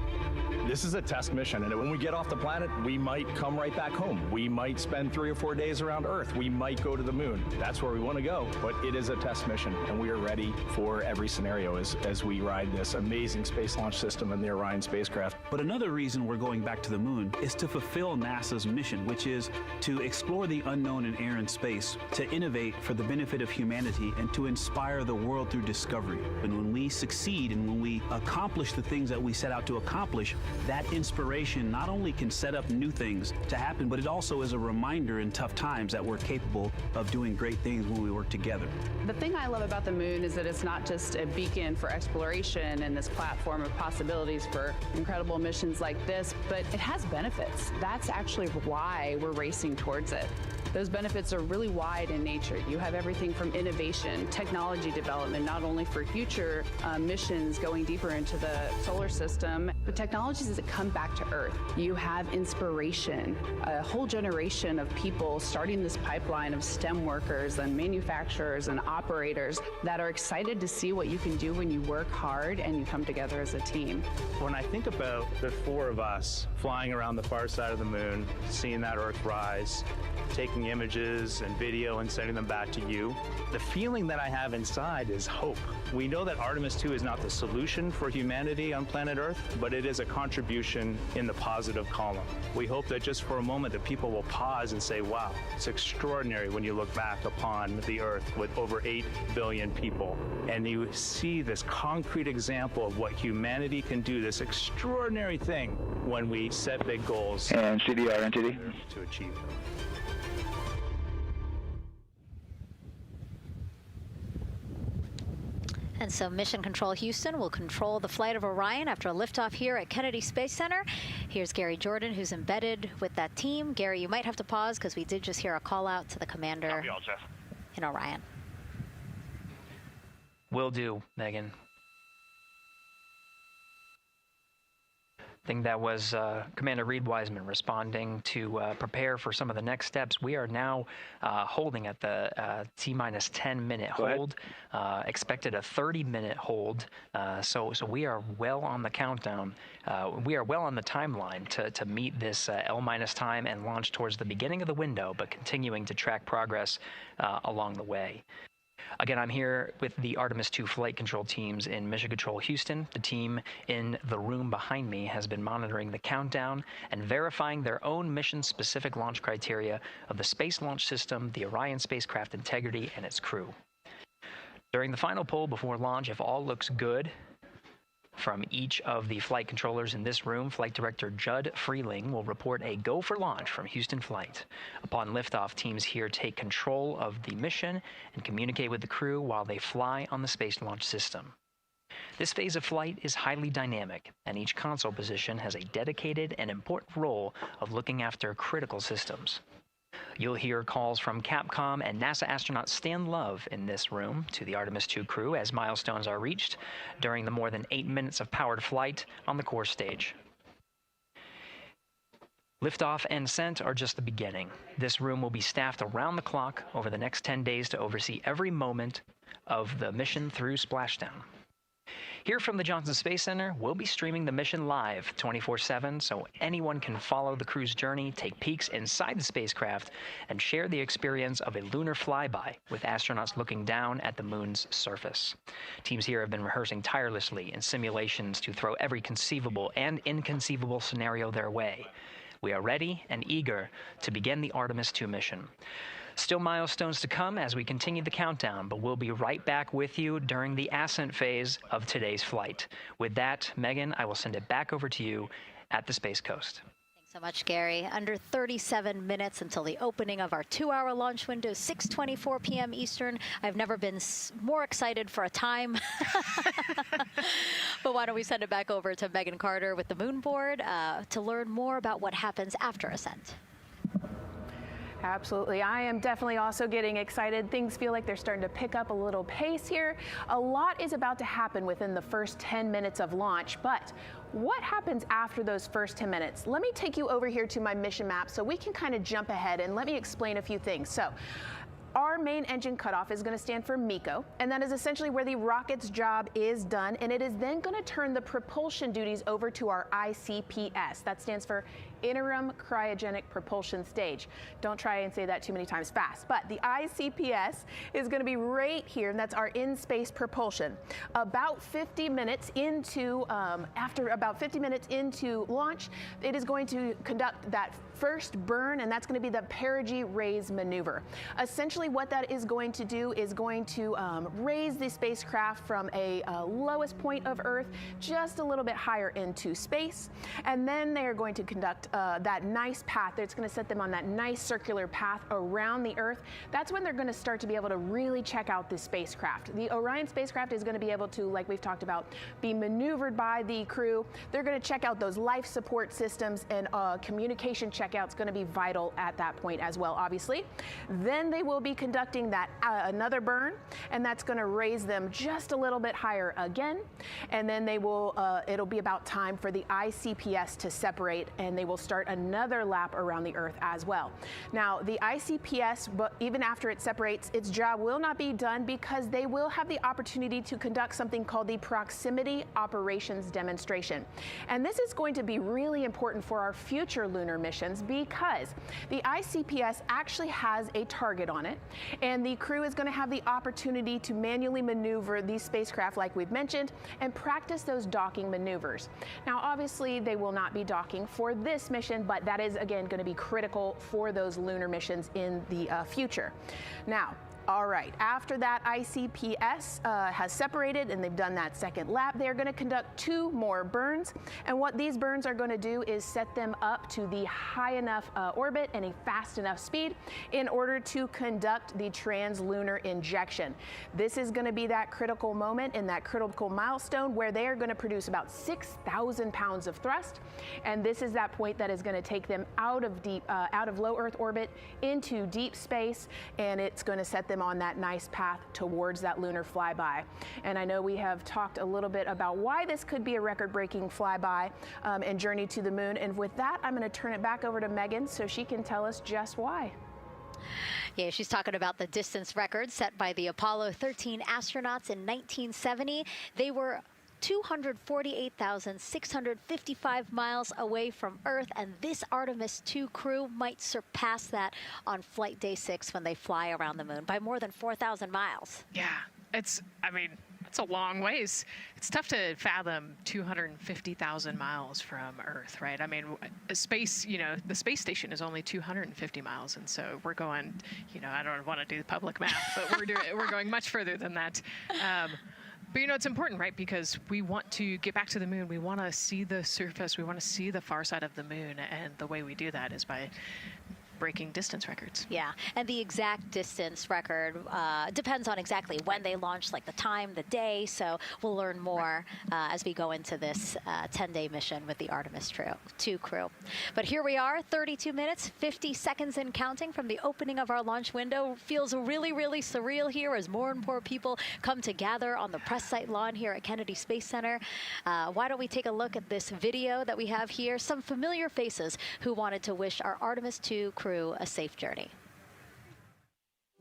This is a test mission, and when we get off the planet, we might come right back home. We might spend 3 or 4 days around Earth. We might go to the moon. That's where we want to go, but it is a test mission, and we are ready for every scenario as we ride this amazing space launch system in the Orion spacecraft. But another reason we're going back to the moon is to fulfill NASA's mission, which is to explore the unknown in air and space, to innovate for for the benefit of humanity and to inspire the world through discovery. And when we succeed and when we accomplish the things that we set out to accomplish, that inspiration not only can set up new things to happen, but it also is a reminder in tough times that we're capable of doing great things when we work together. The thing I love about the moon is that it's not just a beacon for exploration and this platform of possibilities for incredible missions like this, but it has benefits. That's actually why we're racing towards it. Those benefits are really wide in nature. You have everything from innovation, technology development, not only for future missions going deeper into the solar system, but technologies that come back to Earth. You have inspiration, a whole generation of people starting this pipeline of STEM workers and manufacturers and operators that are excited to see what you can do when you work hard and you come together as a team. When I think about the four of us flying around the far side of the moon, seeing that Earth rise, taking images and video and sending them back to you, the feeling that I have inside is hope. We know that Artemis II is not the solution for humanity on planet Earth, but it is a contribution in the positive column. We hope that just for a moment that people will pause and say, wow, it's extraordinary when you look back upon the Earth with over 8 billion people, and you see this concrete example of what humanity can do, this extraordinary thing when we set big goals and CDR entity to achieve them. And so Mission Control Houston will control the flight of Orion after a liftoff here at Kennedy Space Center. Here's Gary Jordan, who's embedded with that team. Gary, you might have to pause because we did just hear a call out to the commander in Orion. Will do, Megan. I think that was Commander Reed Wiseman responding to prepare for some of the next steps. We are now holding at the T-minus 10-minute hold. Expected a 30-minute hold. So we are well on the countdown. We are well on the timeline to meet this L- time and launch towards the beginning of the window, but continuing to track progress along the way. Again, I'm here with the Artemis II flight control teams in Mission Control Houston. The team in the room behind me has been monitoring the countdown and verifying their own mission-specific launch criteria of the Space Launch System, the Orion spacecraft integrity, and its crew. During the final poll before launch, if all looks good from each of the flight controllers in this room, Flight Director Judd Freeling will report a go for launch from Houston Flight. Upon liftoff, teams here take control of the mission and communicate with the crew while they fly on the Space Launch System. This phase of flight is highly dynamic, and each console position has a dedicated and important role of looking after critical systems. You'll hear calls from Capcom and NASA astronaut Stan Love in this room to the Artemis II crew as milestones are reached during the more than 8 minutes of powered flight on the core stage. Liftoff and ascent are just the beginning. This room will be staffed around the clock over the next 10 days to oversee every moment of the mission through splashdown. Here from the Johnson Space Center, we'll be streaming the mission live 24/7 so anyone can follow the crew's journey, take peeks inside the spacecraft, and share the experience of a lunar flyby with astronauts looking down at the moon's surface. Teams here have been rehearsing tirelessly in simulations to throw every conceivable and inconceivable scenario their way. We are ready and eager to begin the Artemis II mission. Still milestones to come as we continue the countdown, but we'll be right back with you during the ascent phase of today's flight. With that, Megan, I will send it back over to you at the Space Coast. Thanks so much, Gary. Under 37 minutes until the opening of our 2-hour launch window, 6:24 p.m. Eastern. I've never been more excited for a time. But why don't we send it back over to Megan Carter with the Moon Board to learn more about what happens after ascent. Absolutely. I am definitely also getting excited. Things feel like they're starting to pick up a little pace here. A lot is about to happen within the first 10 minutes of launch, but what happens after those first 10 minutes? Let me take you over here to my mission map so we can kind of jump ahead and let me explain a few things. So, our main engine cutoff is going to stand for MECO, and that is essentially where the rocket's job is done, and it is then going to turn the propulsion duties over to our ICPS. That stands for Interim Cryogenic Propulsion Stage. Don't try and say that too many times fast, but the ICPS is going to be right here, and that's our in-space propulsion. About 50 minutes into, after about 50 minutes into launch, it is going to conduct that first burn, and that's going to be the Perigee raise maneuver. Essentially what that is going to do is going to raise the spacecraft from a lowest point of Earth just a little bit higher into space, and then they are going to conduct that nice path. It's going to set them on that nice circular path around the Earth. That's when they're going to start to be able to really check out this spacecraft. The Orion spacecraft is going to be able to, like we've talked about, be maneuvered by the crew. They're going to check out those life support systems, and communication checkout's going to be vital at that point as well, obviously. Then they will be conducting that another burn, and that's going to raise them just a little bit higher again. And then they will, it'll be about time for the ICPS to separate, and they will start another lap around the Earth as well. Now, the ICPS, but even after it separates, its job will not be done, because they will have the opportunity to conduct something called the proximity operations demonstration. And this is going to be really important for our future lunar missions, because the ICPS actually has a target on it, and the crew is going to have the opportunity to manually maneuver these spacecraft, like we've mentioned, and practice those docking maneuvers. Now, obviously, they will not be docking for this mission, but that is, again, going to be critical for those lunar missions in the future. Now, all right, after that ICPS has separated and they've done that second lap, they're going to conduct 2 more burns. And what these burns are going to do is set them up to the high enough orbit and a fast enough speed in order to conduct the translunar injection. This is going to be that critical moment and that critical milestone where they are going to produce about 6,000 pounds of thrust. And this is that point that is going to take them out of low Earth orbit into deep space, and it's going to set them on that nice path towards that lunar flyby. And I know we have talked a little bit about why this could be a record-breaking flyby and journey to the moon. And with that, I'm going to turn it back over to Megan so she can tell us just why. Yeah, she's talking about the distance record set by the Apollo 13 astronauts in 1970. They were 248,655 miles away from Earth, and this Artemis II crew might surpass that on flight day 6 when they fly around the moon by more than 4,000 miles. Yeah, it's a long ways. It's tough to fathom 250,000 miles from Earth, right? I mean, space, the space station is only 250 miles, and so we're going, I don't want to do the public math, but we're going much further than that. But it's important, right? Because we want to get back to the moon. We want to see the surface. We want to see the far side of the moon. And the way we do that is by breaking distance records. Yeah, and the exact distance record depends on exactly when they launched, like the time, the day. So we'll learn more as we go into this 10-day mission with the Artemis II crew. But here we are, 32 minutes, 50 seconds and counting from the opening of our launch window. Feels really, really surreal here as more and more people come to gather on the press site lawn here at Kennedy Space Center. Why don't we take a look at this video that we have here? Some familiar faces who wanted to wish our Artemis II crew a safe journey.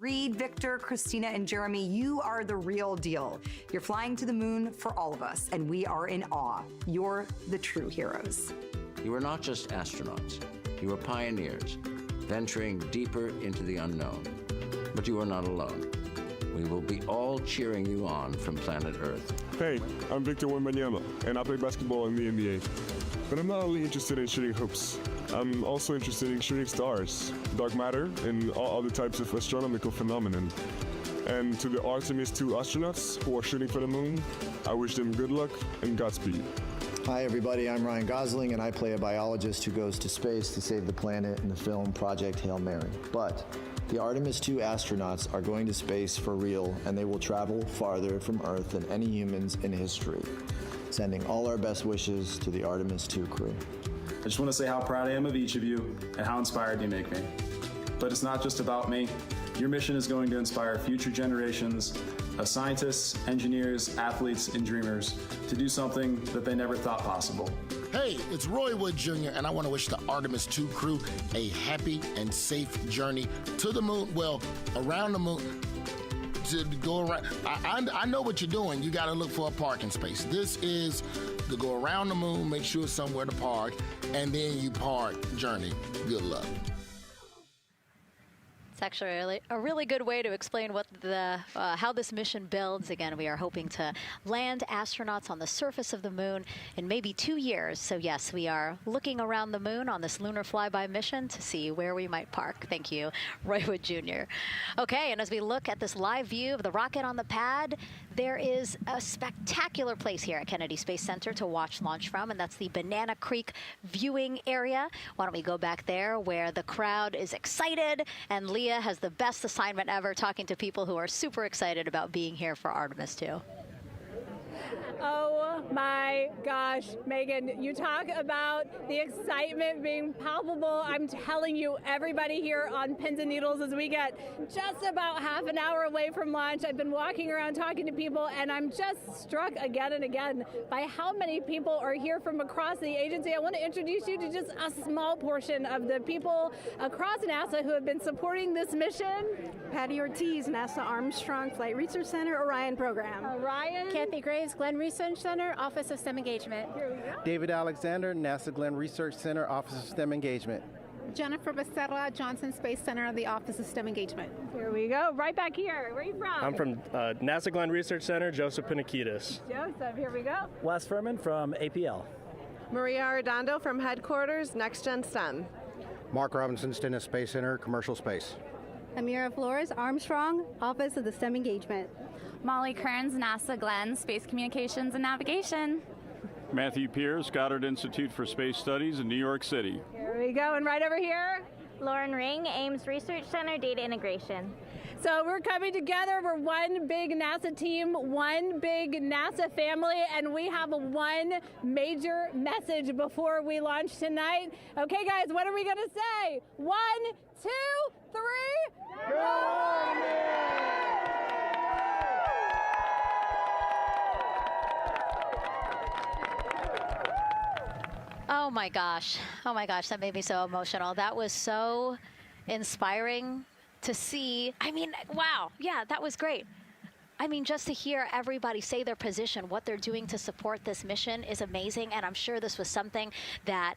Reed, Victor, Christina, and Jeremy, you are the real deal. You're flying to the moon for all of us, and we are in awe. You're the true heroes. You are not just astronauts. You are pioneers, venturing deeper into the unknown. But you are not alone. We will be all cheering you on from planet Earth. Hey, I'm Victor Wembanyama, and I play basketball in the NBA. But I'm not only interested in shooting hoops. I'm also interested in shooting stars, dark matter, and all other types of astronomical phenomenon. And to the Artemis II astronauts who are shooting for the moon, I wish them good luck and Godspeed. Hi everybody, I'm Ryan Gosling, and I play a biologist who goes to space to save the planet in the film Project Hail Mary. But the Artemis II astronauts are going to space for real, and they will travel farther from Earth than any humans in history. Sending all our best wishes to the Artemis II crew. I just want to say how proud I am of each of you and how inspired you make me. But it's not just about me. Your mission is going to inspire future generations of scientists, engineers, athletes, and dreamers to do something that they never thought possible. Hey, it's Roy Wood Jr., and I want to wish the Artemis II crew a happy and safe journey to the moon, well, around the moon. To go around. I know what you're doing. You got to look for a parking space. This is to go around the moon, make sure it's somewhere to park, and then you park journey. Good luck. It's actually a really good way to explain what how this mission builds. Again, we are hoping to land astronauts on the surface of the moon in maybe 2 years. So yes, we are looking around the moon on this lunar flyby mission to see where we might park. Thank you, Roywood Jr. Okay, and as we look at this live view of the rocket on the pad, there is a spectacular place here at Kennedy Space Center to watch launch from, and that's the Banana Creek viewing area. Why don't we go back there where the crowd is excited, and Leah has the best assignment ever talking to people who are super excited about being here for Artemis II. Oh my gosh, Megan, you talk about the excitement being palpable. I'm telling you, everybody here on pins and needles as we get just about half an hour away from launch. I've been walking around talking to people, and I'm just struck again and again by how many people are here from across the agency. I want to introduce you to just a small portion of the people across NASA who have been supporting this mission. Patty Ortiz, NASA Armstrong Flight Research Center, Orion program. Orion. Kathy Graves, Glenn Research Center, Office of STEM Engagement. David Alexander, NASA Glenn Research Center, Office of STEM Engagement. Jennifer Becerra, Johnson Space Center, the Office of STEM Engagement. Here we go, right back here. Where are you from? I'm from NASA Glenn Research Center, Joseph Pinakitis. Joseph, here we go. Wes Furman from APL. Maria Arredondo from Headquarters, Next Gen STEM. Mark Robinson, Stennis Space Center, Commercial Space. Amira Flores, Armstrong, Office of the STEM Engagement. Molly Kearns, NASA Glenn, Space Communications and Navigation. Matthew Pierce, Goddard Institute for Space Studies in New York City. Here we go, and right over here. Lauren Ring, Ames Research Center, Data Integration. So we're coming together. We're one big NASA team, one big NASA family, and we have one major message before we launch tonight. Okay, guys, what are we going to say? 1, 2, 3. Go Artemis! Oh my gosh, that made me so emotional. That was so inspiring to see. I mean, wow, yeah, that was great. I mean, just to hear everybody say their position, what they're doing to support this mission is amazing. And I'm sure this was something that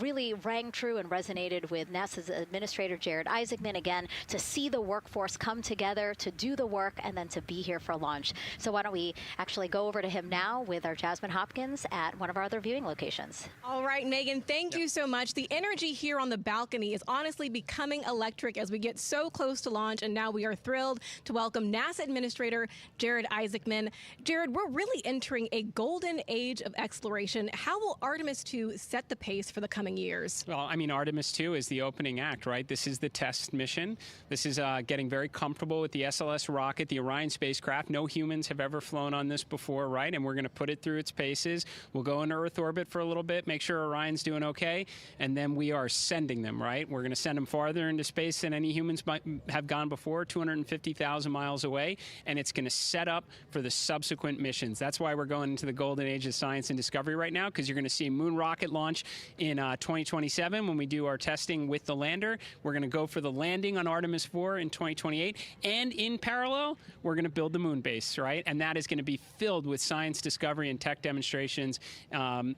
really rang true and resonated with NASA's Administrator Jared Isaacman, again, to see the workforce come together to do the work and then to be here for launch. So why don't we actually go over to him now with our Jasmine Hopkins at one of our other viewing locations. All right, Megan, thank you so much. The energy here on the balcony is honestly becoming electric as we get so close to launch. And now we are thrilled to welcome NASA Administrator Jared Isaacman. Jared, we're really entering a golden age of exploration. How will Artemis II set the pace for the coming years? Well, I mean, Artemis II is the opening act, right? This is the test mission. This is getting very comfortable with the SLS rocket, the Orion spacecraft. No humans have ever flown on this before, right? And we're going to put it through its paces. We'll go into Earth orbit for a little bit, make sure Orion's doing okay, and then we are sending them, right? We're going to send them farther into space than any humans might have gone before, 250,000 miles away, and it's going to set up for the subsequent missions. That's why we're going into the golden age of science and discovery right now, because you're going to see moon rocket launch in 2027 when we do our testing with the lander. We're going to go for the landing on Artemis IV in 2028, and in parallel, we're going to build the moon base, right? And that is going to be filled with science discovery and tech demonstrations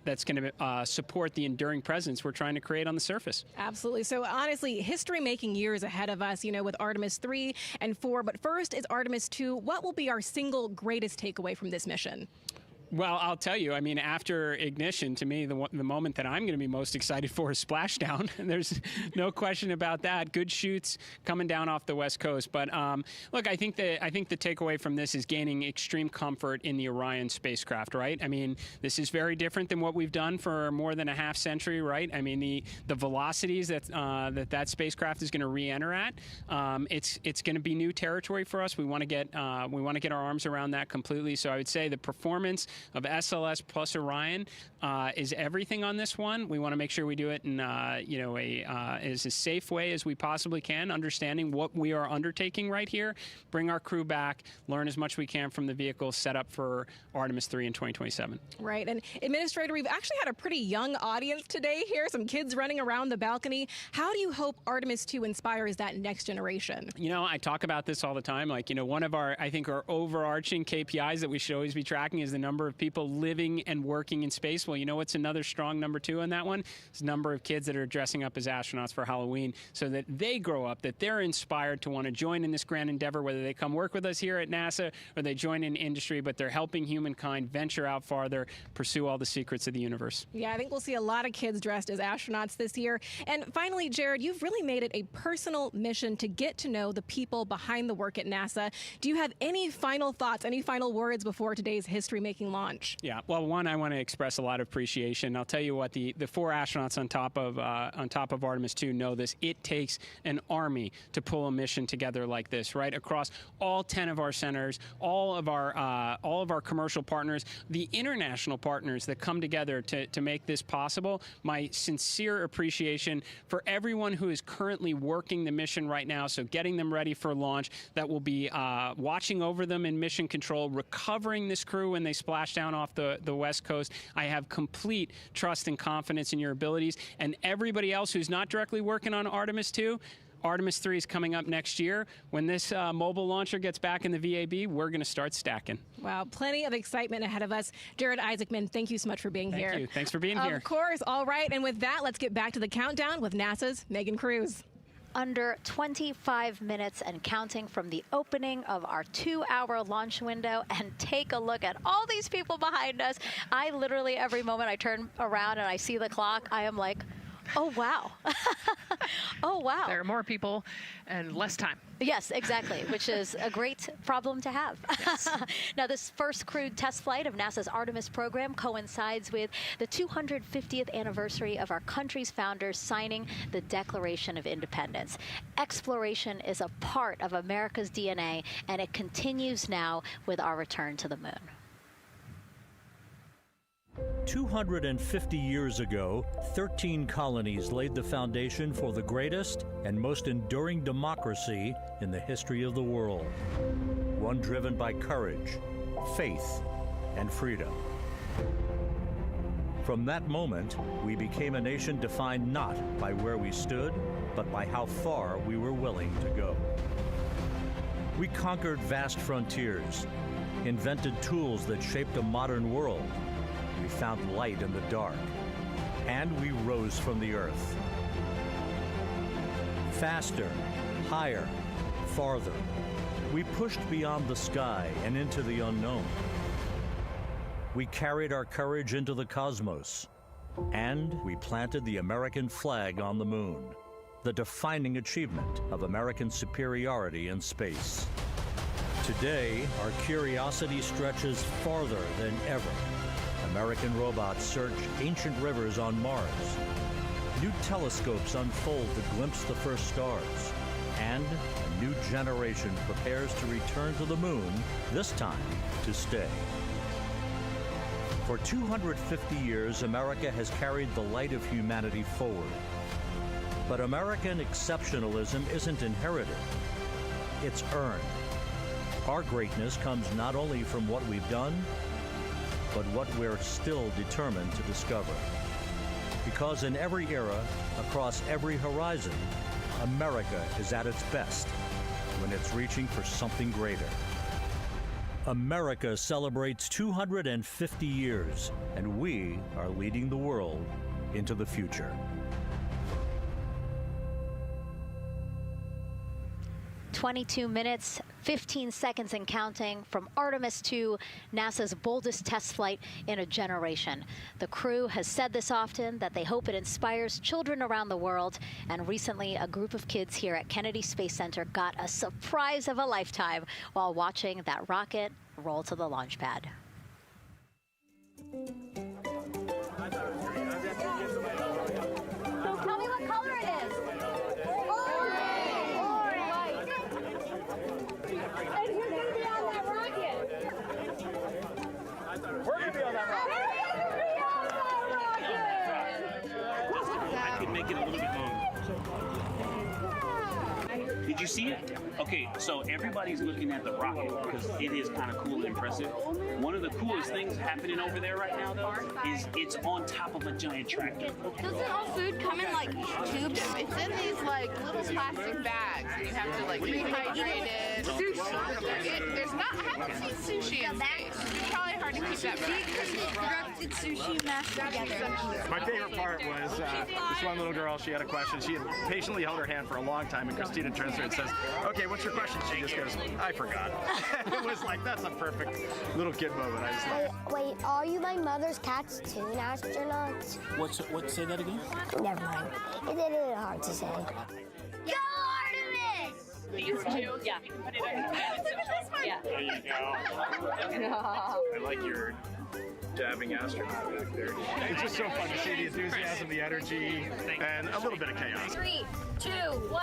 that's going to support the enduring presence we're trying to create on the surface. Absolutely. So honestly, history-making years ahead of us, you know, with Artemis 3 and 4. But first is Artemis 2. What will be our single greatest takeaway from this mission? Well, I'll tell you, I mean, after ignition, to me, the moment that I'm going to be most excited for is splashdown. There's no question about that. Good shoots coming down off the West Coast. But look, I think the takeaway from this is gaining extreme comfort in the Orion spacecraft, right? I mean, this is very different than what we've done for more than a half century, right? I mean, the velocities that spacecraft is going to re-enter at, it's going to be new territory for us. We want to get our arms around that completely. So I would say the performance of SLS plus Orion is everything on this one. We want to make sure we do it in as a safe way as we possibly can, understanding what we are undertaking right here, bring our crew back, learn as much as we can from the vehicle, set up for Artemis 3 in 2027. Right. And Administrator, we've actually had a pretty young audience today here, some kids running around the balcony. How do you hope Artemis 2 inspires that next generation? You know, I talk about this all the time. Like, you know, one of our overarching KPIs that we should always be tracking is the number number of people living and working in space. Well, you know what's another strong number 2 on that one? It's the number of kids that are dressing up as astronauts for Halloween so that they grow up, that they're inspired to want to join in this grand endeavor, whether they come work with us here at NASA or they join in industry, but they're helping humankind venture out farther, pursue all the secrets of the universe. Yeah, I think we'll see a lot of kids dressed as astronauts this year. And finally, Jared, you've really made it a personal mission to get to know the people behind the work at NASA. Do you have any final thoughts, any final words before today's history-making launch? Yeah, well, one, I want to express a lot of appreciation. I'll tell you what, the 4 astronauts on top of Artemis II know this. It takes an army to pull a mission together like this, right? Across all 10 of our centers, all of our commercial partners, the international partners that come together to make this possible. My sincere appreciation for everyone who is currently working the mission right now, so getting them ready for launch, that will be watching over them in mission control, recovering this crew when they splash down off the West Coast. I have complete trust and confidence in your abilities. And everybody else who's not directly working on Artemis II, Artemis III is coming up next year. When this mobile launcher gets back in the VAB, we're going to start stacking. Wow, plenty of excitement ahead of us. Jared Isaacman, thank you so much for being here. Thank you. Thanks for being here. Of course. All right. And with that, let's get back to the countdown with NASA's Megan Cruz. Under 25 minutes and counting from the opening of our 2-hour launch window, and take a look at all these people behind us. I literally, every moment I turn around and I see the clock, I am like, oh, wow. Oh, wow. There are more people and less time. Yes, exactly, which is a great problem to have. Yes. Now, this first crewed test flight of NASA's Artemis program coincides with the 250th anniversary of our country's founders signing the Declaration of Independence. Exploration is a part of America's DNA, and it continues now with our return to the moon. 250 years ago, 13 colonies laid the foundation for the greatest and most enduring democracy in the history of the world. One driven by courage, faith, and freedom. From that moment, we became a nation defined not by where we stood, but by how far we were willing to go. We conquered vast frontiers, invented tools that shaped a modern world. We found light in the dark, and we rose from the earth. Faster, higher, farther. We pushed beyond the sky and into the unknown. We carried our courage into the cosmos, and we planted the American flag on the moon, the defining achievement of American superiority in space. Today, our curiosity stretches farther than ever. American robots search ancient rivers on Mars. New telescopes unfold to glimpse the first stars. And a new generation prepares to return to the moon, this time to stay. For 250 years, America has carried the light of humanity forward. But American exceptionalism isn't inherited, it's earned. Our greatness comes not only from what we've done, but what we're still determined to discover. Because in every era, across every horizon, America is at its best when it's reaching for something greater. America celebrates 250 years, and we are leading the world into the future. 22 minutes, 15 seconds and counting from Artemis II, NASA's boldest test flight in a generation. The crew has said this often, that they hope it inspires children around the world. And recently, a group of kids here at Kennedy Space Center got a surprise of a lifetime while watching that rocket roll to the launch pad. So tell me what color it is. We're going to be on that rocket. I can make it a little bit longer. Did you see it? Okay, so everybody's looking at the rocket because it is kind of cool and impressive. One of the coolest things happening over there right now, though, is it's on top of a giant tractor. Doesn't all food come in like tubes? It's in these like little plastic bags. You have to like rehydrate it. Sushi. There's not. I haven't seen sushi in space. It's probably hard to keep that back. Sushi mashed together. My favorite part was this one little girl, she had a question. She had patiently held her hand for a long time, and Christina turns to her and says, okay, what's your question? She just goes, I forgot. It was like, that's a perfect little kid moment. I just love. Wait, are you my mother's cartoon astronauts? What? Say that again? Never mind. It's a little hard to say. Go Artemis! These two? Yeah. Yeah. There you go. I like your dabbing astronaut back there. It's just so fun to see the enthusiasm, the energy, and a little bit of chaos. 3, 2, 1.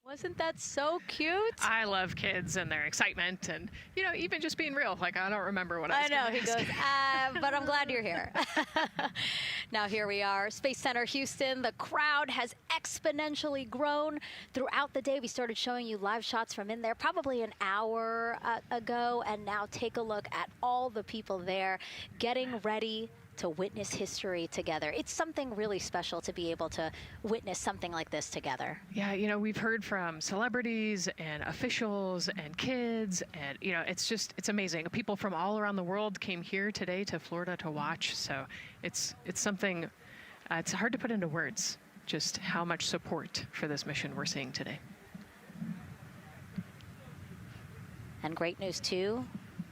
Wasn't that so cute? I love kids and their excitement and, even just being real. Like, I don't remember what I was I know, gonna he ask. goes, but I'm glad you're here. Now here we are, Space Center Houston. The crowd has exponentially grown throughout the day. We started showing you live shots from in there probably an hour ago, and now take a look at all the people there getting ready to witness history together. It's something really special to be able to witness something like this together. Yeah, we've heard from celebrities and officials and kids, and it's amazing. People from all around the world came here today to Florida to watch. So it's something. It's hard to put into words just how much support for this mission we're seeing today. And great news too.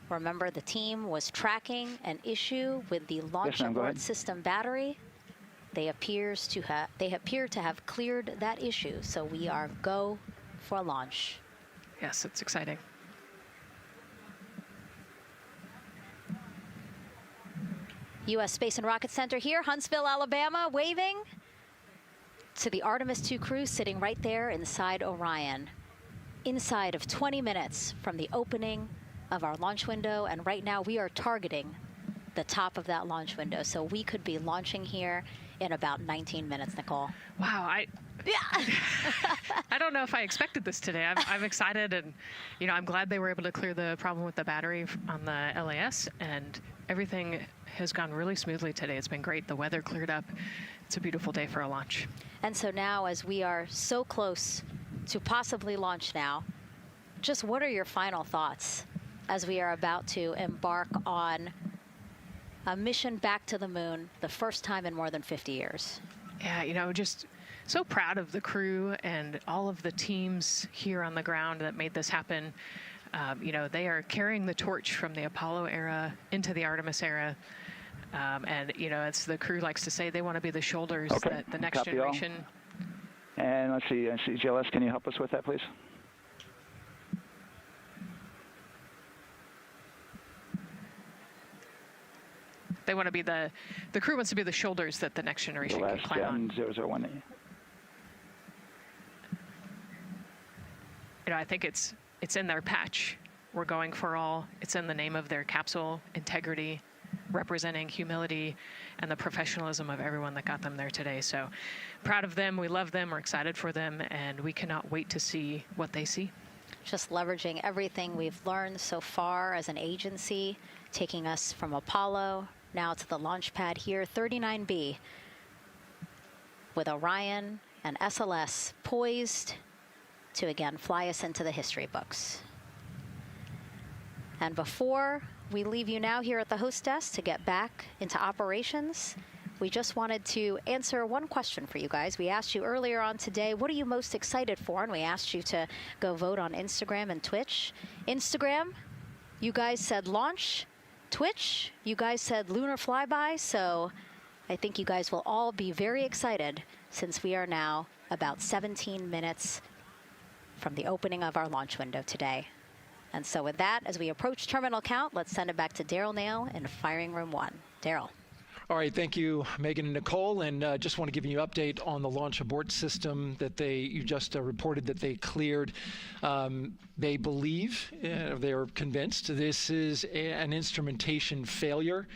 Remember, the team was tracking an issue with the launch abort system battery. They appear to have cleared that issue, so we are go for launch. Yes, it's exciting. U.S. Space and Rocket Center here, Huntsville, Alabama, waving to the Artemis II crew sitting right there inside Orion. Inside of 20 minutes from the opening of our launch window, and right now we are targeting the top of that launch window, so we could be launching here in about 19 minutes, Nicole. Wow, I don't know if I expected this today. I'm excited, and I'm glad they were able to clear the problem with the battery on the LAS, and everything has gone really smoothly today. It's been great. The weather cleared up. It's a beautiful day for a launch. And so now, as we are so close to possibly launch now, just what are your final thoughts as we are about to embark on a mission back to the moon, the first time in more than 50 years? Yeah, just so proud of the crew and all of the teams here on the ground that made this happen. They are carrying the torch from the Apollo era into the Artemis era. And, as the crew likes to say, they want to be the shoulders that the next generation. And let's see, GLS, can you help us with that, please? They want to be the crew wants to be the shoulders that the next generation can climb on. 0018. I think it's in their patch. We're going for all. It's in the name of their capsule, integrity, representing humility and the professionalism of everyone that got them there today. So proud of them. We love them. We're excited for them, and we cannot wait to see what they see. Just leveraging everything we've learned so far as an agency, taking us from Apollo now to the launch pad here, 39B, with Orion and SLS poised to again fly us into the history books. And before we leave you now here at the host desk to get back into operations, we just wanted to answer one question for you guys. We asked you earlier on today, what are you most excited for? And we asked you to go vote on Instagram and Twitch. Instagram, you guys said launch. Twitch, you guys said lunar flyby. So I think you guys will all be very excited since we are now about 17 minutes from the opening of our launch window today. And so with that, as we approach terminal count, let's send it back to Daryl Nail in Firing Room 1. Daryl. All right, thank you, Megan and Nicole. And just want to give you an update on the launch abort system that you just reported that they cleared. They believe, they're convinced, this is an instrumentation failure.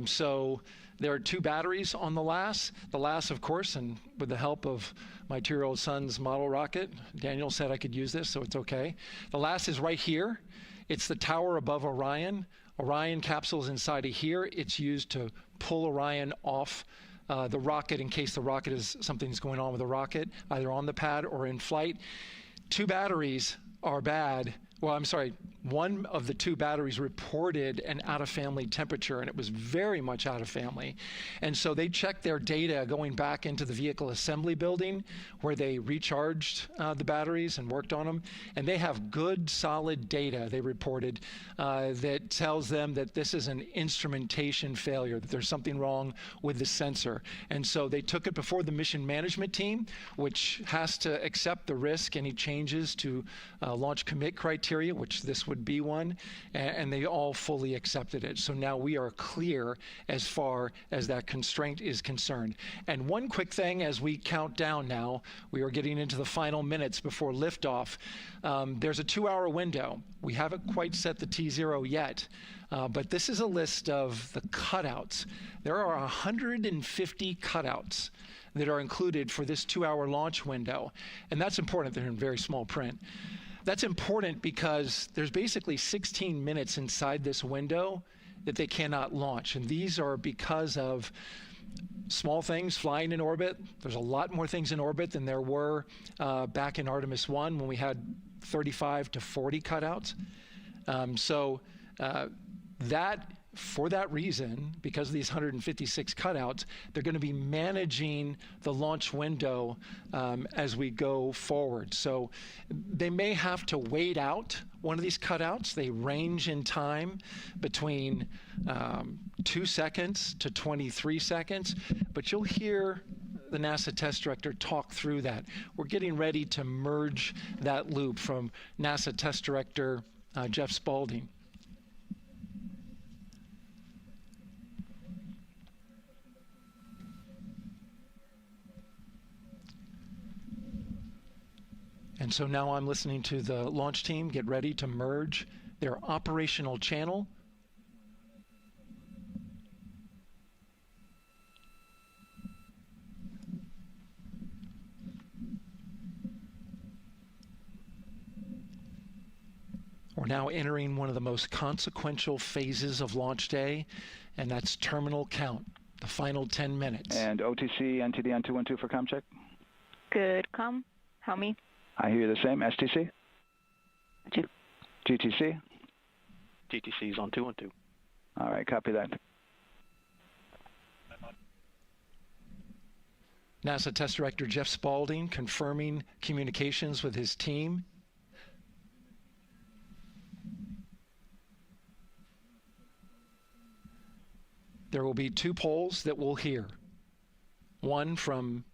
So There are 2 batteries on the LAS. The LAS, of course, and with the help of my 2-year-old son's model rocket, Daniel said I could use this, so it's okay. The LAS is right here. It's the tower above Orion. Orion capsule is inside of here. It's used to pull Orion off the rocket in case something's going on with the rocket, either on the pad or in flight. 2 batteries are bad. Well, I'm sorry, one of the 2 batteries reported an out-of-family temperature, and it was very much out of family. And so they checked their data going back into the vehicle assembly building where they recharged the batteries and worked on them. And they have good, solid data, they reported, that tells them that this is an instrumentation failure, that there's something wrong with the sensor. And so they took it before the mission management team, which has to accept the risk, any changes to launch commit criteria, which this would be one, and they all fully accepted it. So now we are clear as far as that constraint is concerned. And one quick thing as we count down now, we are getting into the final minutes before liftoff. There's a 2-hour window. We haven't quite set the T0 yet, but this is a list of the cutouts. There are 150 cutouts that are included for this 2-hour launch window, and that's important. They're in very small print. That's important because there's basically 16 minutes inside this window that they cannot launch. And these are because of small things flying in orbit. There's a lot more things in orbit than there were back in Artemis I when we had 35 to 40 cutouts. For that reason, because of these 156 cutouts, they're going to be managing the launch window as we go forward. So they may have to wait out one of these cutouts. They range in time between 2 seconds to 23 seconds, but you'll hear the NASA test director talk through that. We're getting ready to merge that loop from NASA test director Jeff Spaulding. And so now I'm listening to the launch team get ready to merge their operational channel. We're now entering one of the most consequential phases of launch day, and that's terminal count, the final 10 minutes. And OTC, NTD on 212 for comm check. Good comm. How me? I hear the same. STC? 2. GTC? GTC's on 212. All right, copy that. NASA Test Director Jeff Spaulding confirming communications with his team. There will be 2 polls that we'll hear. One from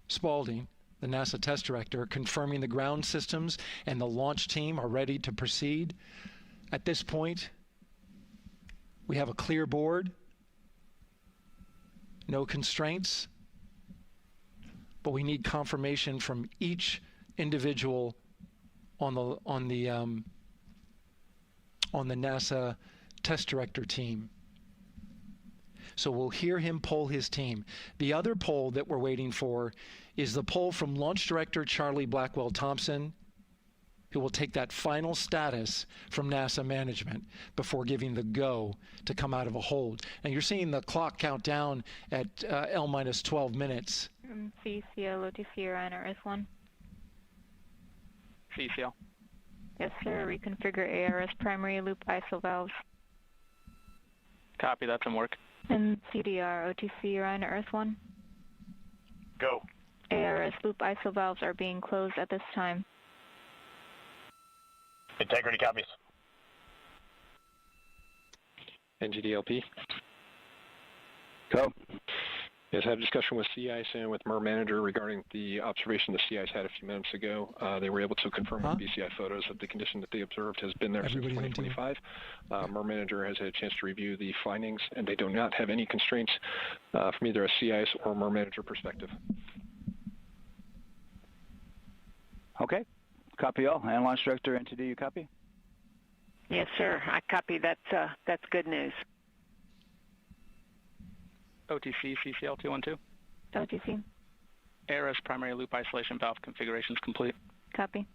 Spaulding, the NASA Test Director, confirming the ground systems and the launch team are ready to proceed. At this point, we have a clear board, no constraints, but we need confirmation from each individual on the NASA Test Director team. So we'll hear him poll his team. The other poll that we're waiting for is the poll from Launch Director Charlie Blackwell Thompson, who will take that final status from NASA management before giving the go to come out of a hold. And you're seeing the clock count down at L minus 12 minutes. CCL, OTC, Orion, RS1. CCL. Yes, sir. Reconfigure ARS primary loop ISO valves. Copy, that's in work. And CDR, OTC, Orion, RS1. Go. ARS loop ISO valves are being closed at this time. Integrity copies. NGDLP. Go. Yes, I had a discussion with sea ice and with MER manager regarding the observation the sea ice had a few minutes ago. They were able to confirm with BCI photos that the condition that they observed has been there since 2025. MER manager has had a chance to review the findings, and they do not have any constraints from either a sea ice or MER manager perspective. Okay. Copy all. And Launch Director NTD, you copy? Yes, sir. I copy. That's good news. OTC CCL 212. OTC. ARS primary loop isolation valve configuration is complete. Copy.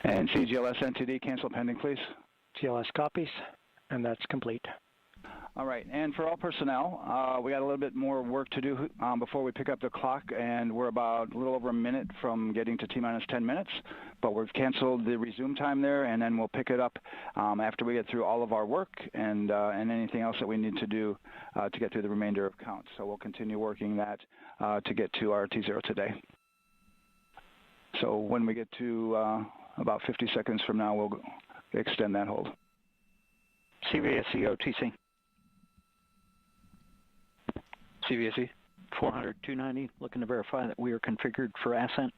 And CGLS NTD, cancel pending, please. GLS copies, and that's complete. All right, and for all personnel, we got a little bit more work to do before we pick up the clock, and we're about a little over a minute from getting to T-minus 10 minutes, but we've canceled the resume time there, and then we'll pick it up after we get through all of our work and anything else that we need to do to get through the remainder of counts. So we'll continue working that to get to our T0 today. So when we get to about 50 seconds from now, we'll extend that hold. CVSE OTC. CVSE 400-290, looking to verify that we are configured for ascent.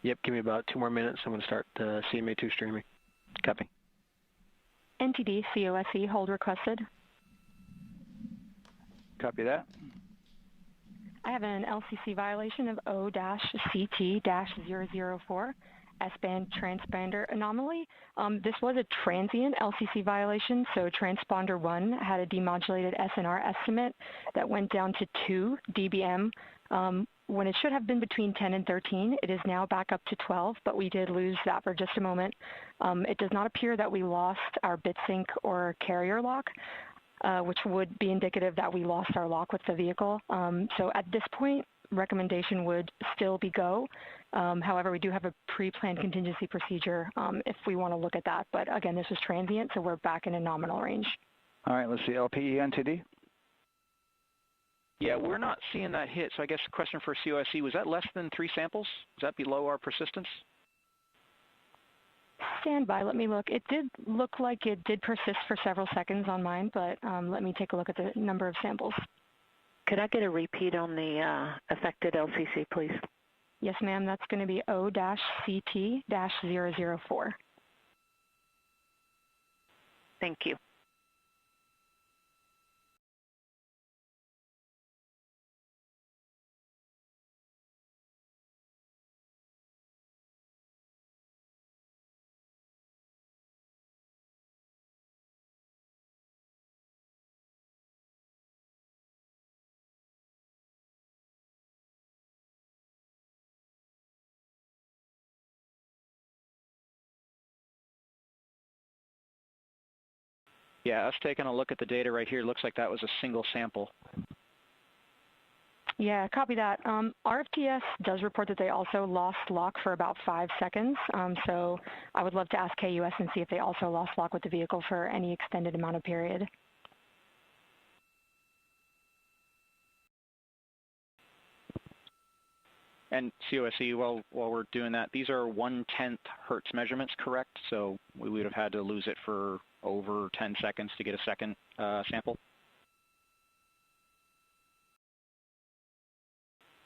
Yep, give me about 2 more minutes. I'm going to start CMA2 streaming. Copy. NTD COSE hold requested. Copy that. I have an LCC violation of O-CT-004, S-band transponder anomaly. This was a transient LCC violation, so transponder 1 had a demodulated SNR estimate that went down to 2 dBm when it should have been between 10 and 13. It is now back up to 12, but we did lose that for just a moment. It does not appear that we lost our bit sync or carrier lock, which would be indicative that we lost our lock with the vehicle. So at this point, recommendation would still be go. However, we do have a pre-planned contingency procedure if we want to look at that. But again, this is transient, so we're back in a nominal range. All right, let's see, LPE NTD. Yeah, we're not seeing that hit, so I guess the question for COSE, was that less than 3 samples? Is that below our persistence? Stand by, let me look. It did look like it did persist for several seconds on mine, but let me take a look at the number of samples. Could I get a repeat on the affected LCC, please? Yes, ma'am. That's going to be O-CT-004. Thank you. Yeah, us taking a look at the data right here, looks like that was a single sample. Yeah, copy that. RFTS does report that they also lost lock for about 5 seconds. So I would love to ask KUS and see if they also lost lock with the vehicle for any extended amount of period. And COSE, while we're doing that, these are 1/10 hertz measurements, correct? So we would have had to lose it for over 10 seconds to get a second sample?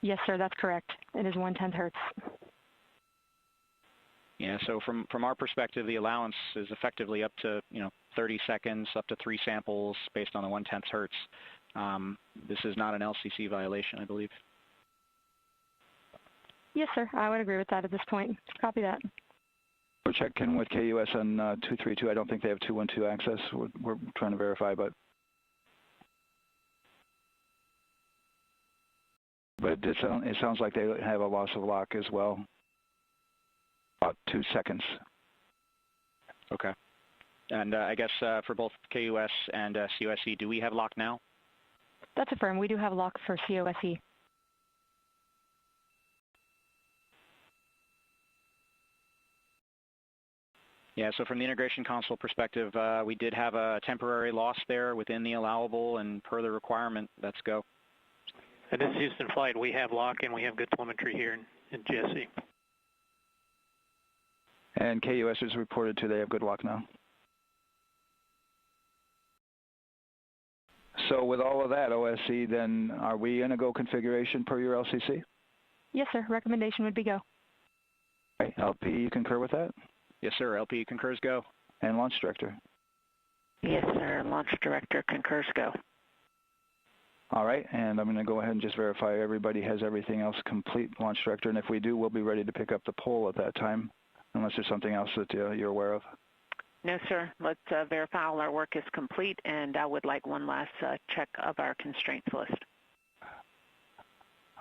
Yes, sir, that's correct. It is 1/10 hertz. Yeah, so from our perspective, the allowance is effectively up to 30 seconds, up to 3 samples based on the 1/10 hertz. This is not an LCC violation, I believe. Yes, sir. I would agree with that at this point. Copy that. We're checking with KUS on 232. I don't think they have 212 access. We're trying to verify, but it sounds like they have a loss of lock as well. About 2 seconds. Okay. And I guess for both KUS and COSE, do we have lock now? That's affirmed. We do have lock for COSE. Yeah, so from the integration console perspective, we did have a temporary loss there within the allowable, and per the requirement, let's go. And this is Houston Flight. We have lock and we have good telemetry here in GSE. And KUS is reported to they have good lock now. So with all of that, OSC, then are we in a go configuration per your LCC? Yes, sir. Recommendation would be go. Okay. LP, you concur with that? Yes, sir. LP concurs go. And Launch Director? Yes, sir. Launch Director concurs go. All right, and I'm going to go ahead and just verify everybody has everything else complete, Launch Director, and if we do, we'll be ready to pick up the pole at that time, unless there's something else that you're aware of. No, sir. Let's verify all our work is complete, and I would like one last check of our constraints list.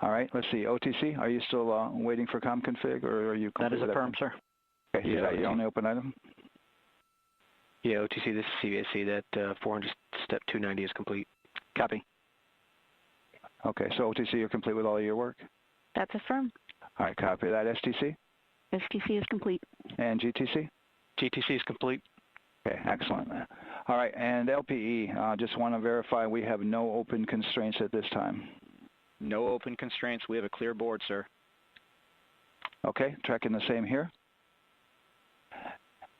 All right, let's see. OTC, are you still waiting for ComConfig, or are you complete? That is affirmed, sir. Okay, yeah, is that your only open item? Yeah, OTC, this is CVSC. That 400 step 290 is complete. Copy. Okay, so OTC, you're complete with all of your work? That's affirmed. All right, copy that. STC? STC is complete. And GTC? GTC is complete. Okay, excellent. All right, and LPE, just want to verify we have no open constraints at this time. No open constraints. We have a clear board, sir. Okay, tracking the same here.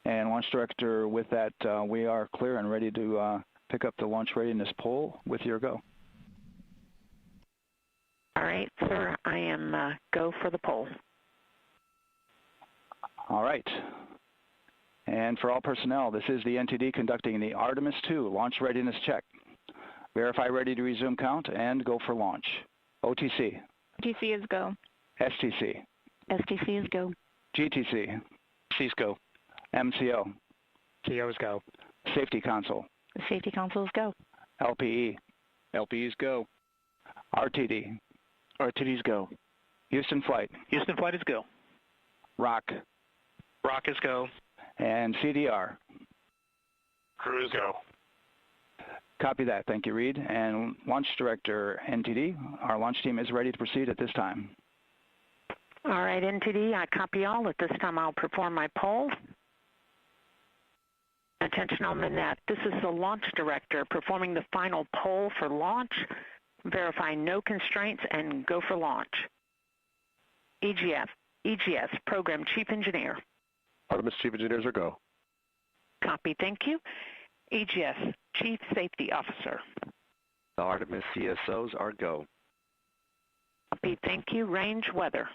And Launch Director, with that, we are clear and ready to pick up the launch readiness poll with your go. All right, sir. I am go for the poll. All right. And for all personnel, this is the NTD conducting the Artemis II launch readiness check. Verify ready to resume count and go for launch. OTC. OTC is go. STC. STC is go. GTC. C's go. MCO. CO is go. Safety Console. The Safety Console is go. LPE. LPE is go. RTD. RTD is go. Houston Flight. Houston Flight is go. ROC. ROC is go. And CDR. Crew is go. Copy that. Thank you, Reed. And Launch Director, NTD, our launch team is ready to proceed at this time. All right, NTD, I copy all. At this time, I'll perform my poll. Attention on the net. This is the Launch Director performing the final poll for launch. Verify no constraints and go for launch. EGS, Program Chief Engineer. Artemis Chief Engineers are go. Copy, thank you. EGS, Chief Safety Officer. The Artemis CSOs are go. Copy, thank you. Range Weather.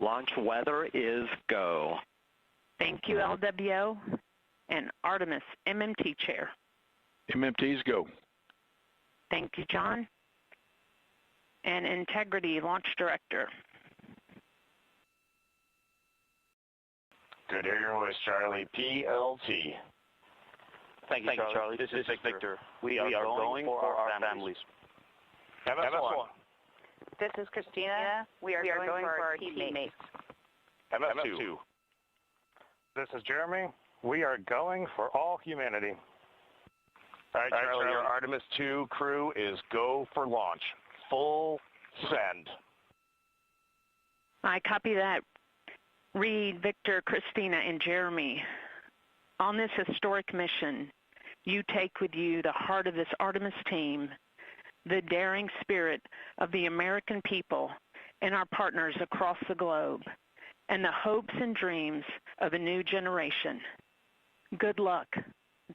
Launch weather is go. Thank you, LWO. And Artemis MMT Chair. MMTs go. Thank you, John. And Integrity Launch Director. Good to hear your voice, Charlie. PLT. Thank you, Charlie. This is Victor. We are going for our families. MS1. This is Christina. We are going for our teammates. MS2. This is Jeremy. We are going for all humanity. All right, Charlie, your Artemis II crew is go for launch. Full send. I copy that. Reed, Victor, Christina, and Jeremy. On this historic mission, you take with you the heart of this Artemis team, the daring spirit of the American people and our partners across the globe, and the hopes and dreams of a new generation. Good luck.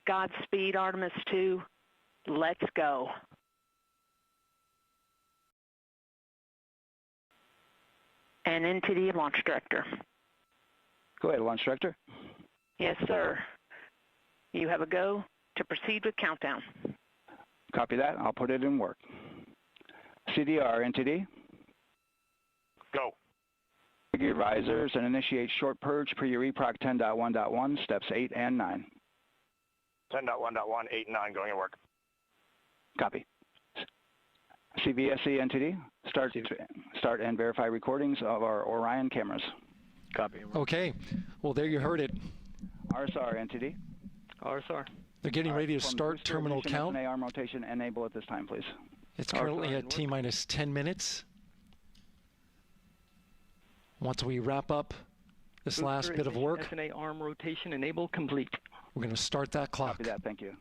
Godspeed, Artemis II. Let's go. And NTD Launch Director. Go ahead, Launch Director. Yes, sir. You have a go to proceed with countdown. Copy that. I'll put it in work. CDR, NTD. Go. Gear risers and initiate short purge per your EPROC 10.1.1, steps 8 and 9. 10.1.1, 8 and 9 going to work. Copy. CVSC NTD, start and verify recordings of our Orion cameras. Copy. Okay. Well, there you heard it. RSR NTD. RSR. They're getting ready to start terminal count. SNA arm rotation enable at this time, please. It's currently at T-minus 10 minutes. Once we wrap up this last bit of work, SNA arm rotation enable complete. We're going to start that clock. Copy that. Thank you.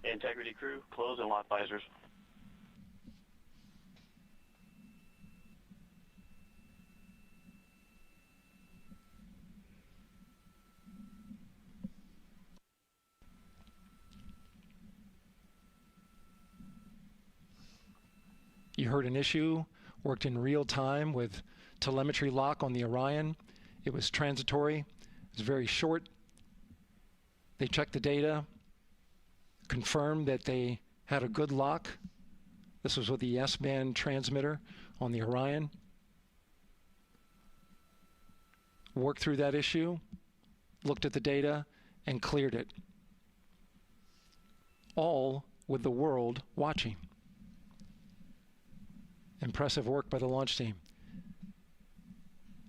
Integrity crew, close and lock visors. You heard an issue, worked in real time with telemetry lock on the Orion. It was transitory. It was very short. They checked the data, confirmed that they had a good lock This was with the S-band transmitter on the Orion. Worked through that issue, looked at the data, and cleared it. All with the world watching. Impressive work by the launch team.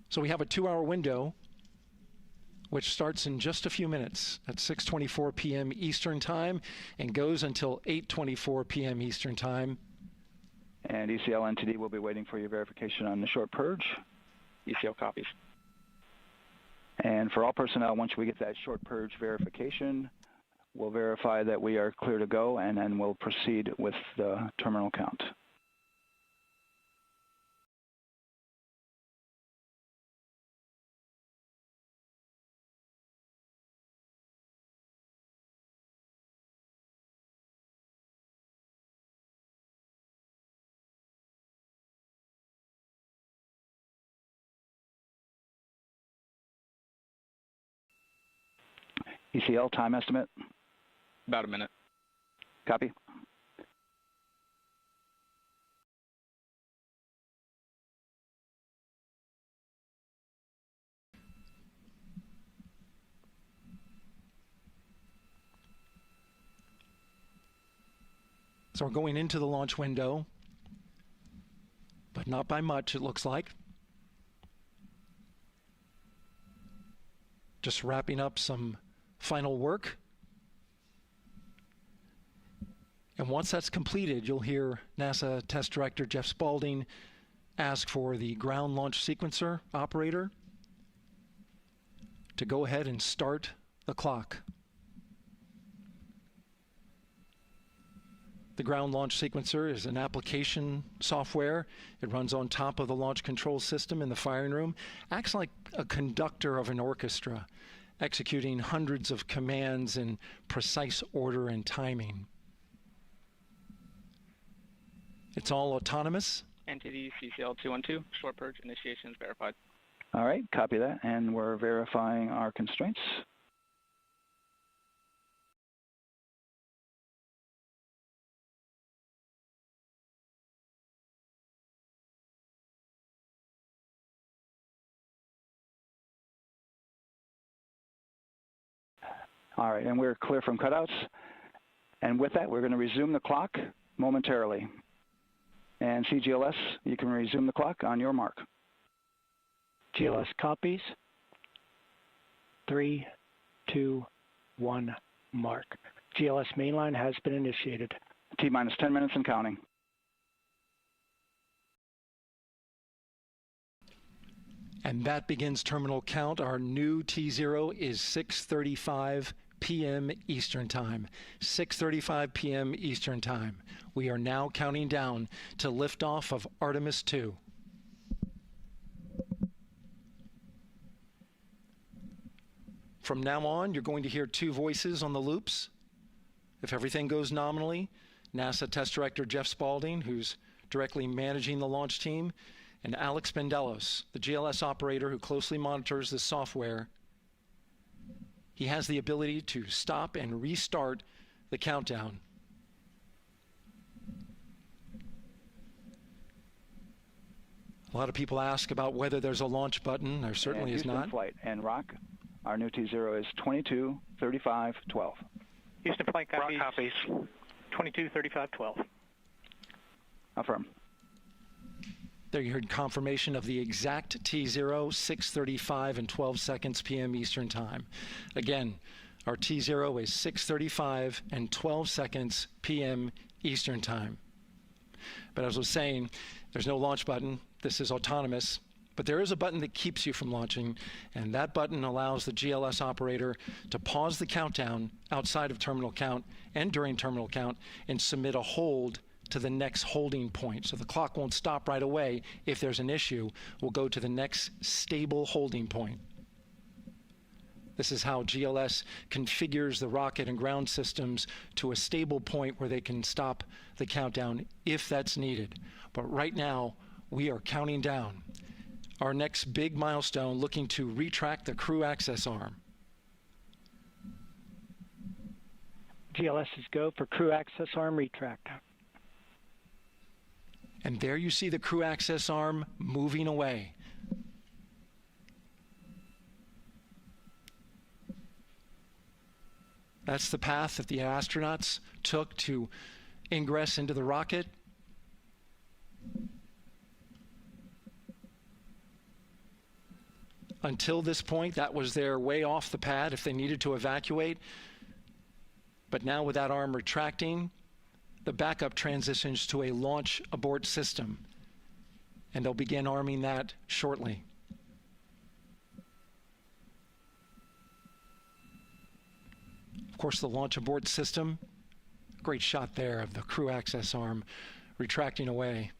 So we have a 2-hour window, which starts in just a few minutes at 6:24 p.m. Eastern Time and goes until 8:24 p.m. Eastern Time. And ECL NTD will be waiting for your verification on the short purge. ECL copies. And for all personnel, once we get that short purge verification, we'll verify that we are clear to go, and then we'll proceed with the terminal count. ECL time estimate? About a minute. Copy. So we're going into the launch window, but not by much, it looks like. Just wrapping up some final work. And once that's completed, you'll hear NASA Test Director Jeff Spaulding ask for the ground launch sequencer operator to go ahead and start the clock. The ground launch sequencer is an application software. It runs on top of the launch control system in the firing room, acts like a conductor of an orchestra, executing hundreds of commands in precise order and timing. It's all autonomous. NTD CCL 212, short purge, initiation is verified. All right, copy that, and we're verifying our constraints. All right, and we're clear from cutouts. And with that, we're going to resume the clock momentarily. And CGLS, you can resume the clock on your mark. GLS copies. 3, 2, 1, mark. GLS mainline has been initiated. T-minus 10 minutes and counting. And that begins terminal count. Our new T0 is 6:35 p.m. Eastern Time. 6:35 p.m. Eastern Time. We are now counting down to liftoff of Artemis II. From now on, you're going to hear two voices on the loops. If everything goes nominally, NASA Test Director Jeff Spaulding, who's directly managing the launch team, and Alex Bendelos, the GLS operator who closely monitors the software. He has the ability to stop and restart the countdown. A lot of people ask about whether there's a launch button. There certainly is not. Flight and Rock, our new T0 is 22:35:12. Houston flight copies. Rock copies. 22:35:12. Affirm. There you heard confirmation of the exact T0, 6:35 and 12 seconds p.m. Eastern Time. Again, our T0 is 6:35 and 12 seconds p.m. Eastern Time. But as I was saying, there's no launch button. This is autonomous. But there is a button that keeps you from launching, and that button allows the GLS operator to pause the countdown outside of terminal count and during terminal count and submit a hold to the next holding point. So the clock won't stop right away. If there's an issue, we'll go to the next stable holding point. This is how GLS configures the rocket and ground systems to a stable point where they can stop the countdown if that's needed. But right now, we are counting down. Our next big milestone, looking to retract the crew access arm. GLS is go for crew access arm retract. And there you see the crew access arm moving away. That's the path that the astronauts took to ingress into the rocket. Until this point, that was their way off the pad if they needed to evacuate. But now with that arm retracting, the backup transitions to a launch abort system, and they'll begin arming that shortly. Of course, the launch abort system, great shot there of the crew access arm retracting away.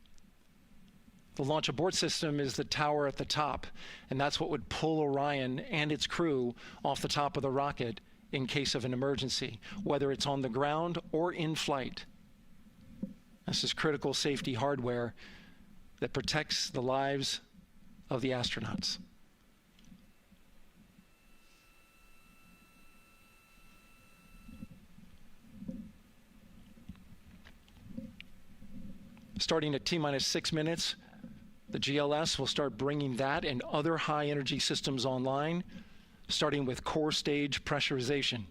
The launch abort system is the tower at the top, and that's what would pull Orion and its crew off the top of the rocket in case of an emergency, whether it's on the ground or in flight. This is critical safety hardware that protects the lives of the astronauts. Starting at T-minus 6 minutes, the GLS will start bringing that and other high-energy systems online, starting with core stage pressurization.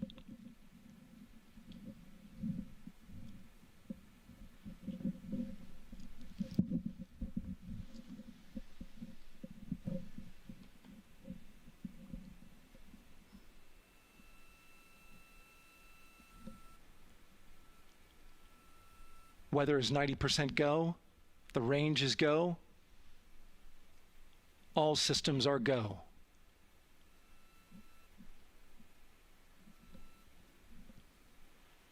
Weather is 90% go. The range is go. All systems are go.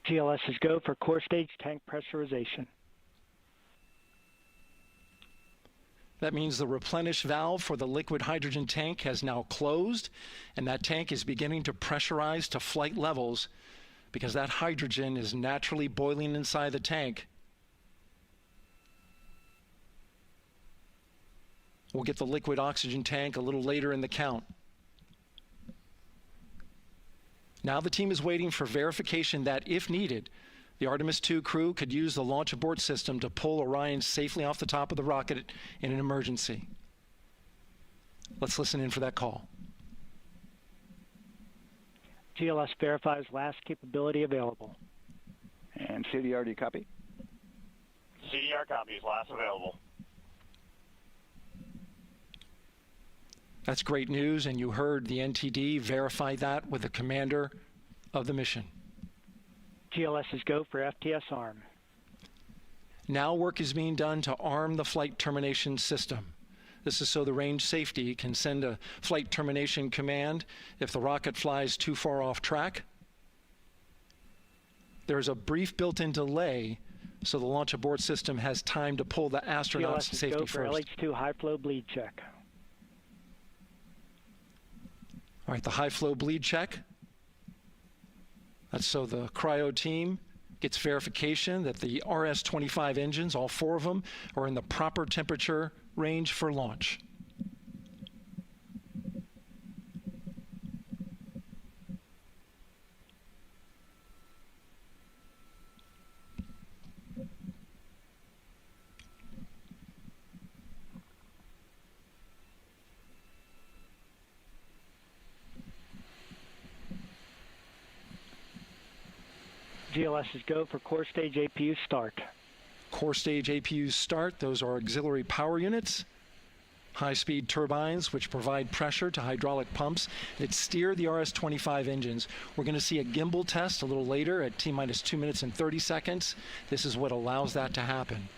GLS is go for core stage tank pressurization. That means the replenish valve for the liquid hydrogen tank has now closed, and that tank is beginning to pressurize to flight levels because that hydrogen is naturally boiling inside the tank. We'll get the liquid oxygen tank a little later in the count. Now the team is waiting for verification that, if needed, the Artemis II crew could use the launch abort system to pull Orion safely off the top of the rocket in an emergency. Let's listen in for that call. GLS verifies last capability available. And CDR, do you copy? CDR copies, last available. That's great news, and you heard the NTD verify that with the commander of the mission. GLS is go for FTS arm. Now work is being done to arm the flight termination system. This is so the range safety can send a flight termination command if the rocket flies too far off track. There's a brief built-in delay, so the launch abort system has time to pull the astronauts to safety first. GLS is go for LH2 high flow bleed check. All right, the high flow bleed check. That's so the cryo team gets verification that the RS-25 engines, all 4 of them, are in the proper temperature range for launch. GLS is go for core stage APU start. Core stage APUs start. Those are auxiliary power units, high-speed turbines which provide pressure to hydraulic pumps that steer the RS-25 engines. We're going to see a gimbal test a little later at T-minus 2 minutes and 30 seconds. This is what allows that to happen.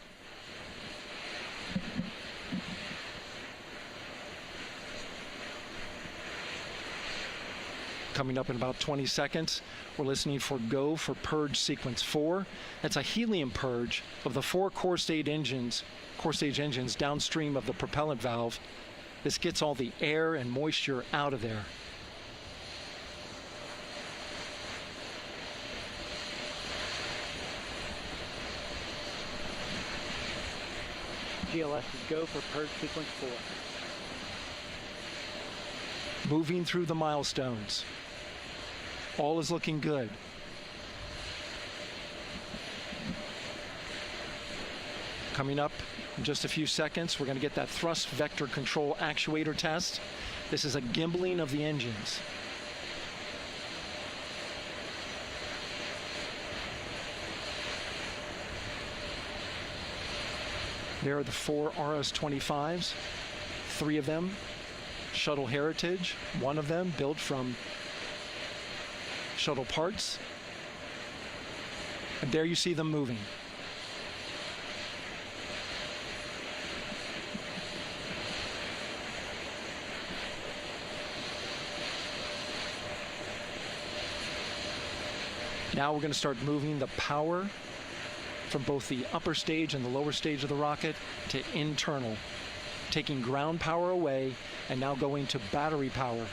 Coming up in about 20 seconds, we're listening for go for purge sequence 4. That's a helium purge of the 4 core stage engines downstream of the propellant valve. This gets all the air and moisture out of there. GLS is go for purge sequence 4. Moving through the milestones. All is looking good. Coming up in just a few seconds, we're going to get that thrust vector control actuator test. This is a gimbaling of the engines. There are the 4 RS-25s, 3 of them Shuttle Heritage, 1 of them built from shuttle parts. And there you see them moving. Now we're going to start moving the power from both the upper stage and the lower stage of the rocket to internal, taking ground power away and now going to battery power.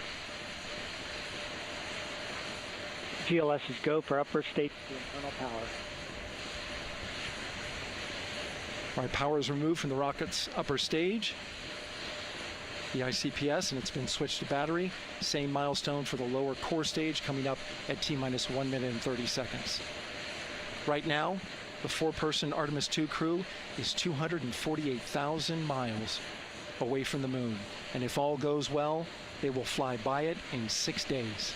GLS is go for upper stage to internal power. All right, power is removed from the rocket's upper stage, the ICPS, and it's been switched to battery. Same milestone for the lower core stage coming up at T-minus 1 minute and 30 seconds. Right now, the 4-person Artemis II crew is 248,000 miles away from the moon. And if all goes well, they will fly by it in 6 days.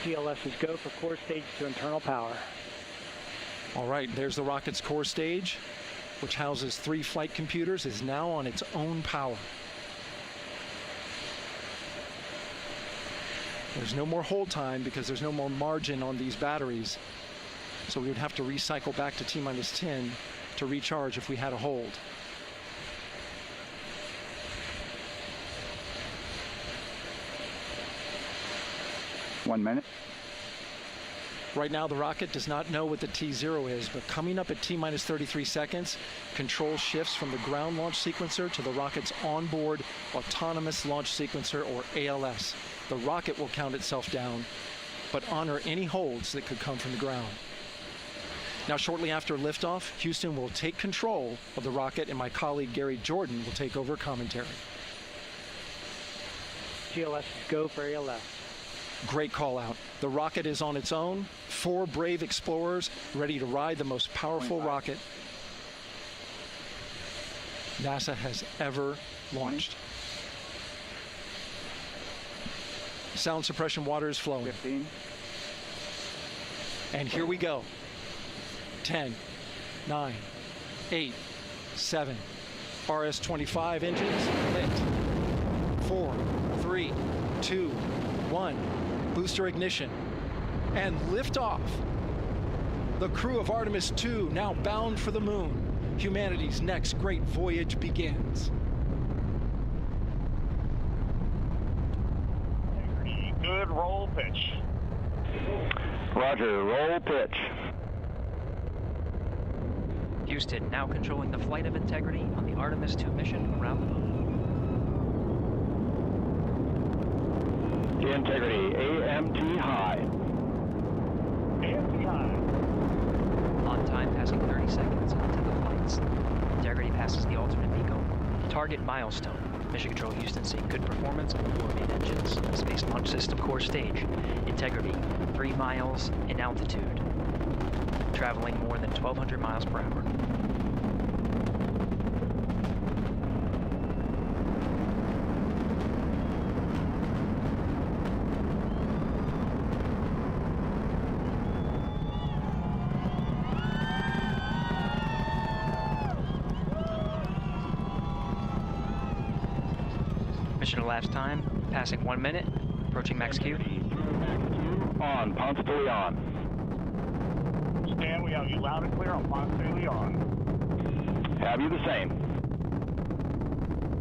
GLS is go for core stage to internal power. All right, there's the rocket's core stage, which houses 3 flight computers, is now on its own power. There's no more hold time because there's no more margin on these batteries. So we would have to recycle back to T-minus 10 to recharge if we had a hold. One minute. Right now, the rocket does not know what the T0 is, but coming up at T-minus 33 seconds, control shifts from the ground launch sequencer to the rocket's onboard autonomous launch sequencer, or ALS. The rocket will count itself down, but honor any holds that could come from the ground. Now, shortly after liftoff, Houston will take control of the rocket, and my colleague Gary Jordan will take over commentary. GLS is go for ALS. Great call out. The rocket is on its own. 4 brave explorers ready to ride the most powerful rocket NASA has ever launched. Sound suppression water is flowing. 15. And here we go. 10, 9, 8, 7. RS-25 engines lit. 4, 3, 2, 1. Booster ignition. And liftoff. The crew of Artemis II now bound for the moon. Humanity's next great voyage begins. Good roll pitch. Roger, roll pitch. Houston now controlling the flight of Integrity on the Artemis II mission around the moon. Integrity, AMT high. AMT high. On time, passing 30 seconds into the flights. Integrity passes the alternate beacon. Target milestone. Mission Control Houston seeing good performance on the 4 main engines. Space Launch System core stage. Integrity, 3 miles in altitude. Traveling more than 1,200 miles per hour. Mission elapsed time, passing 1 minute, approaching max Q. On, Ponce de Leon. Stan, we have you loud and clear on Ponce de Leon. Have you the same?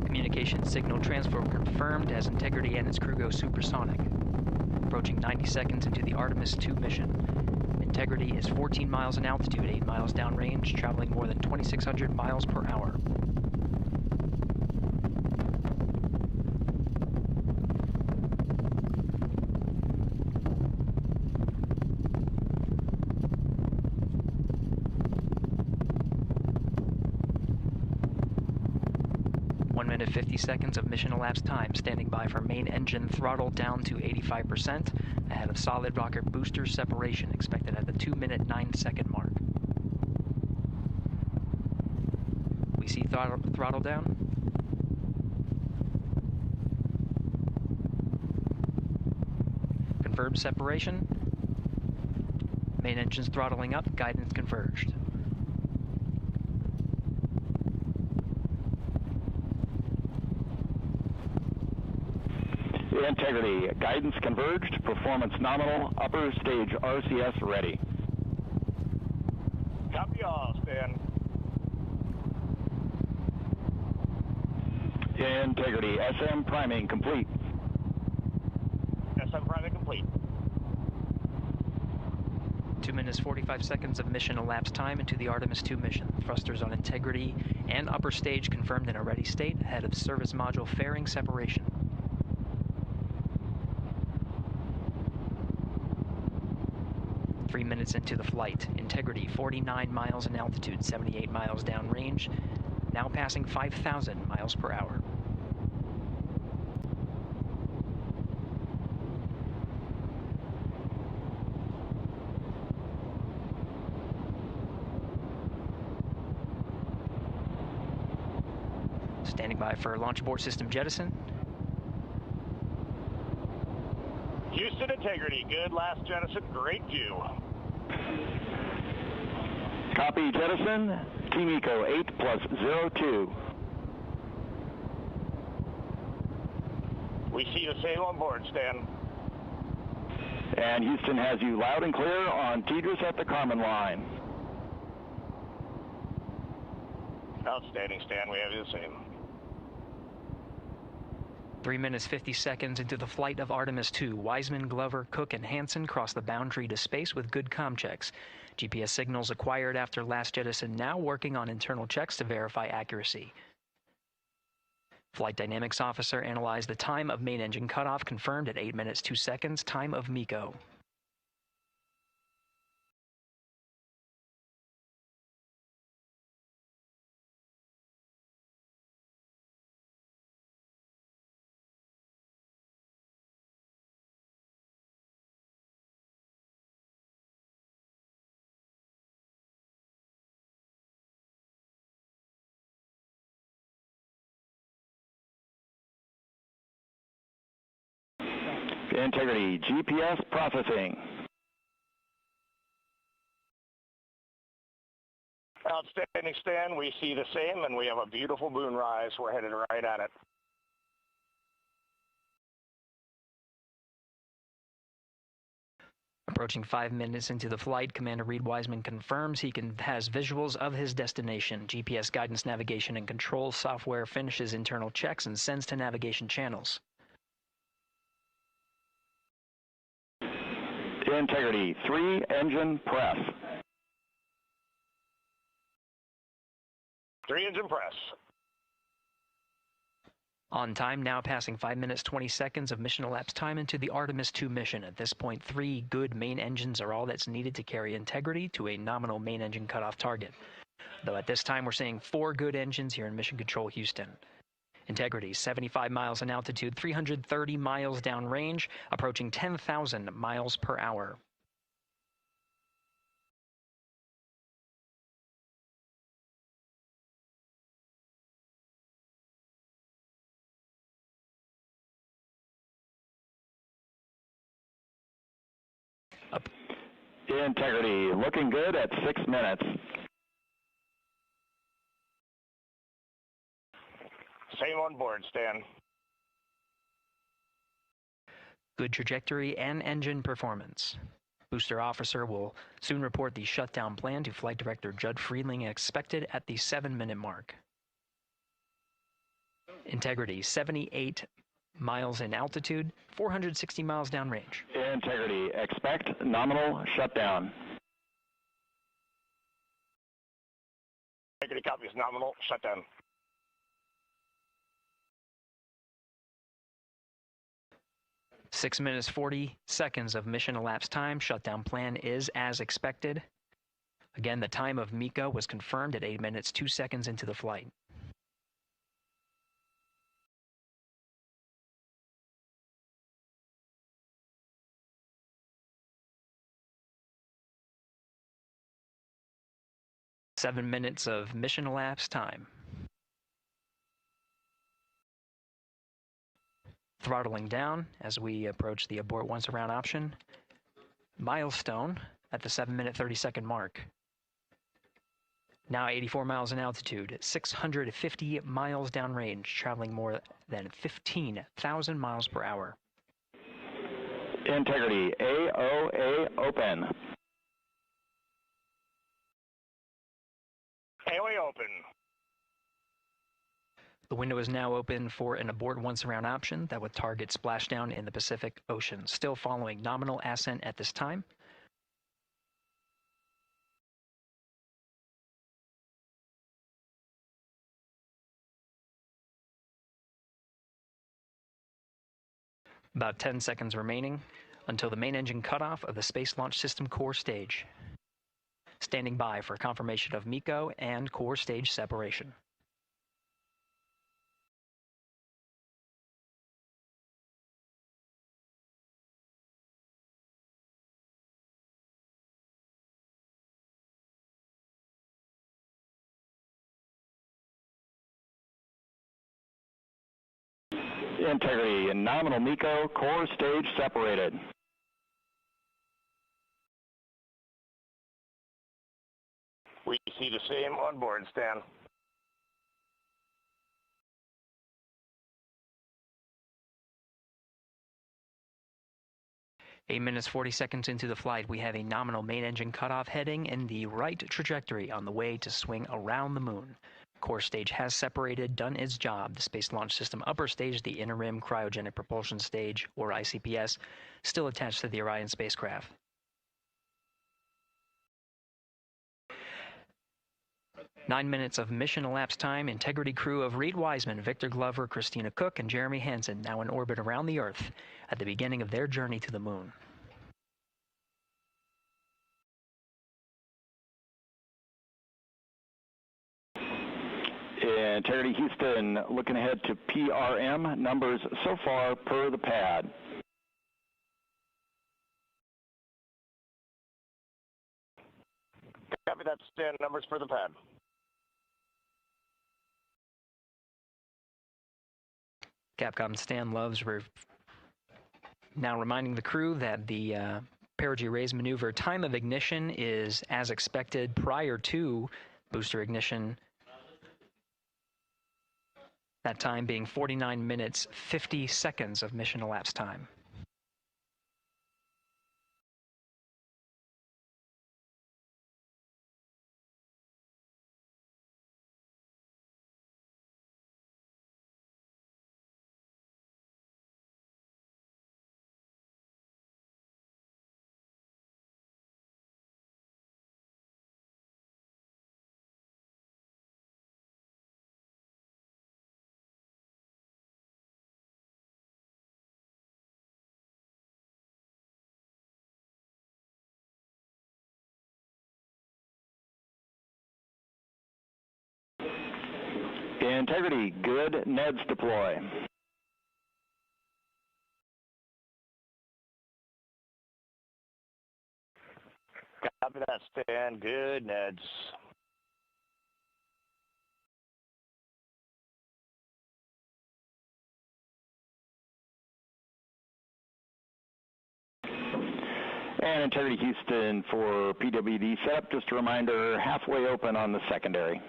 Communication signal transfer confirmed as Integrity and its crew go supersonic. Approaching 90 seconds into the Artemis II mission. Integrity is 14 miles in altitude, 8 miles downrange, traveling more than 2,600 miles per hour. Minute 50 seconds of mission elapsed time, standing by for main engine throttle down to 85%, ahead of solid rocket booster separation expected at the 2 minute 9 second mark. We see throttle down. Confirmed separation. Main engines throttling up, guidance converged. Integrity, guidance converged, performance nominal, upper stage RCS ready. Copy all, Stan. Integrity, SM priming complete. SM priming complete. 2 minutes 45 seconds of mission elapsed time into the Artemis II mission. Thrusters on Integrity and upper stage confirmed in a ready state ahead of service module fairing separation. Minutes into the flight. Integrity 49 miles in altitude, 78 miles downrange, now passing 5,000 miles per hour. Standing by for launch abort system jettison. Houston Integrity, good last jettison, great view. Copy jettison, Team Eco 8+02. We see the same on board, Stan. And Houston has you loud and clear on Tidris at the Carmen line. Outstanding, Stan, we have you the same. 3 minutes 50 seconds into the flight of Artemis II, Wiseman, Glover, Cook, and Hansen cross the boundary to space with good comm checks. GPS signals acquired after last jettison now working on internal checks to verify accuracy. Flight Dynamics Officer analyzed the time of main engine cutoff, confirmed at 8 minutes 2 seconds, time of MECO. Integrity, GPS processing. Outstanding, Stan. We see the same, and we have a beautiful moonrise. We're headed right at it. Approaching 5 minutes into the flight, Commander Reed Wiseman confirms he has visuals of his destination. GPS guidance, navigation, and control software finishes internal checks and sends to navigation channels. Integrity, 3 engine press. 3 engine press. On time, now passing 5 minutes 20 seconds of mission elapsed time into the Artemis II mission. At this point, 3 good main engines are all that's needed to carry Integrity to a nominal main engine cutoff target. Though at this time, we're seeing 4 good engines here in Mission Control Houston. Integrity, 75 miles in altitude, 330 miles downrange, approaching 10,000 miles per hour. Integrity, looking good at 6 minutes. Same on board, Stan. Good trajectory and engine performance. Booster officer will soon report the shutdown plan to Flight Director Judd Friedling, expected at the 7-minute mark. Integrity, 78 miles in altitude, 460 miles downrange. Integrity, expect nominal shutdown. Integrity copies nominal shutdown. Six minutes 40 seconds of mission elapsed time. Shutdown plan is as expected. Again, the time of MECO was confirmed at 8 minutes 2 seconds into the flight. Seven minutes of mission elapsed time. Throttling down as we approach the abort once around option. Milestone at the 7-minute 30-second mark. Now 84 miles in altitude, 650 miles downrange, traveling more than 15,000 miles per hour. Integrity, AOA open. AOA open. The window is now open for an abort once around option that would target splashdown in the Pacific Ocean. Still following nominal ascent at this time. About 10 seconds remaining until the main engine cutoff of the Space Launch System core stage. Standing by for confirmation of MECO and core stage separation. Integrity and nominal MECO, core stage separated. We see the same on board, Stan. Eight minutes, 40 seconds into the flight, we have a nominal main engine cutoff heading in the right trajectory on the way to swing around the moon. Core stage has separated, done its job. The Space Launch System upper stage, the interim cryogenic propulsion stage, or ICPS, still attached to the Orion spacecraft. Nine minutes of mission elapsed time. Integrity crew of Reed Wiseman, Victor Glover, Christina Cook, and Jeremy Hansen now in orbit around the Earth at the beginning of their journey to the moon. Integrity Houston, looking ahead to PRM numbers so far per the pad. Copy that, Stan. Numbers for the pad. Capcom Stan Loves now reminding the crew that the Perigee raise maneuver time of ignition is as expected prior to booster ignition. That time being 49 minutes, 50 seconds of mission elapsed time. Integrity, good. NEDS deploy. Copy that, Stan. Good, NEDS. And Integrity Houston for PWD setup. Just a reminder, halfway open on the secondary.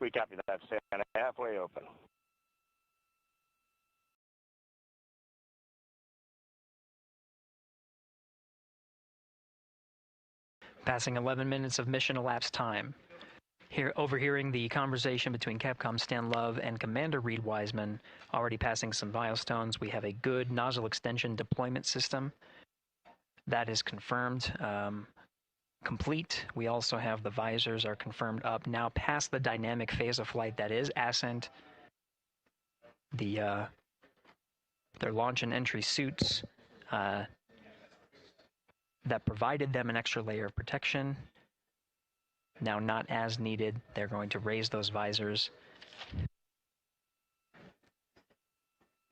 We copy that, Stan. Halfway open. Passing 11 minutes of mission elapsed time. Here, overhearing the conversation between Capcom Stan Love and Commander Reed Wiseman, already passing some milestones. We have a good nozzle extension deployment system. That is confirmed. Complete. We also have the visors are confirmed up, now past the dynamic phase of flight, that is ascent. Their launch and entry suits that provided them an extra layer of protection, now not as needed. They're going to raise those visors.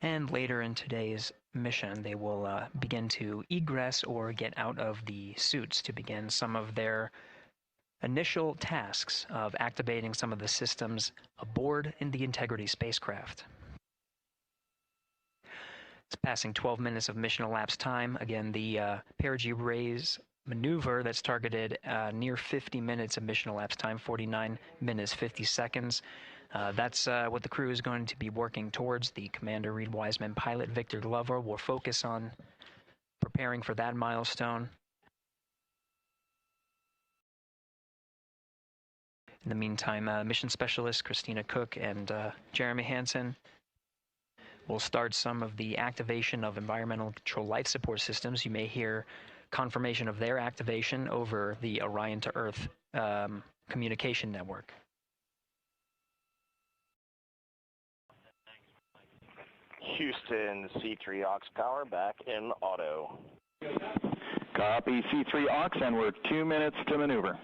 And later in today's mission, they will begin to egress or get out of the suits to begin some of their initial tasks of activating some of the systems aboard in the Integrity spacecraft. It's passing 12 minutes of mission elapsed time. Again, the Perigee raise maneuver that's targeted near 50 minutes of mission elapsed time, 49 minutes, 50 seconds. That's what the crew is going to be working towards. The Commander Reed Wiseman, pilot Victor Glover will focus on preparing for that milestone. In the meantime, mission specialist Christina Cook and Jeremy Hansen will start some of the activation of environmental control life support systems. You may hear confirmation of their activation over the Orion to Earth communication network. Houston, C3 aux power back in auto. Copy, C3 aux, and we're 2 minutes to maneuver.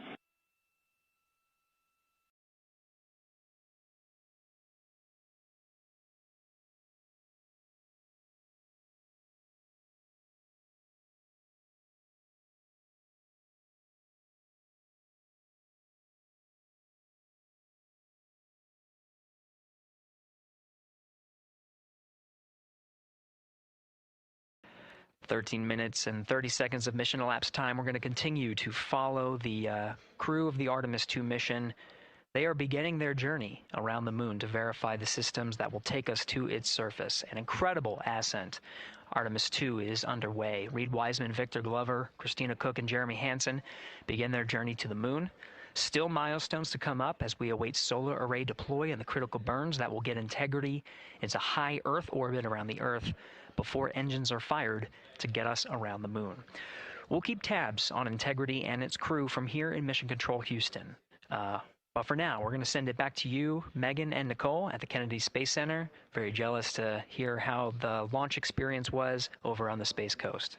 "13 minutes and 30 seconds of mission elapsed time. We're going to continue to follow the crew of the Artemis II mission. They are beginning their journey around the moon to verify the systems that will take us to its surface. An incredible ascent. Artemis II is underway. Reed Wiseman, Victor Glover, Christina Cook, and Jeremy Hansen begin their journey to the moon. Still milestones to come up as we await solar array deploy and the critical burns that will get Integrity into high Earth orbit around the Earth before engines are fired to get us around the moon. We'll keep tabs on Integrity and its crew from here in Mission Control Houston. But for now, we're going to send it back to you, Megan and Nicole at the Kennedy Space Center. Very jealous to hear how the launch experience was over on the Space Coast.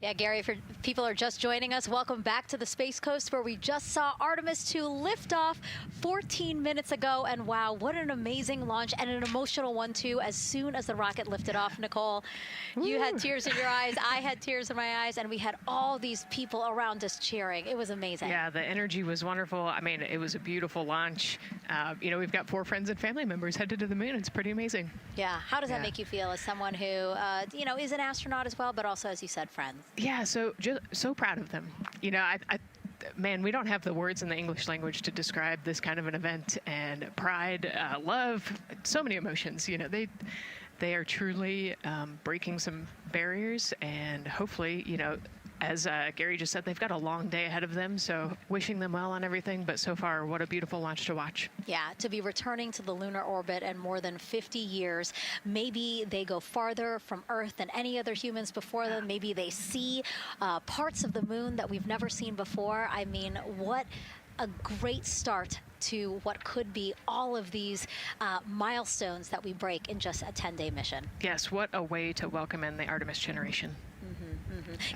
Yeah, Gary, if people are just joining us, welcome back to the Space Coast, where we just saw Artemis II lift off 14 minutes ago. And wow, what an amazing launch, and an emotional one, too. As soon as the rocket lifted off, Nicole, you had tears in your eyes, I had tears in my eyes, and we had all these people around us cheering. It was amazing. Yeah, the energy was wonderful. I mean, it was a beautiful launch. You know, we've got 4 friends and family members headed to the moon. It's pretty amazing. Yeah. How does that make you feel as someone who, you know, is an astronaut as well, but also, as you said, friends? Yeah, so proud of them. You know, man, we don't have the words in the English language to describe this kind of an event, and pride, love, so many emotions. You know, they are truly breaking some barriers, and hopefully, you know, as Gary just said, they've got a long day ahead of them, so wishing them well on everything. But so far, what a beautiful launch to watch. Yeah, to be returning to the lunar orbit in more than 50 years. Maybe they go farther from Earth than any other humans before them. Maybe they see parts of the moon that we've never seen before. I mean, what a great start to what could be all of these milestones that we break in just a 10-day mission. Yes, what a way to welcome in the Artemis generation.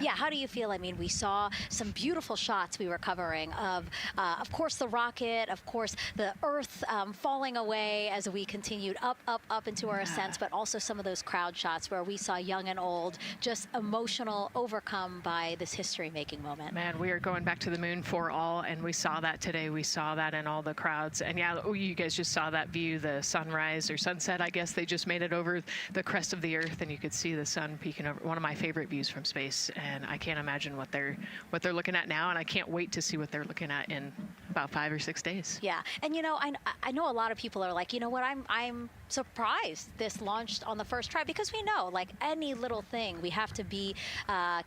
Yeah, how do you feel? I mean, we saw some beautiful shots we were covering of course, the rocket, of course, the Earth falling away as we continued up into our ascents, but also some of those crowd shots where we saw young and old, just emotional, overcome by this history-making moment. Man, we are going back to the moon for all, and we saw that today. We saw that in all the crowds. And yeah, you guys just saw that view, the sunrise or sunset, I guess. They just made it over the crest of the Earth, and you could see the sun peeking over. One of my favorite views from space. And I can't imagine what they're looking at now, and I can't wait to see what they're looking at in about 5 or 6 days. Yeah, and you know, I know a lot of people are like, you know what, I'm surprised this launched on the first try, because we know, like any little thing, we have to be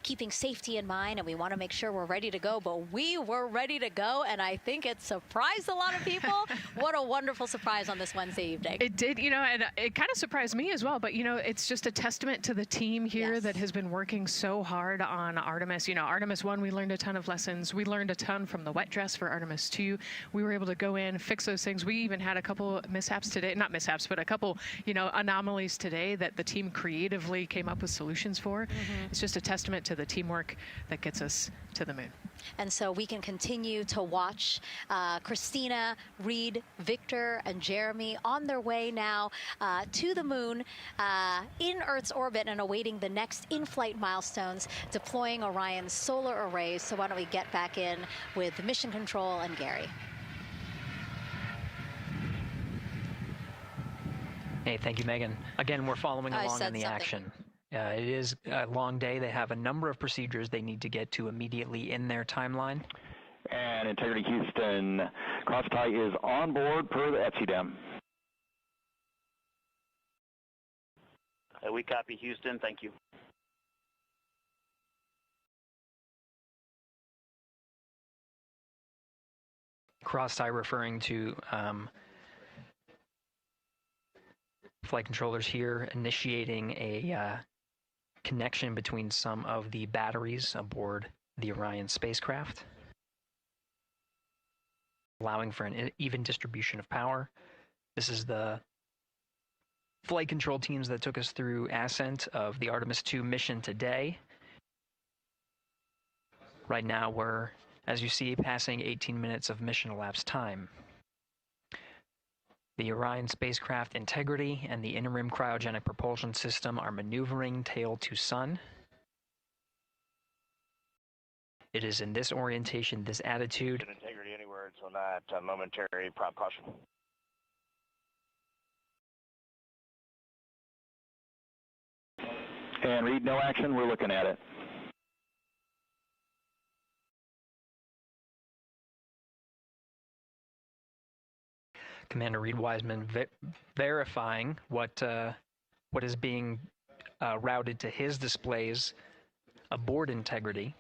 keeping safety in mind, and we want to make sure we're ready to go. But we were ready to go, and I think it surprised a lot of people. What a wonderful surprise on this Wednesday evening. It did, you know, and it kind of surprised me as well. But you know, it's just a testament to the team here that has been working so hard on Artemis. You know, Artemis 1, we learned a ton of lessons. We learned a ton from the wet dress for Artemis 2. We were able to go in, fix those things. We even had a couple mishaps today, not mishaps, but a couple, anomalies today that the team creatively came up with solutions for. It's just a testament to the teamwork that gets us to the moon. And so we can continue to watch Christina, Reed, Victor, and Jeremy on their way now to the moon in Earth's orbit and awaiting the next in-flight milestones, deploying Orion's solar arrays. So why don't we get back in with Mission Control and Gary. Hey, thank you, Megan. Again, we're following along in the action. It is a long day. They have a number of procedures they need to get to immediately in their timeline. And Integrity Houston, cross-tie is on board per the ETSI-DEM. We copy Houston. Thank you. Cross-tie referring to flight controllers here initiating a connection between some of the batteries aboard the Orion spacecraft, allowing for an even distribution of power. This is the flight control teams that took us through ascent of the Artemis II mission today. Right now we're, as you see, passing 18 minutes of mission elapsed time. The Orion spacecraft integrity and the interim cryogenic propulsion system are maneuvering tail to sun. It is in this orientation, this attitude. Integrity anywhere until that momentary prop caution. And Reed, no action. We're looking at it. Commander Reed Wiseman verifying what is being routed to his displays aboard Integrity.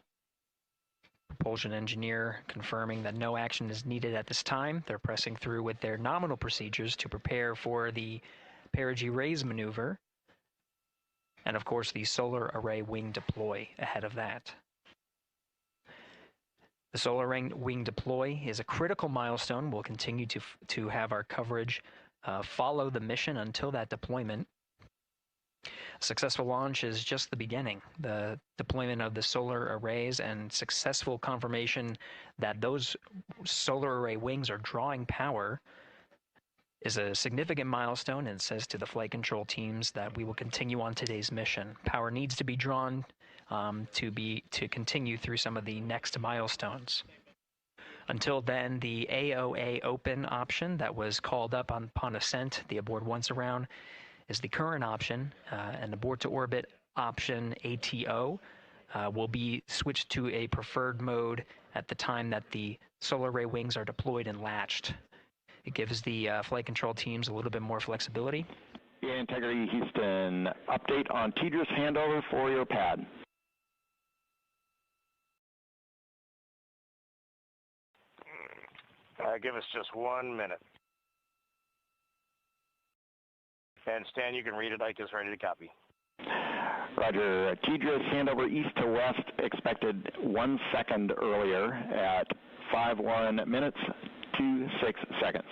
Propulsion engineer confirming that no action is needed at this time. They're pressing through with their nominal procedures to prepare for the Perigee raise maneuver. And of course the solar array wing deploy ahead of that. The solar wing deploy is a critical milestone. We'll continue to have our coverage follow the mission until that deployment. A successful launch is just the beginning. The deployment of the solar arrays and successful confirmation that those solar array wings are drawing power is a significant milestone and says to the flight control teams that we will continue on today's mission. Power needs to be drawn to continue through some of the next milestones. Until then, the AOA open option that was called up upon ascent, the aboard once around, is the current option, and aboard to orbit option ATO will be switched to a preferred mode at the time that the solar array wings are deployed and latched. It gives the flight control teams a little bit more flexibility. Integrity Houston, update on TDRS handover for your pad. Give us just 1 minute. And Stan, you can read it. Ike is ready to copy. Roger. TDRS handover east to west expected 1 second earlier at 5:1 minutes 26 seconds.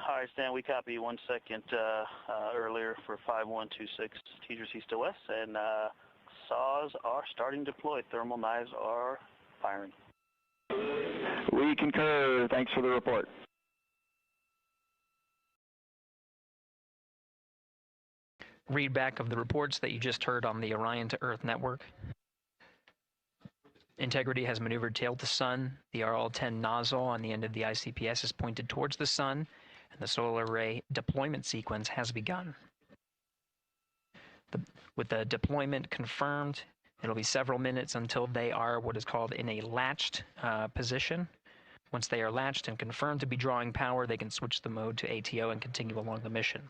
All right, Stan, we copy 1 second earlier for 5126 TDRS east to west, and saws are starting to deploy. Thermal knives are firing. We concur. Thanks for the report. Read back of the reports that you just heard on the Orion to Earth network. Integrity has maneuvered tail to sun. The RL-10 nozzle on the end of the ICPS is pointed towards the sun, and the solar array deployment sequence has begun. With the deployment confirmed, it'll be several minutes until they are what is called in a latched position. Once they are latched and confirmed to be drawing power, they can switch the mode to ATO and continue along the mission.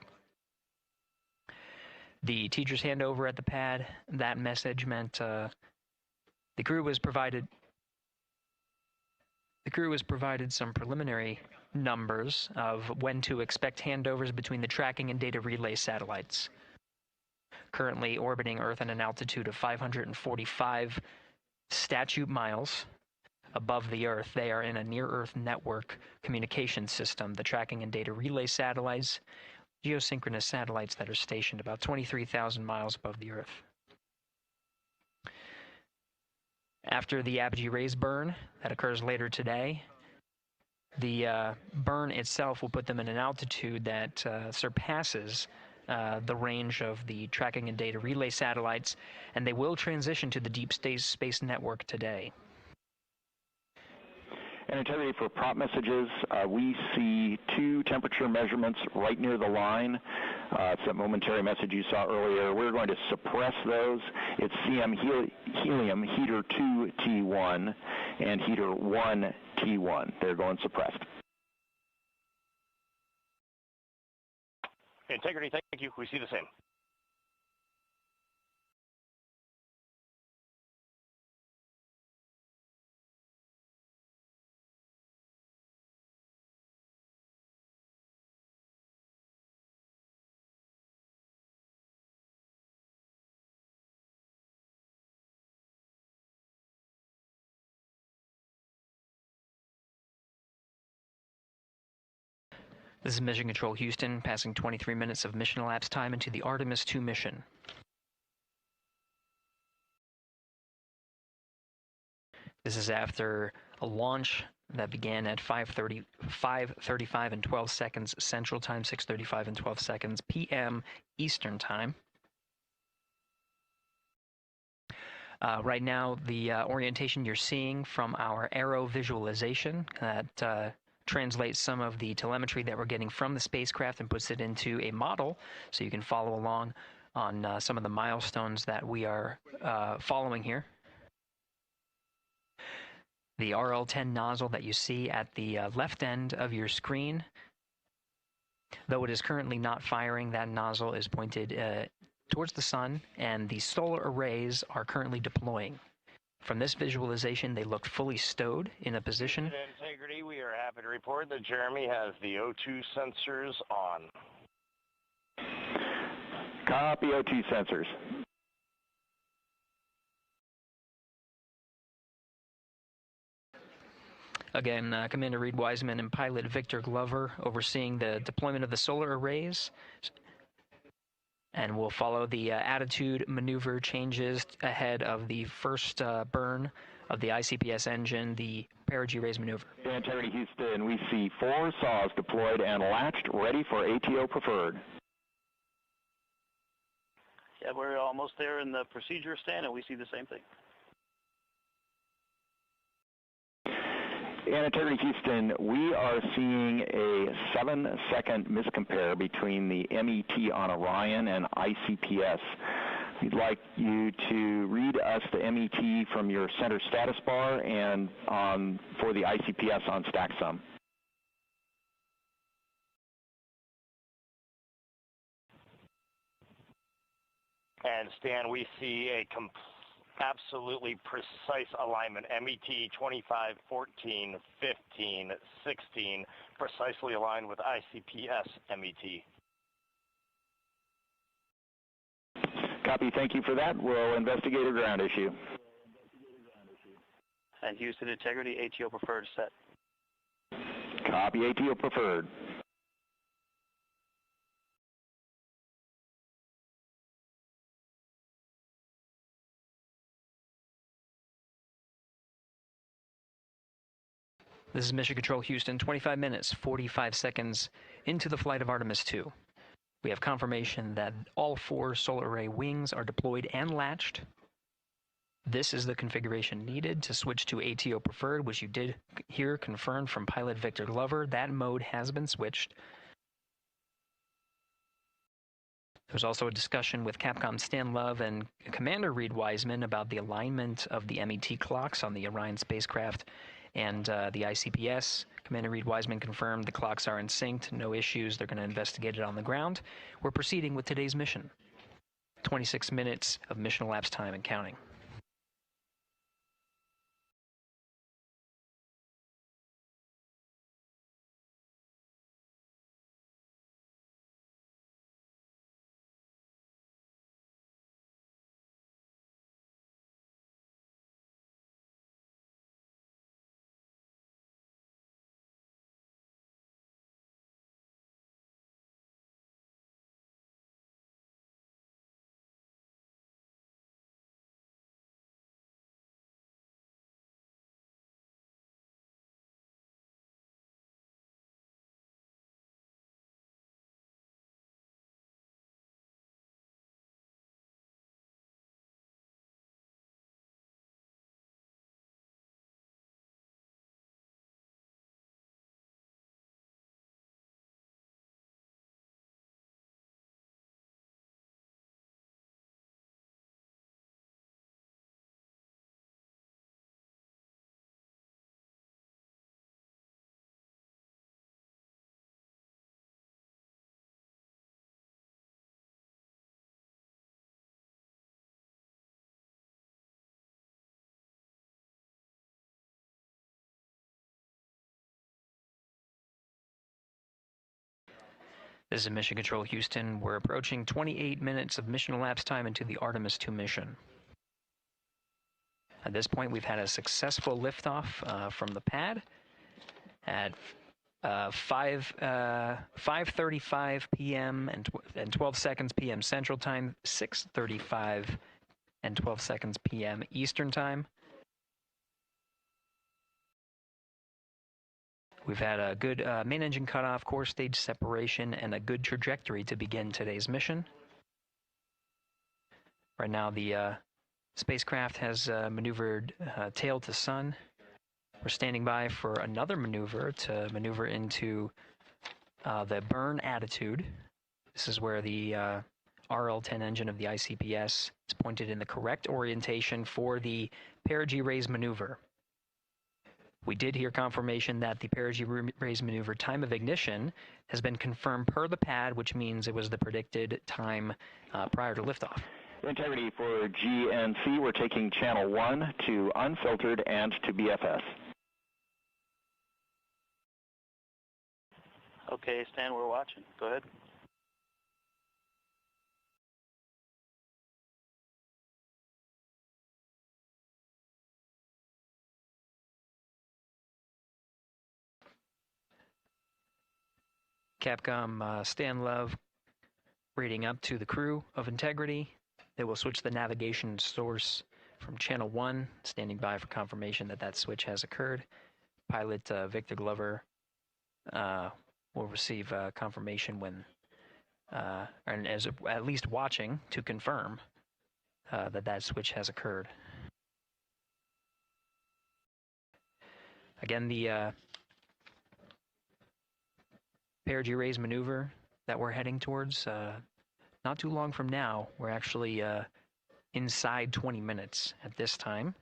The teacher's handover at the pad, that message meant the crew was provided The crew has provided some preliminary numbers of when to expect handovers between the tracking and data relay satellites. Currently orbiting Earth at an altitude of 545 statute miles above the Earth, they are in a near-Earth network communication system. The tracking and data relay satellites, geosynchronous satellites that are stationed about 23,000 miles above the Earth. After the apogee rays burn, that occurs later today, the burn itself will put them in an altitude that surpasses the range of the tracking and data relay satellites, and they will transition to the deep space network today. And integrity for prop messages, we see 2 temperature measurements right near the line. It's that momentary message you saw earlier. We're going to suppress those. It's CM helium heater 2 T1 and heater 1 T1. They're going suppressed. Integrity, thank you. We see the same. This is Mission Control Houston, passing 23 minutes of mission elapsed time into the Artemis II mission. This is after a launch that began at 5:35 and 12 seconds Central Time, 6:35 and 12 seconds p.m. Eastern Time. Right now, the orientation you're seeing from our arrow visualization that translates some of the telemetry that we're getting from the spacecraft and puts it into a model so you can follow along on some of the milestones that we are following here. The RL-10 nozzle that you see at the left end of your screen, though it is currently not firing, that nozzle is pointed towards the sun, and the solar arrays are currently deploying. From this visualization, they look fully stowed in a position. Integrity, we are happy to report that Jeremy has the O2 sensors on. Copy O2 sensors. Again, Commander Reed Wiseman and pilot Victor Glover overseeing the deployment of the solar arrays. And we'll follow the attitude maneuver changes ahead of the first burn of the ICPS engine, the Perigee raise maneuver. Integrity Houston, we see 4 saws deployed and latched, ready for ATO preferred. Yeah, we're almost there in the procedure stand, and we see the same thing. And Integrity Houston, we are seeing a 7-second miscompare between the MET on Orion and ICPS. We'd like you to read us the MET from your center status bar and for the ICPS on StackSum. And Stan, we see a absolutely precise alignment. MET 25, 14, 15, 16, precisely aligned with ICPS MET. Copy, thank you for that. We'll investigate a ground issue. And Houston Integrity, ATO preferred set. Copy, ATO preferred. This is Mission Control Houston, 25 minutes, 45 seconds into the flight of Artemis II. We have confirmation that all 4 solar array wings are deployed and latched. This is the configuration needed to switch to ATO preferred, which you did hear confirmed from pilot Victor Glover. That mode has been switched. There's also a discussion with Capcom Stan Love and Commander Reed Wiseman about the alignment of the MET clocks on the Orion spacecraft and the ICPS. Commander Reed Wiseman confirmed the clocks are in sync, no issues, they're going to investigate it on the ground. We're proceeding with today's mission. 26 minutes of mission elapsed time and counting. This is Mission Control Houston. We're approaching 28 minutes of mission elapsed time into the Artemis II mission. At this point, we've had a successful liftoff from the pad at 5:35 p.m. and 12 seconds p.m. Central Time, 6:35 and 12 seconds p.m. Eastern Time. We've had a good main engine cutoff, core stage separation, and a good trajectory to begin today's mission. Right now, the spacecraft has maneuvered tail to sun. We're standing by for another maneuver to maneuver into the burn attitude. This is where the RL-10 engine of the ICPS is pointed in the correct orientation for the Perigee raise maneuver. We did hear confirmation that the Perigee raise maneuver time of ignition has been confirmed per the pad, which means it was the predicted time prior to liftoff. Integrity for G and C, we're taking channel 1 to unfiltered and to BFS. Okay, Stan, we're watching. Go ahead. Capcom Stan Love reading up to the crew of Integrity. They will switch the navigation source from channel 1, standing by for confirmation that that switch has occurred. Pilot Victor Glover will receive confirmation when, and is at least watching to confirm that that switch has occurred. Again, the Perigee raise maneuver that we're heading towards, not too long from now, we're actually inside 20 minutes at this time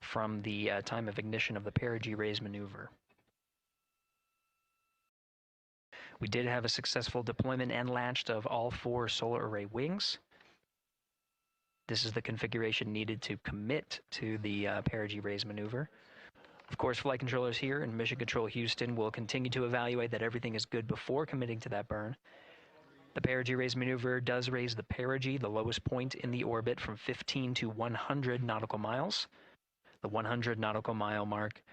from the time of ignition of the Perigee raise maneuver. We did have a successful deployment and launched of all 4 solar array wings. This is the configuration needed to commit to the Perigee raise maneuver. Of course, flight controllers here in Mission Control Houston will continue to evaluate that everything is good before committing to that burn. The Perigee raise maneuver does raise the Perigee, the lowest point in the orbit, from 15 to 100 nautical miles. The 100 nautical mile mark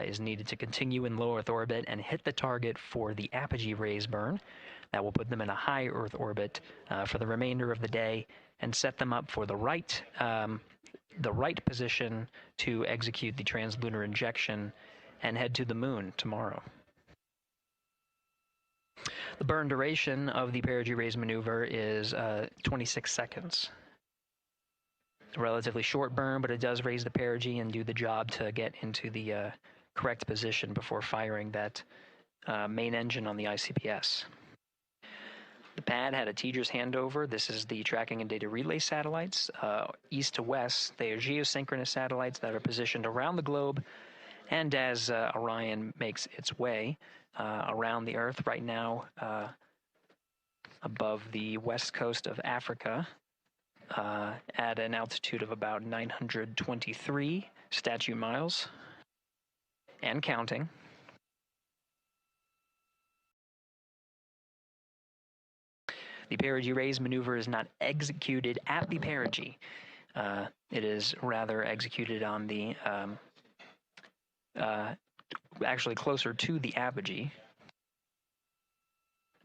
is needed to continue in low Earth orbit and hit the target for the apogee raise burn. That will put them in a high Earth orbit for the remainder of the day and set them up for the right position to execute the translunar injection and head to the moon tomorrow. The burn duration of the Perigee raise maneuver is 26 seconds. A relatively short burn, but it does raise the Perigee and do the job to get into the correct position before firing that main engine on the ICPS. The pad had a TDRS handover. This is the tracking and data relay satellites. East to west, they are geosynchronous satellites that are positioned around the globe. And as Orion makes its way around the Earth right now, above the west coast of Africa, at an altitude of about 923 statute miles, and counting. The Perigee raise maneuver is not executed at the Perigee. It is rather executed on the, actually closer to the apogee.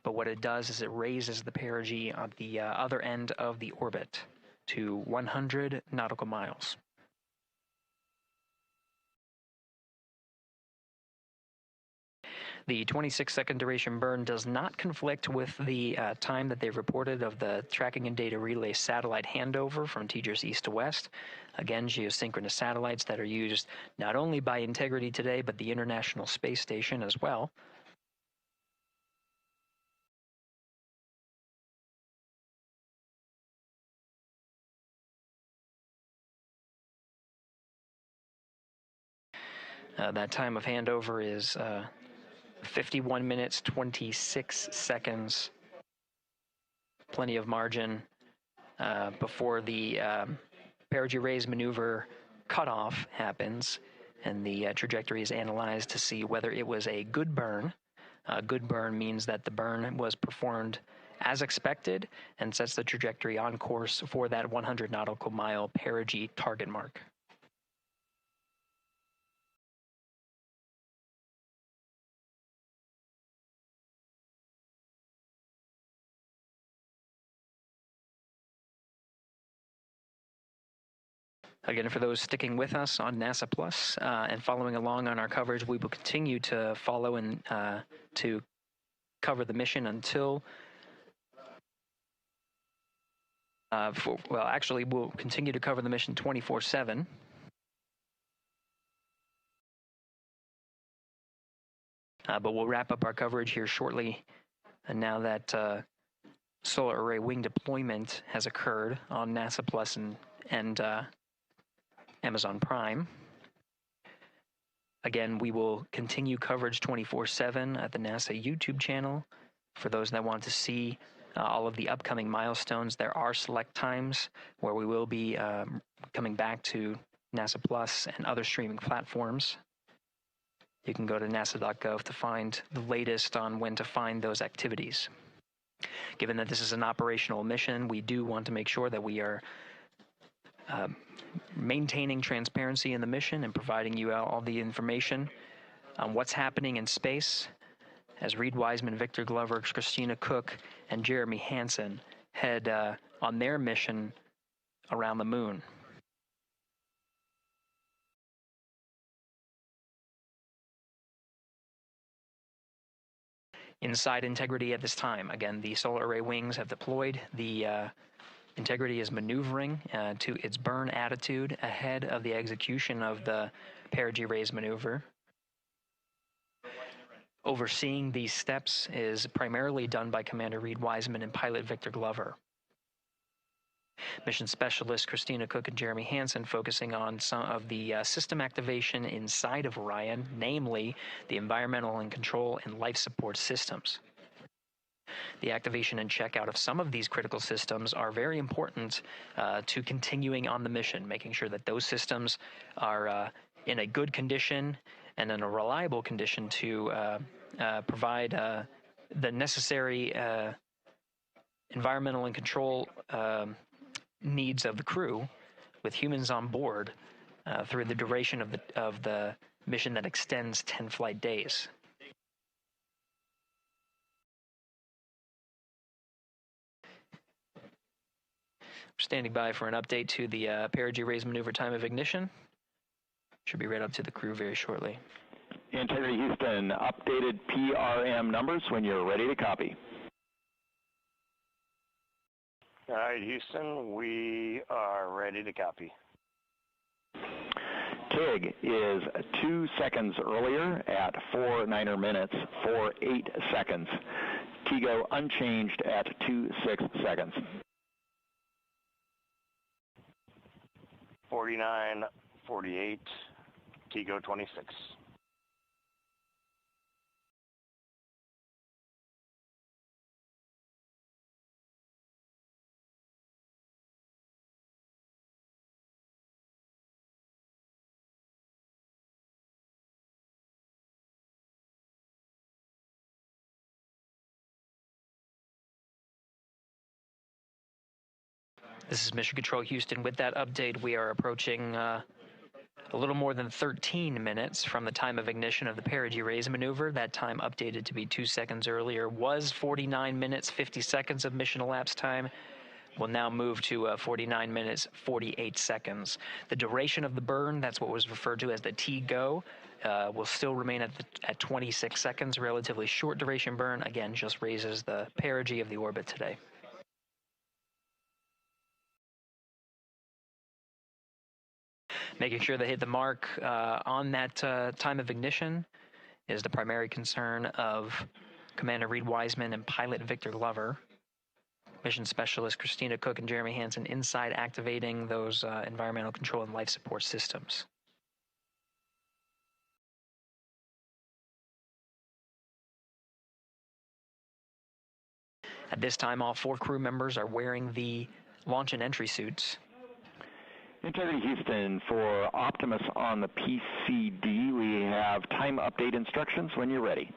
But what it does is it raises the Perigee on the other end of the orbit to 100 nautical miles. The 26-second duration burn does not conflict with the time that they've reported of the tracking and data relay satellite handover from TDRS east to west. Again, geosynchronous satellites that are used not only by Integrity today, but the International Space Station as well. That time of handover is 51 minutes, 26 seconds. Plenty of margin before the Perigee raise maneuver cutoff happens, and the trajectory is analyzed to see whether it was a good burn Good burn means that the burn was performed as expected and sets the trajectory on course for that 100 nautical mile perigee target mark. Again, for those sticking with us on NASA Plus and following along on our coverage, we will continue to follow and to cover the mission until, actually, we'll continue to cover the mission 24/7. But we'll wrap up our coverage here shortly. And now that solar array wing deployment has occurred on NASA Plus and Amazon Prime. Again, we will continue coverage 24/7 at the NASA YouTube channel. For those that want to see all of the upcoming milestones, there are select times where we will be coming back to NASA Plus and other streaming platforms. You can go to nasa.gov to find the latest on when to find those activities. Given that this is an operational mission, we do want to make sure that we are maintaining transparency in the mission and providing you all the information on what's happening in space as Reed Wiseman, Victor Glover, Christina Cook, and Jeremy Hansen head on their mission around the moon. Inside integrity at this time. Again, the solar array wings have deployed. The integrity is maneuvering to its burn attitude ahead of the execution of the perigee raise maneuver. Overseeing these steps is primarily done by Commander Reed Wiseman and pilot Victor Glover. Mission specialists Christina Cook and Jeremy Hansen focusing on some of the system activation inside of Orion, namely the environmental and control and life support systems. The activation and checkout of some of these critical systems are very important to continuing on the mission, making sure that those systems are in a good condition and in a reliable condition to provide the necessary environmental and control needs of the crew with humans on board through the duration of the mission that extends 10 flight days. Standing by for an update to the perigee raise maneuver time of ignition. Should be right up to the crew very shortly. Integrity Houston, updated PRM numbers when you're ready to copy. All right, Houston, we are ready to copy. TIG is 2 seconds earlier at 4 minutes, 48 seconds. TIGO unchanged at 26 seconds. 49, 48, TIGO 26. This is Mission Control Houston. With that update, we are approaching a little more than 13 minutes from the time of ignition of the perigee raise maneuver. That time updated to be 2 seconds earlier was 49 minutes, 50 seconds of mission elapsed time. We'll now move to 49 minutes, 48 seconds. The duration of the burn, that's what was referred to as the TGO, will still remain at 26 seconds. Relatively short duration burn, again, just raises the perigee of the orbit today. Making sure they hit the mark on that time of ignition is the primary concern of Commander Reed Wiseman and pilot Victor Glover. Mission specialists Christina Cook and Jeremy Hansen inside activating those environmental control and life support systems. At this time, all 4 crew members are wearing the launch and entry suits. Integrity Houston, for Optimus on the PCD, we have time update instructions when you're ready.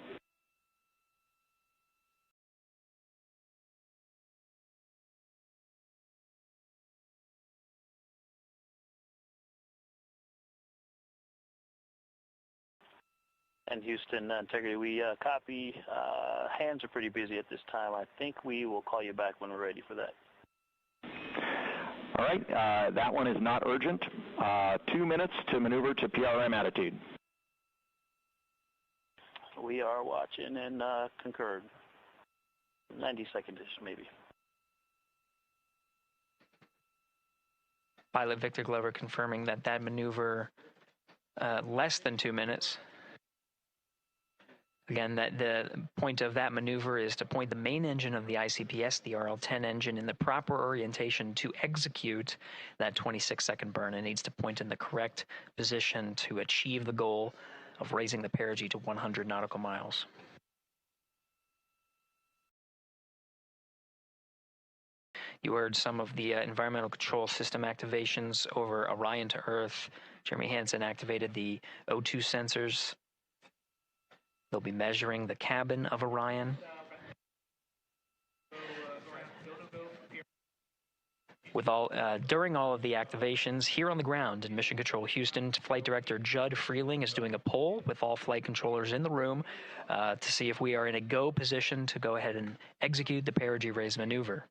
And Houston, Integrity, we copy. Hands are pretty busy at this time. I think we will call you back when we're ready for that. All right, that one is not urgent. 2 minutes to maneuver to PRM attitude. We are watching and concurred. 90 seconds-ish, maybe. Pilot Victor Glover confirming that that maneuver less than 2 minutes. Again, that the point of that maneuver is to point the main engine of the ICPS, the RL-10 engine, in the proper orientation to execute that 26-second burn. It needs to point in the correct position to achieve the goal of raising the perigee to 100 nautical miles. You heard some of the environmental control system activations over Orion to Earth. Jeremy Hansen activated the O2 sensors. They'll be measuring the cabin of Orion. During all of the activations, here on the ground in Mission Control Houston, Flight Director Judd Freeling is doing a poll with all flight controllers in the room to see if we are in a go position to go ahead and execute the perigee raise maneuver.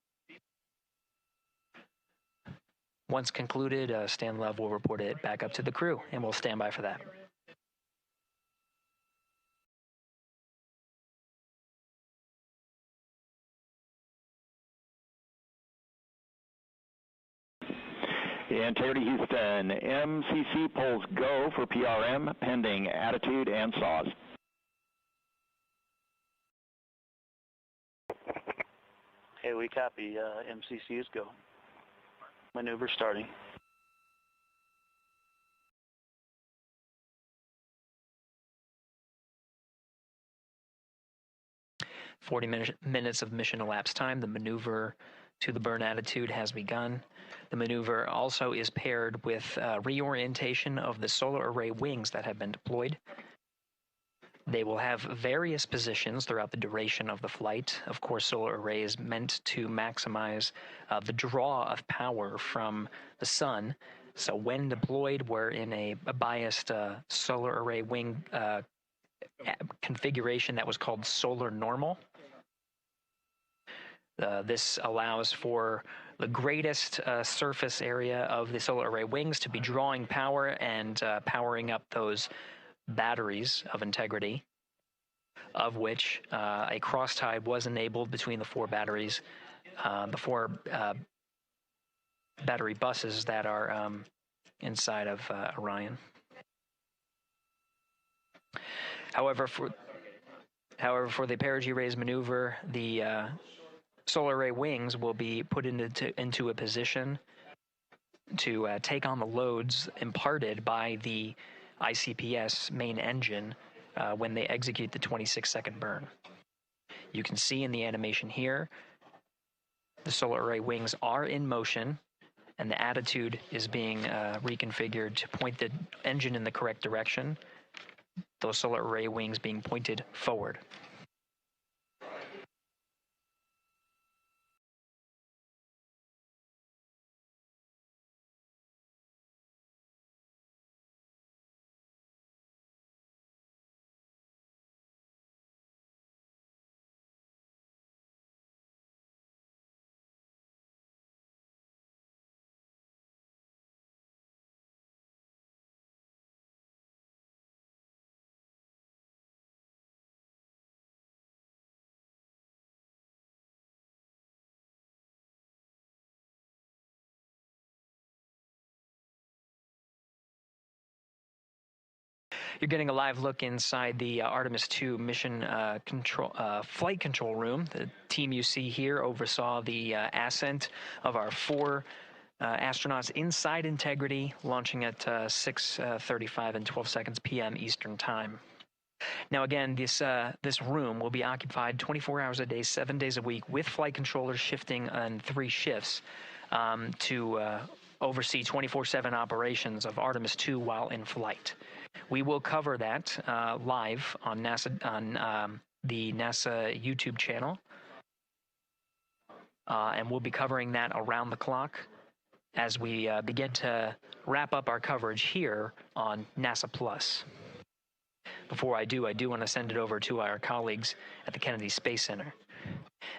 Once concluded, Stan Love will report it back up to the crew, and we'll stand by for that. Integrity Houston, MCC polls go for PRM pending attitude and saws. Hey, we copy. MCC is go. Maneuver starting. Minutes of mission elapsed time. The maneuver to the burn attitude has begun. The maneuver also is paired with reorientation of the solar array wings that have been deployed. They will have various positions throughout the duration of the flight. Of course, solar array is meant to maximize the draw of power from the sun. So when deployed, we're in a biased solar array wing configuration that was called solar normal. This allows for the greatest surface area of the solar array wings to be drawing power and powering up those batteries of Integrity, of which a cross-tie was enabled between the four batteries, the four battery buses that are inside of Orion. However, for the perigee raise maneuver, the solar array wings will be put into a position to take on the loads imparted by the ICPS main engine when they execute the 26-second burn. You can see in the animation here, the solar array wings are in motion, and the attitude is being reconfigured to point the engine in the correct direction, those solar array wings being pointed forward. You're getting a live look inside the Artemis II mission flight control room. The team you see here oversaw the ascent of our four astronauts inside Integrity, launching at 6:35 and 12 seconds p.m. Eastern Time. Now again, this room will be occupied 24 hours a day, 7 days a week, with flight controllers shifting on 3 shifts to oversee 24/7 operations of Artemis II while in flight. We will cover that live on the NASA YouTube channel, and we'll be covering that around the clock as we begin to wrap up our coverage here on NASA Plus. Before I do want to send it over to our colleagues at the Kennedy Space Center.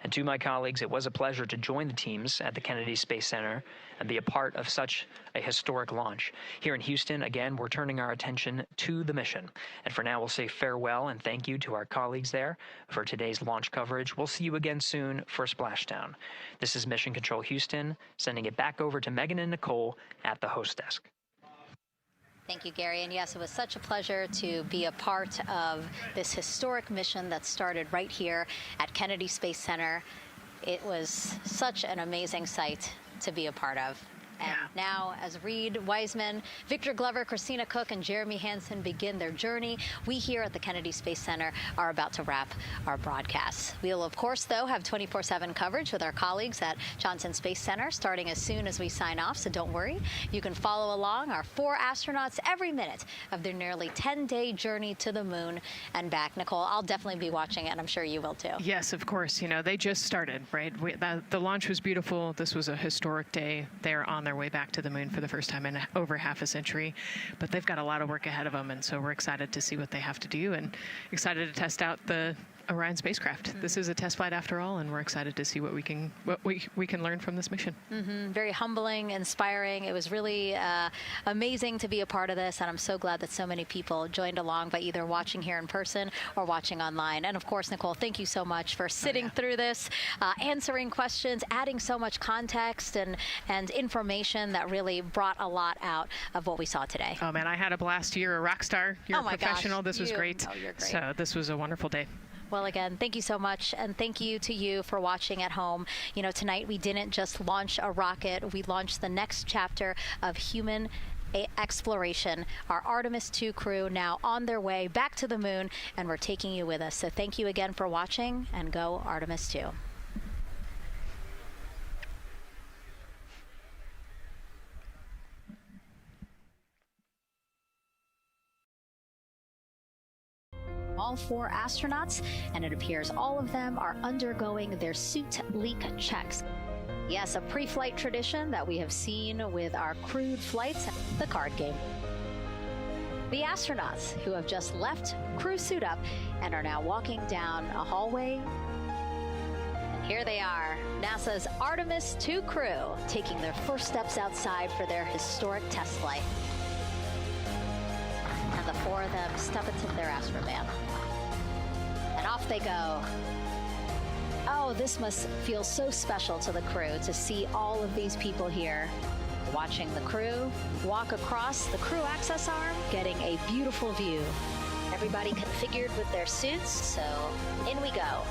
And to my colleagues, it was a pleasure to join the teams at the Kennedy Space Center and be a part of such a historic launch. Here in Houston, again, we're turning our attention to the mission. And for now, we'll say farewell and thank you to our colleagues there for today's launch coverage. We'll see you again soon for Splashdown. This is Mission Control Houston, sending it back over to Megan and Nicole at the host desk. Thank you, Gary. And yes, it was such a pleasure to be a part of this historic mission that started right here at Kennedy Space Center. It was such an amazing sight to be a part of. And now, as Reed Wiseman, Victor Glover, Christina Cook, and Jeremy Hansen begin their journey, we here at the Kennedy Space Center are about to wrap our broadcasts. We'll, of course, though, have 24/7 coverage with our colleagues at Johnson Space Center starting as soon as we sign off, so don't worry. You can follow along our 4 astronauts every minute of their nearly 10-day journey to the moon and back. Nicole, I'll definitely be watching it, and I'm sure you will, too. Yes, of course. You know, they just started, right? The launch was beautiful. This was a historic day. They're on their way back to the moon for the first time in over half a century, but they've got a lot of work ahead of them, and so we're excited to see what they have to do and excited to test out the Orion spacecraft. This is a test flight after all, and we're excited to see what we can learn from this mission. Very humbling, inspiring. It was really amazing to be a part of this, and I'm so glad that so many people joined along by either watching here in person or watching online. And of course, Nicole, thank you so much for sitting through this, answering questions, adding so much context and information that really brought a lot out of what we saw today. Oh man, I had a blast. You're a rock star. You're a professional. Gosh, this was great. Oh, you're great. So this was a wonderful day. Well, again, thank you so much, and thank you to you for watching at home. You know, tonight we didn't just launch a rocket, we launched the next chapter of human exploration. Our Artemis II crew now on their way back to the moon, and we're taking you with us. So thank you again for watching, and go Artemis II. All 4 astronauts, and it appears all of them are undergoing their suit leak checks. Yes, a pre-flight tradition that we have seen with our crewed flights, the card game. The astronauts who have just left crew suit up and are now walking down a hallway. And here they are, NASA's Artemis II crew, taking their first steps outside for their historic test flight. And the 4 of them step into their astrovan. And off they go. Oh, this must feel so special to the crew to see all of these people here watching the crew walk across the crew access arm, getting a beautiful view. Everybody configured with their suits, so in we go.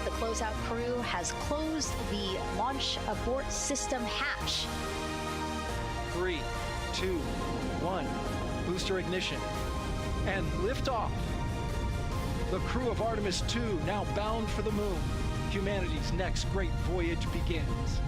The closeout crew has closed the launch abort system hatch. 3, 2, 1. Booster ignition. And liftoff. The crew of Artemis II now bound for the moon. Humanity's next great voyage begins.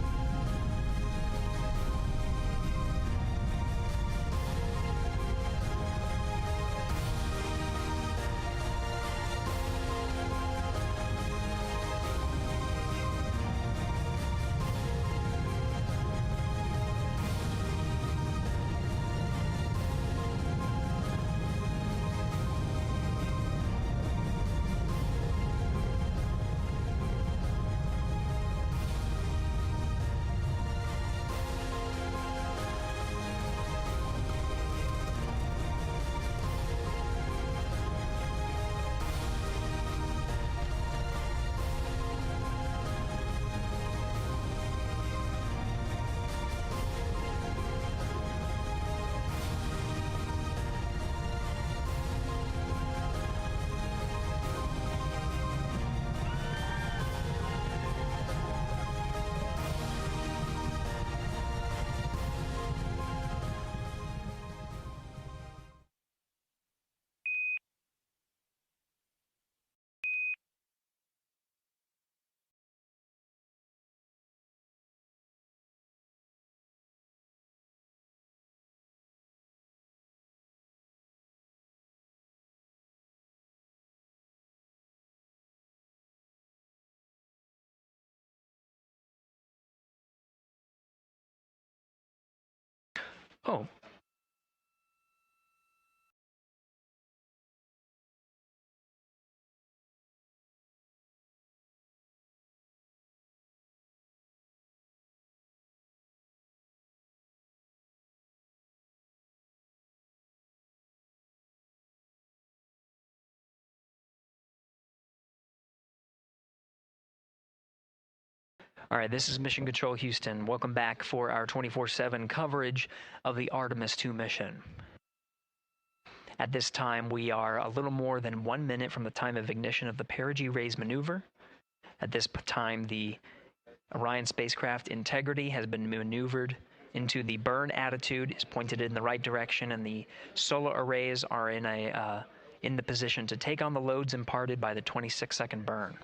Oh, All right, this is Mission Control Houston. Welcome back for our 24/7 coverage of the Artemis II mission. At this time, we are a little more than 1 minute from the time of ignition of the Perigee raise maneuver. At this time, the Orion spacecraft integrity has been maneuvered into the burn attitude, is pointed in the right direction, and the solar arrays are in the position to take on the loads imparted by the 26-second burn.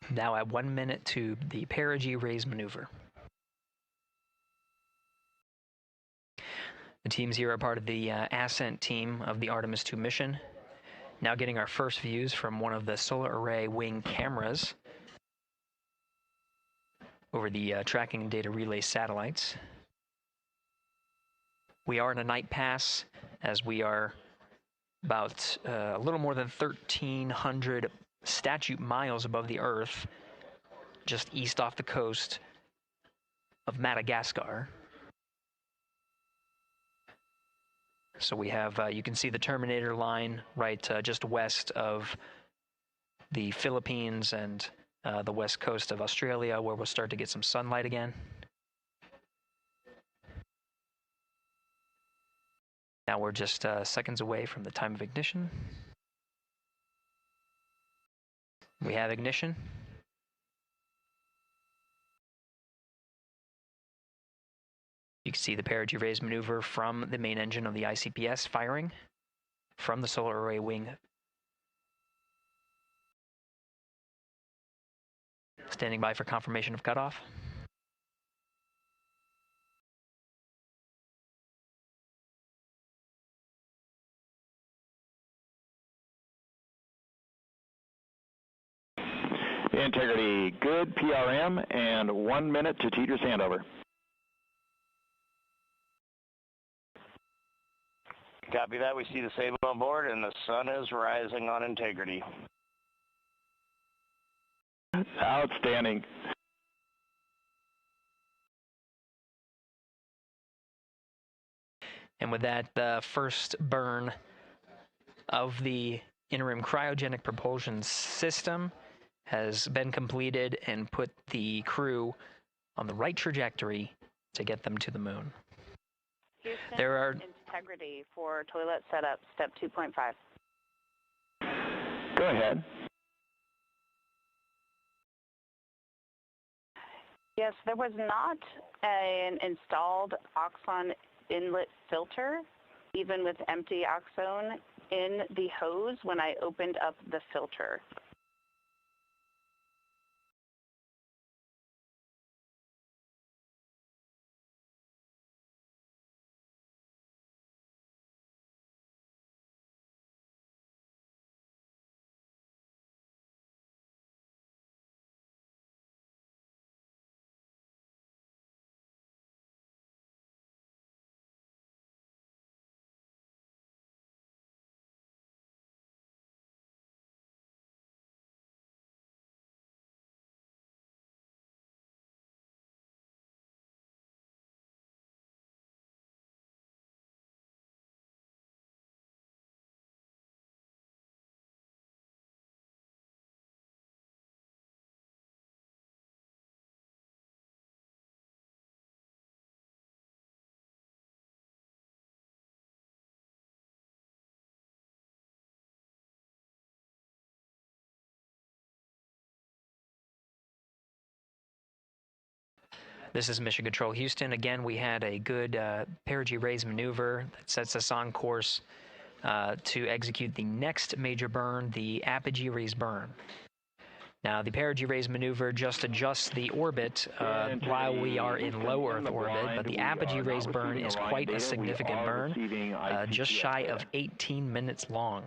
Now at 1 minute to the Perigee raise maneuver. The teams here are part of the ascent team of the Artemis II mission. Now getting our first views from one of the solar array wing cameras over the tracking and data relay satellites. We are in a night pass as we are about a little more than 1,300 statute miles above the Earth, just east off the coast of Madagascar. So we have, you can see the Terminator line right just west of the Philippines and the west coast of Australia, where we'll start to get some sunlight again. Now we're just seconds away from the time of ignition. We have ignition. You can see the Perigee raise maneuver from the main engine of the ICPS firing from the solar array wing. Standing by for confirmation of cutoff. Integrity good, PRM, and 1 minute to Teeter's handover. Copy that. We see the Sable on board, and the sun is rising on Integrity. Outstanding. And with that, the first burn of the interim cryogenic propulsion system has been completed and put the crew on the right trajectory to get them to the moon. Houston, there are Integrity for toilet setup, step 2.5. Go ahead. Yes, there was not an installed oxon inlet filter, even with empty oxone, in the hose when I opened up the filter. This is Mission Control Houston. Again, we had a good Perigee raise maneuver that sets us on course to execute the next major burn, the apogee raise burn. Now, the Perigee raise maneuver just adjusts the orbit while we are in low Earth orbit, but the apogee raise burn is quite a significant burn, just shy of 18 minutes long.